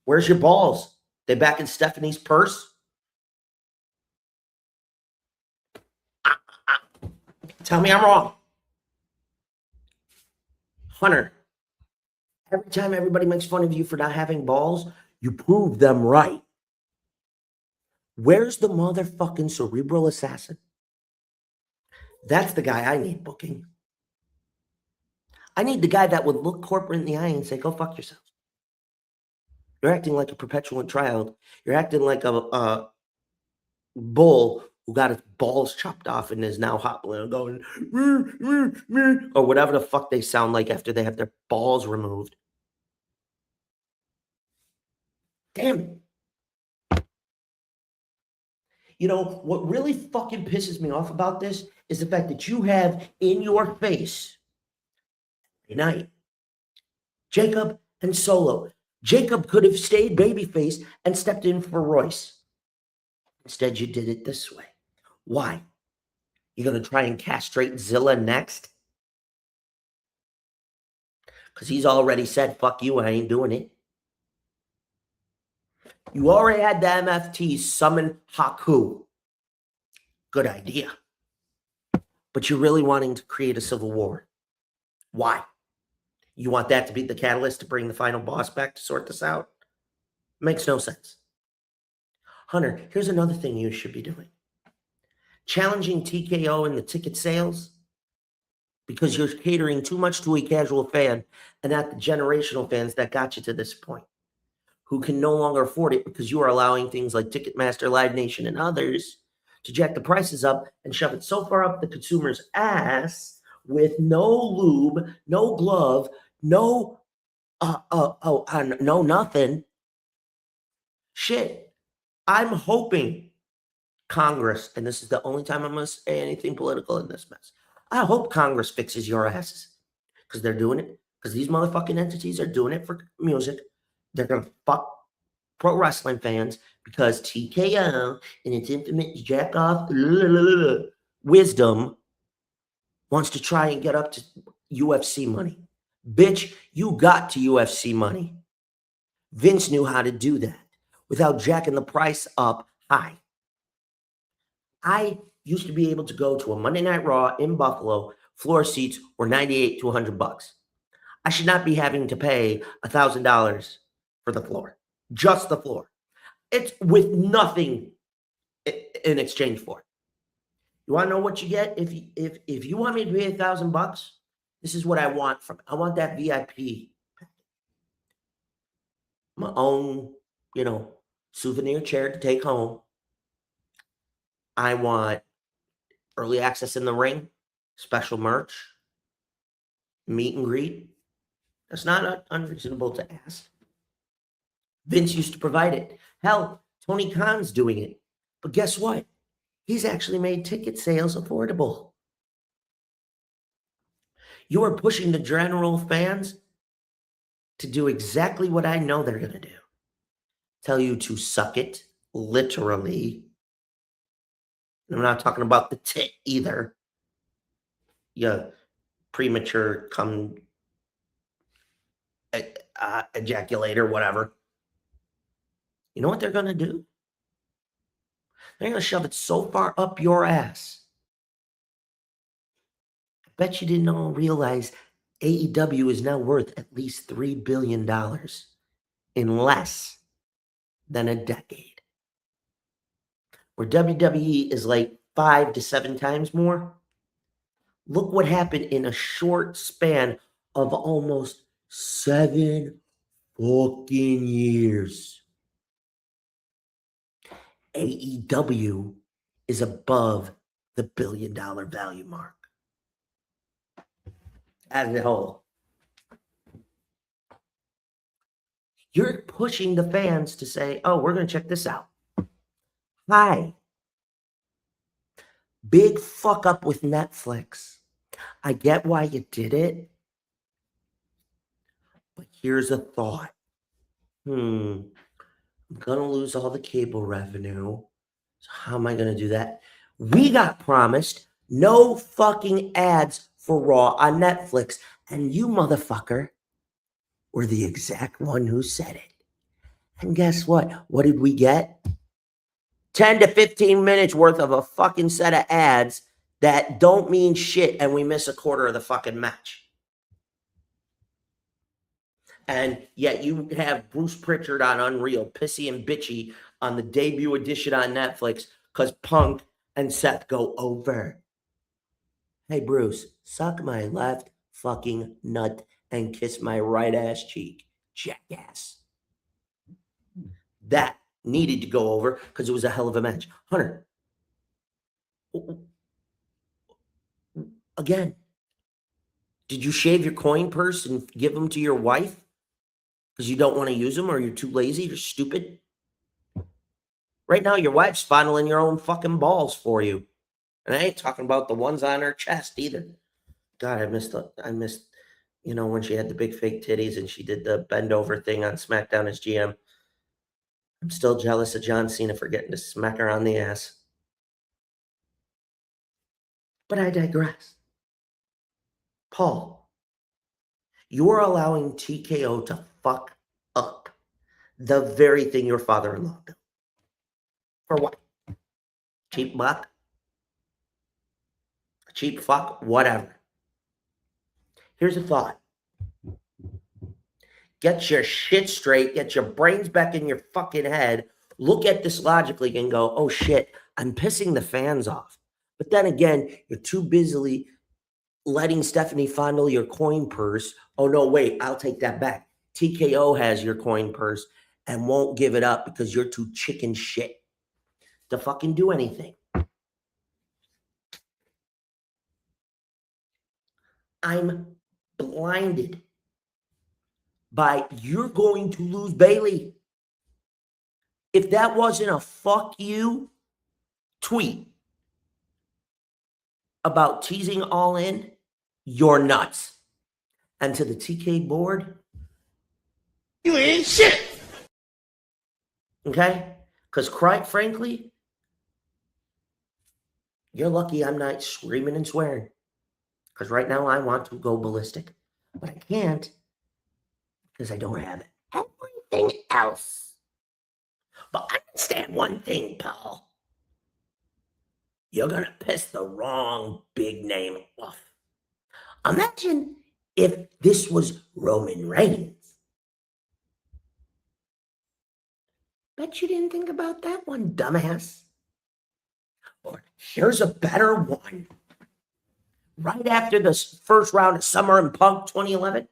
Where's your balls? They back in Stephanie's purse? Tell me I'm wrong. Hunter, every time everybody makes fun of you for not having balls, you prove them right. Where's the motherfucking cerebral assassin? That's the guy I need booking. I need the guy that would look corporate in the eye and say, go fuck yourself. You're acting like a perpetual child. You're acting like a bull who got his balls chopped off and is now hobbling and going, or whatever the fuck they sound like after they have their balls removed. Damn it. You know, what really fucking pisses me off about this is the fact that you have in your face tonight Jacob and Solo. Jacob could have stayed babyface and stepped in for Royce. Instead, you did it this way. Why? You're going to try and castrate Zilla next? Because he's already said, fuck you, I ain't doing it. You already had the MFT summon Haku. Good idea. But you're really wanting to create a civil war. Why? You want that to be the catalyst to bring the final boss back to sort this out? Makes no sense. Hunter, here's another thing you should be doing. Challenging TKO in the ticket sales because you're catering too much to a casual fan and not the generational fans that got you to this point, who can no longer afford it because you are allowing things like Ticketmaster, Live Nation, and others to jack the prices up and shove it so far up the consumer's ass with no lube, no glove, no nothing. Shit. I'm hoping Congress, and this is the only time I'm going to say anything political in this mess, I hope Congress fixes your asses because they're doing it, because these motherfucking entities are doing it for music. They're going to fuck pro wrestling fans because TKO, in its infinite jack off wisdom, wants to try and get up to UFC money. Bitch, you got to UFC money. Vince knew how to do that without jacking the price up high. I used to be able to go to a Monday Night Raw in Buffalo. Floor seats were $98 to $100. I should not be having to pay $1,000 for the floor, just the floor. It's with nothing in exchange for it. You want to know what you get? If you want me to pay $1,000, this is what I want from it. I want that VIP. My own, souvenir chair to take home. I want early access in the ring, special merch, meet and greet. That's not unreasonable to ask. Vince used to provide it. Hell, Tony Khan's doing it. But guess what? He's actually made ticket sales affordable. You are pushing the general fans to do exactly what I know they're going to do. Tell you to suck it, literally. And I'm not talking about the tit either. You premature come ejaculate or whatever. You know what they're going to do? They're going to shove it so far up your ass. I bet you didn't all realize AEW is now worth at least $3 billion in less than a decade. Where WWE is like 5 to 7 times more. Look what happened in a short span of almost 7 fucking years. AEW is above the $1 billion value mark. As a whole. You're pushing the fans to say, oh, we're going to check this out. Hi. Big fuck up with Netflix. I get why you did it. But here's a thought. I'm going to lose all the cable revenue. So how am I going to do that? We got promised no fucking ads for Raw on Netflix. And you motherfucker were the exact one who said it. And guess what? What did we get? 10 to 15 minutes worth of a fucking set of ads that don't mean shit, and we miss a quarter of the fucking match. And yet you have Bruce Pritchard on Unreal, pissy and bitchy on the debut edition on Netflix because Punk and Seth go over. Hey, Bruce, suck my left fucking nut and kiss my right ass cheek, jackass. That needed to go over because it was a hell of a match. Hunter, again, did you shave your coin purse and give them to your wife because you don't want to use them or you're too lazy or stupid? Right now, your wife's fondling your own fucking balls for you. And I ain't talking about the ones on her chest either. God, I missed, when she had the big fake titties and she did the bend over thing on SmackDown as GM. I'm still jealous of John Cena for getting to smack her on the ass. But I digress. Paul, you're allowing TKO to fuck up the very thing your father-in-law did. For what? Cheap buck? Cheap fuck? Whatever. Here's a thought. Get your shit straight. Get your brains back in your fucking head. Look at this logically and go, oh shit, I'm pissing the fans off. But then again, you're too busily letting Stephanie fondle your coin purse. Oh no, wait, I'll take that back. TKO has your coin purse and won't give it up because you're too chicken shit to fucking do anything. I'm blinded by you're going to lose Bayley. If that wasn't a fuck you tweet about teasing All In, you're nuts. And to the TK board, You ain't shit. okay? Because quite frankly, you're lucky I'm not screaming and swearing. Because right now I want to go ballistic. But I can't because I don't have everything else. But understand one thing, Paul. You're going to piss the wrong big name off. Imagine if this was Roman Reigns. Bet you didn't think about that one, dumbass. Or here's a better one. Right after the first round of Summer and Punk 2011,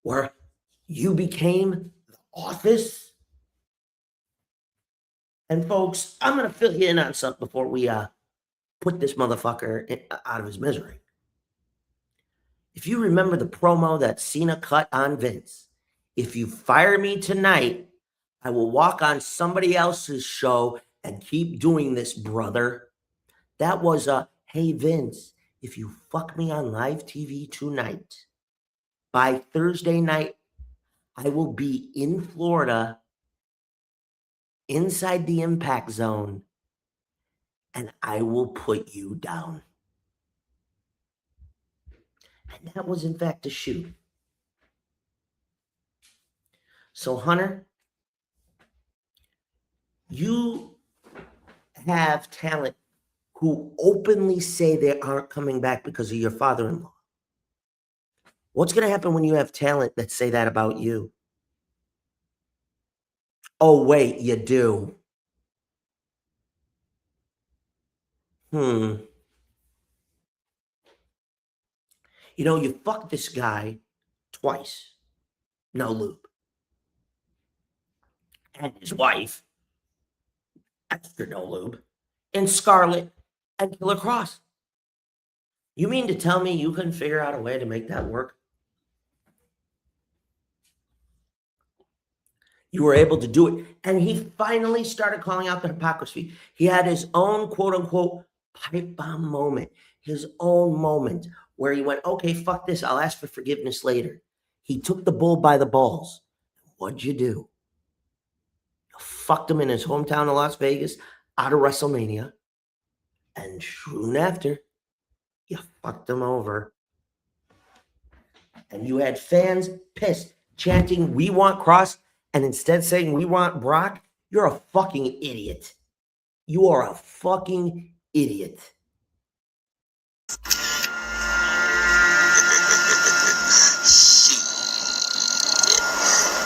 where you became the Office. And folks, I'm going to fill you in on something before we put this motherfucker out of his misery. If you remember the promo that Cena cut on Vince, if you fire me tonight, I will walk on somebody else's show and keep doing this, brother. That was hey, Vince, if you fuck me on live TV tonight, by Thursday night, I will be in Florida, inside the impact zone, and I will put you down. And that was, in fact, a shoot. So, Hunter, You have talent who openly say they aren't coming back because of your father-in-law. What's going to happen when you have talent that say that about you? Oh, wait, you do. You know, you fucked this guy twice. No lube. And his wife, extra no lube, and Scarlett and Killer Cross. You mean to tell me you couldn't figure out a way to make that work? You were able to do it. And he finally started calling out the hypocrisy. He had his own quote-unquote pipe bomb moment, his own moment where he went, okay, fuck this. I'll ask for forgiveness later. He took the bull by the balls. What'd you do? You fucked him in his hometown of Las Vegas out of WrestleMania. And soon after, you fucked him over. And you had fans pissed, chanting, we want Cross, and instead saying, we want Brock. You're a fucking idiot. You are a fucking idiot.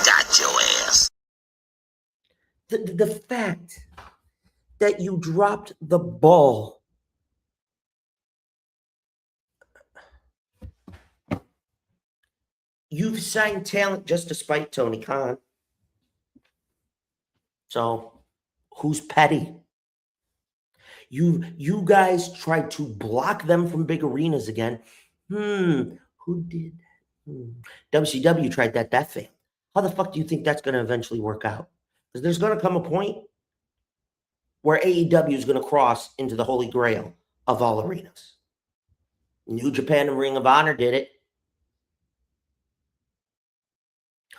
Got your ass. The fact that you dropped the ball. You've signed talent just to spite Tony Khan. So, who's petty? You guys tried to block them from big arenas again. Who did that? WCW tried that. That failed. How the fuck do you think that's going to eventually work out? Because there's going to come a point where AEW is going to cross into the holy grail of all arenas. New Japan and Ring of Honor did it.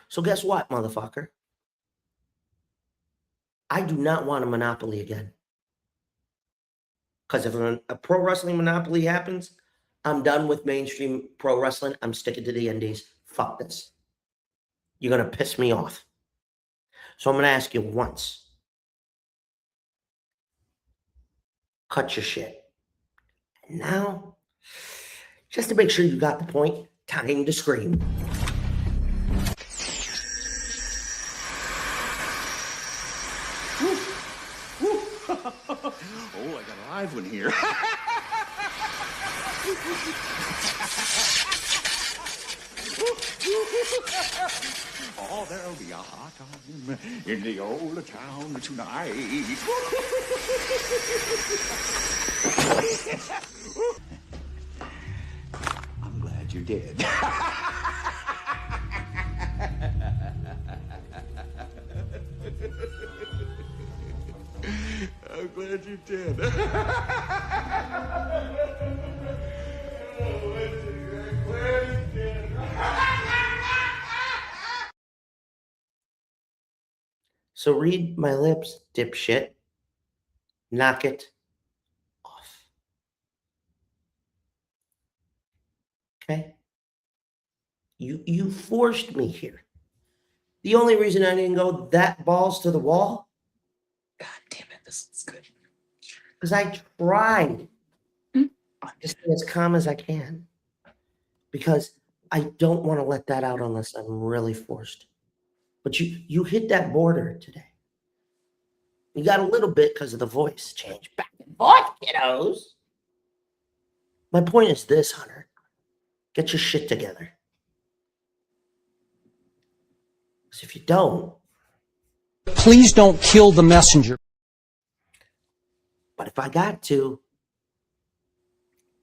So guess what, motherfucker? I do not want a monopoly again. Because if a pro wrestling monopoly happens, I'm done with mainstream pro wrestling. I'm sticking to the indies. Fuck this. You're going to piss me off. So I'm going to ask you once. Cut your shit. And now, just to make sure you got the point, time to scream. Oh, I got a live one here. Oh, there'll be a hot time in the old town tonight. I'm glad you did. I'm glad you did. So read my lips, dipshit. Knock it off. Okay? You forced me here. The only reason I didn't go that balls to the wall, God damn it, this is good. because I tried to stay as calm as I can. Because I don't want to let that out unless I'm really forced. But you hit that border today. You got a little bit because of the voice change. Back and forth, kiddos. My point is this, Hunter. Get your shit together. Because if you don't... Please don't kill the messenger. But if I got to,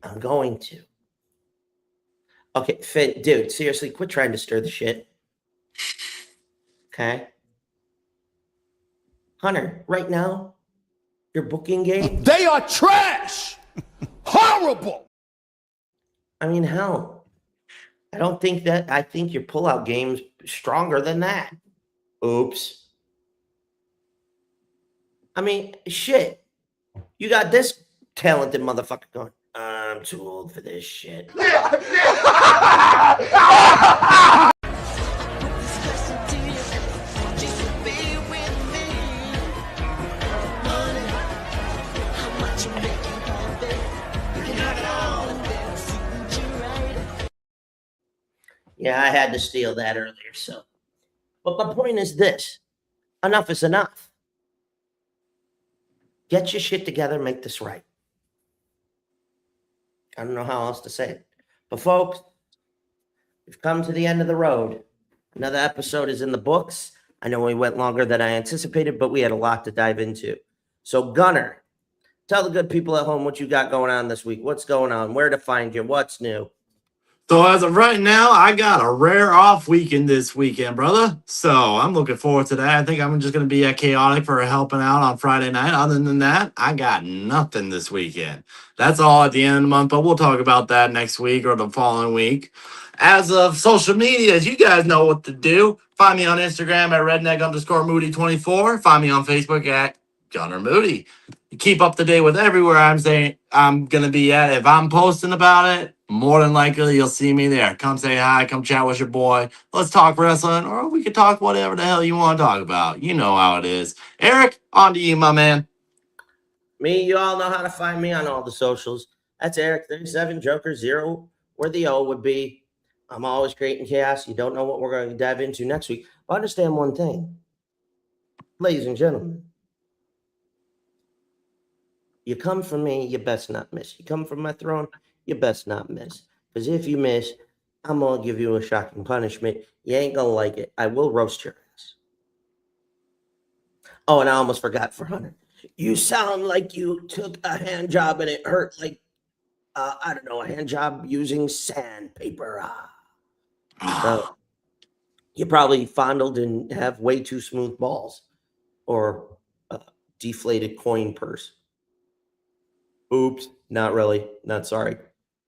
I'm going to. Okay, Finn, dude, seriously, quit trying to stir the shit. Okay? Hunter, right now, your booking game... They are trash! Horrible! I mean, hell, I don't think that... I think your pullout game's stronger than that. Oops. I mean, shit. You got this talented motherfucker going, I'm too old for this shit. Yeah, I had to steal that earlier. So, but my point is this: enough is enough. Get your shit together, make this right. I don't know how else to say it. But folks, we've come to the end of the road. Another episode is in the books. I know we went longer than I anticipated, but we had a lot to dive into. So, Gunner, tell the good people at home what you got going on this week. What's going on? Where to find you? What's new? So as of right now, I got a rare off weekend this weekend, brother. So I'm looking forward to that. I think I'm just going to be at Chaotic for helping out on Friday night. Other than that, I got nothing this weekend. That's all at the end of the month, but we'll talk about that next week or the following week. As of social media, you guys know what to do. Find me on Instagram at redneck_Moody24. Find me on Facebook at Gunner Moody. Keep up to date with everywhere I'm saying I'm going to be at. If I'm posting about it, more than likely you'll see me there. Come say hi, come chat with your boy. Let's talk wrestling, or we can talk whatever the hell you want to talk about. You know how it is. Eric, on to you, my man. Me, you all know how to find me on all the socials. That's Eric37 Joker 0, where the O would be. I'm always creating chaos. You don't know what we're going to dive into next week. But understand one thing, ladies and gentlemen. You come from me, you best not miss. You come from my throne, you best not miss. Because if you miss, I'm going to give you a shocking punishment. You ain't going to like it. I will roast your ass. Oh, and I almost forgot for Hunter. You sound like you took a hand job and it hurt like, I don't know, a hand job using sandpaper. So you probably fondled and have way too smooth balls or a deflated coin purse. Oops, not really. Not sorry.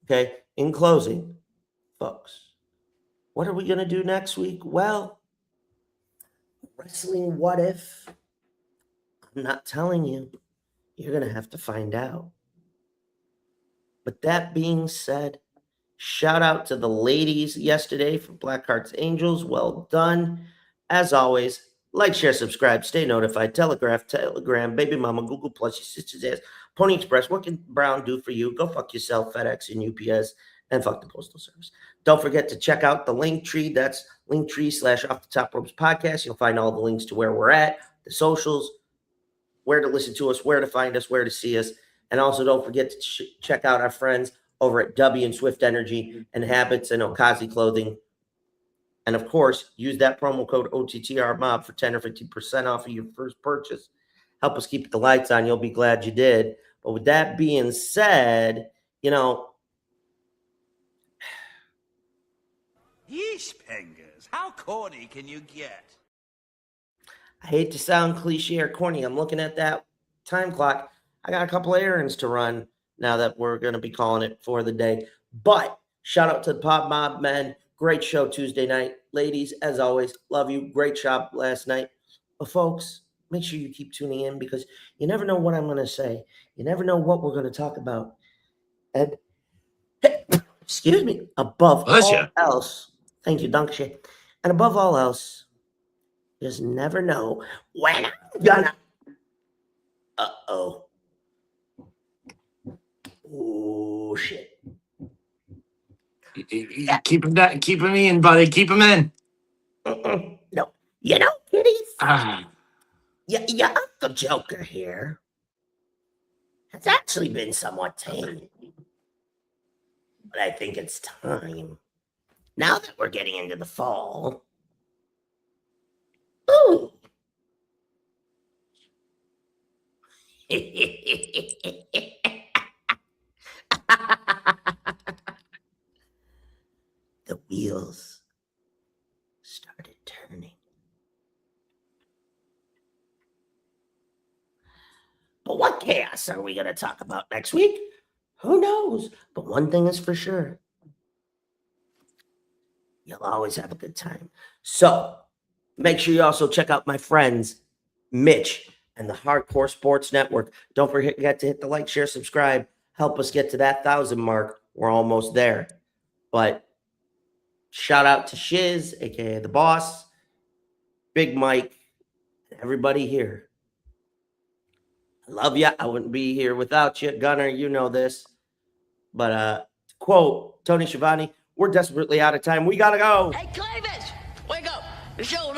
Okay, in closing, folks, what are we going to do next week? Well, wrestling what if? I'm not telling you. You're going to have to find out. But that being said, shout out to the ladies yesterday for Black Hearts Angels. Well done. As always, like, share, subscribe, stay notified, Telegram, Baby Mama, Google Plus, your sister's ass, Pony Express. What can Brown do for you? Go fuck yourself, FedEx and UPS, and fuck the Postal Service. Don't forget to check out the link tree. That's linktree/Off the Top Ropes Podcast. You'll find all the links to where we're at, the socials, where to listen to us, where to find us, where to see us. And also don't forget to check out our friends over at W and Swift Energy and Habits and Okazi Clothing. And of course, use that promo code OTTRMOB for 10 or 15% off of your first purchase. Help us keep the lights on. You'll be glad you did. But with that being said, Yeesh, Pengers, how corny can you get? I hate to sound cliche or corny. I'm looking at that time clock. I got a couple of errands to run now that we're going to be calling it for the day. But shout out to the Pod Mob men. Great show Tuesday night. Ladies, as always, love you. Great job last night. But folks, make sure you keep tuning in because you never know what I'm going to say. You never know what we're going to talk about. And, excuse me, above all else, thank you, Dankeschön. And above all else, just never know when I'm gonna. Uh-oh. Oh, shit. Keep him in, buddy. Keep him in. No. You know, kitties. Your Uncle Joker here has actually been somewhat tame. But I think it's time. Now that we're getting into the fall. Ooh. The wheels started turning. But what chaos are we going to talk about next week? Who knows? But one thing is for sure. You'll always have a good time. So make sure you also check out my friends, Mitch and the Hardcore Sports Network. Don't forget to hit the like, share, subscribe. Help us get to that 1,000 mark. We're almost there. But shout out to Shiz, a.k.a. the boss, Big Mike, and everybody here. I love you. I wouldn't be here without you. Gunner, you know this. But quote Tony Schiavone, We're desperately out of time. We got to go. Hey, Clavis, wake up. The show's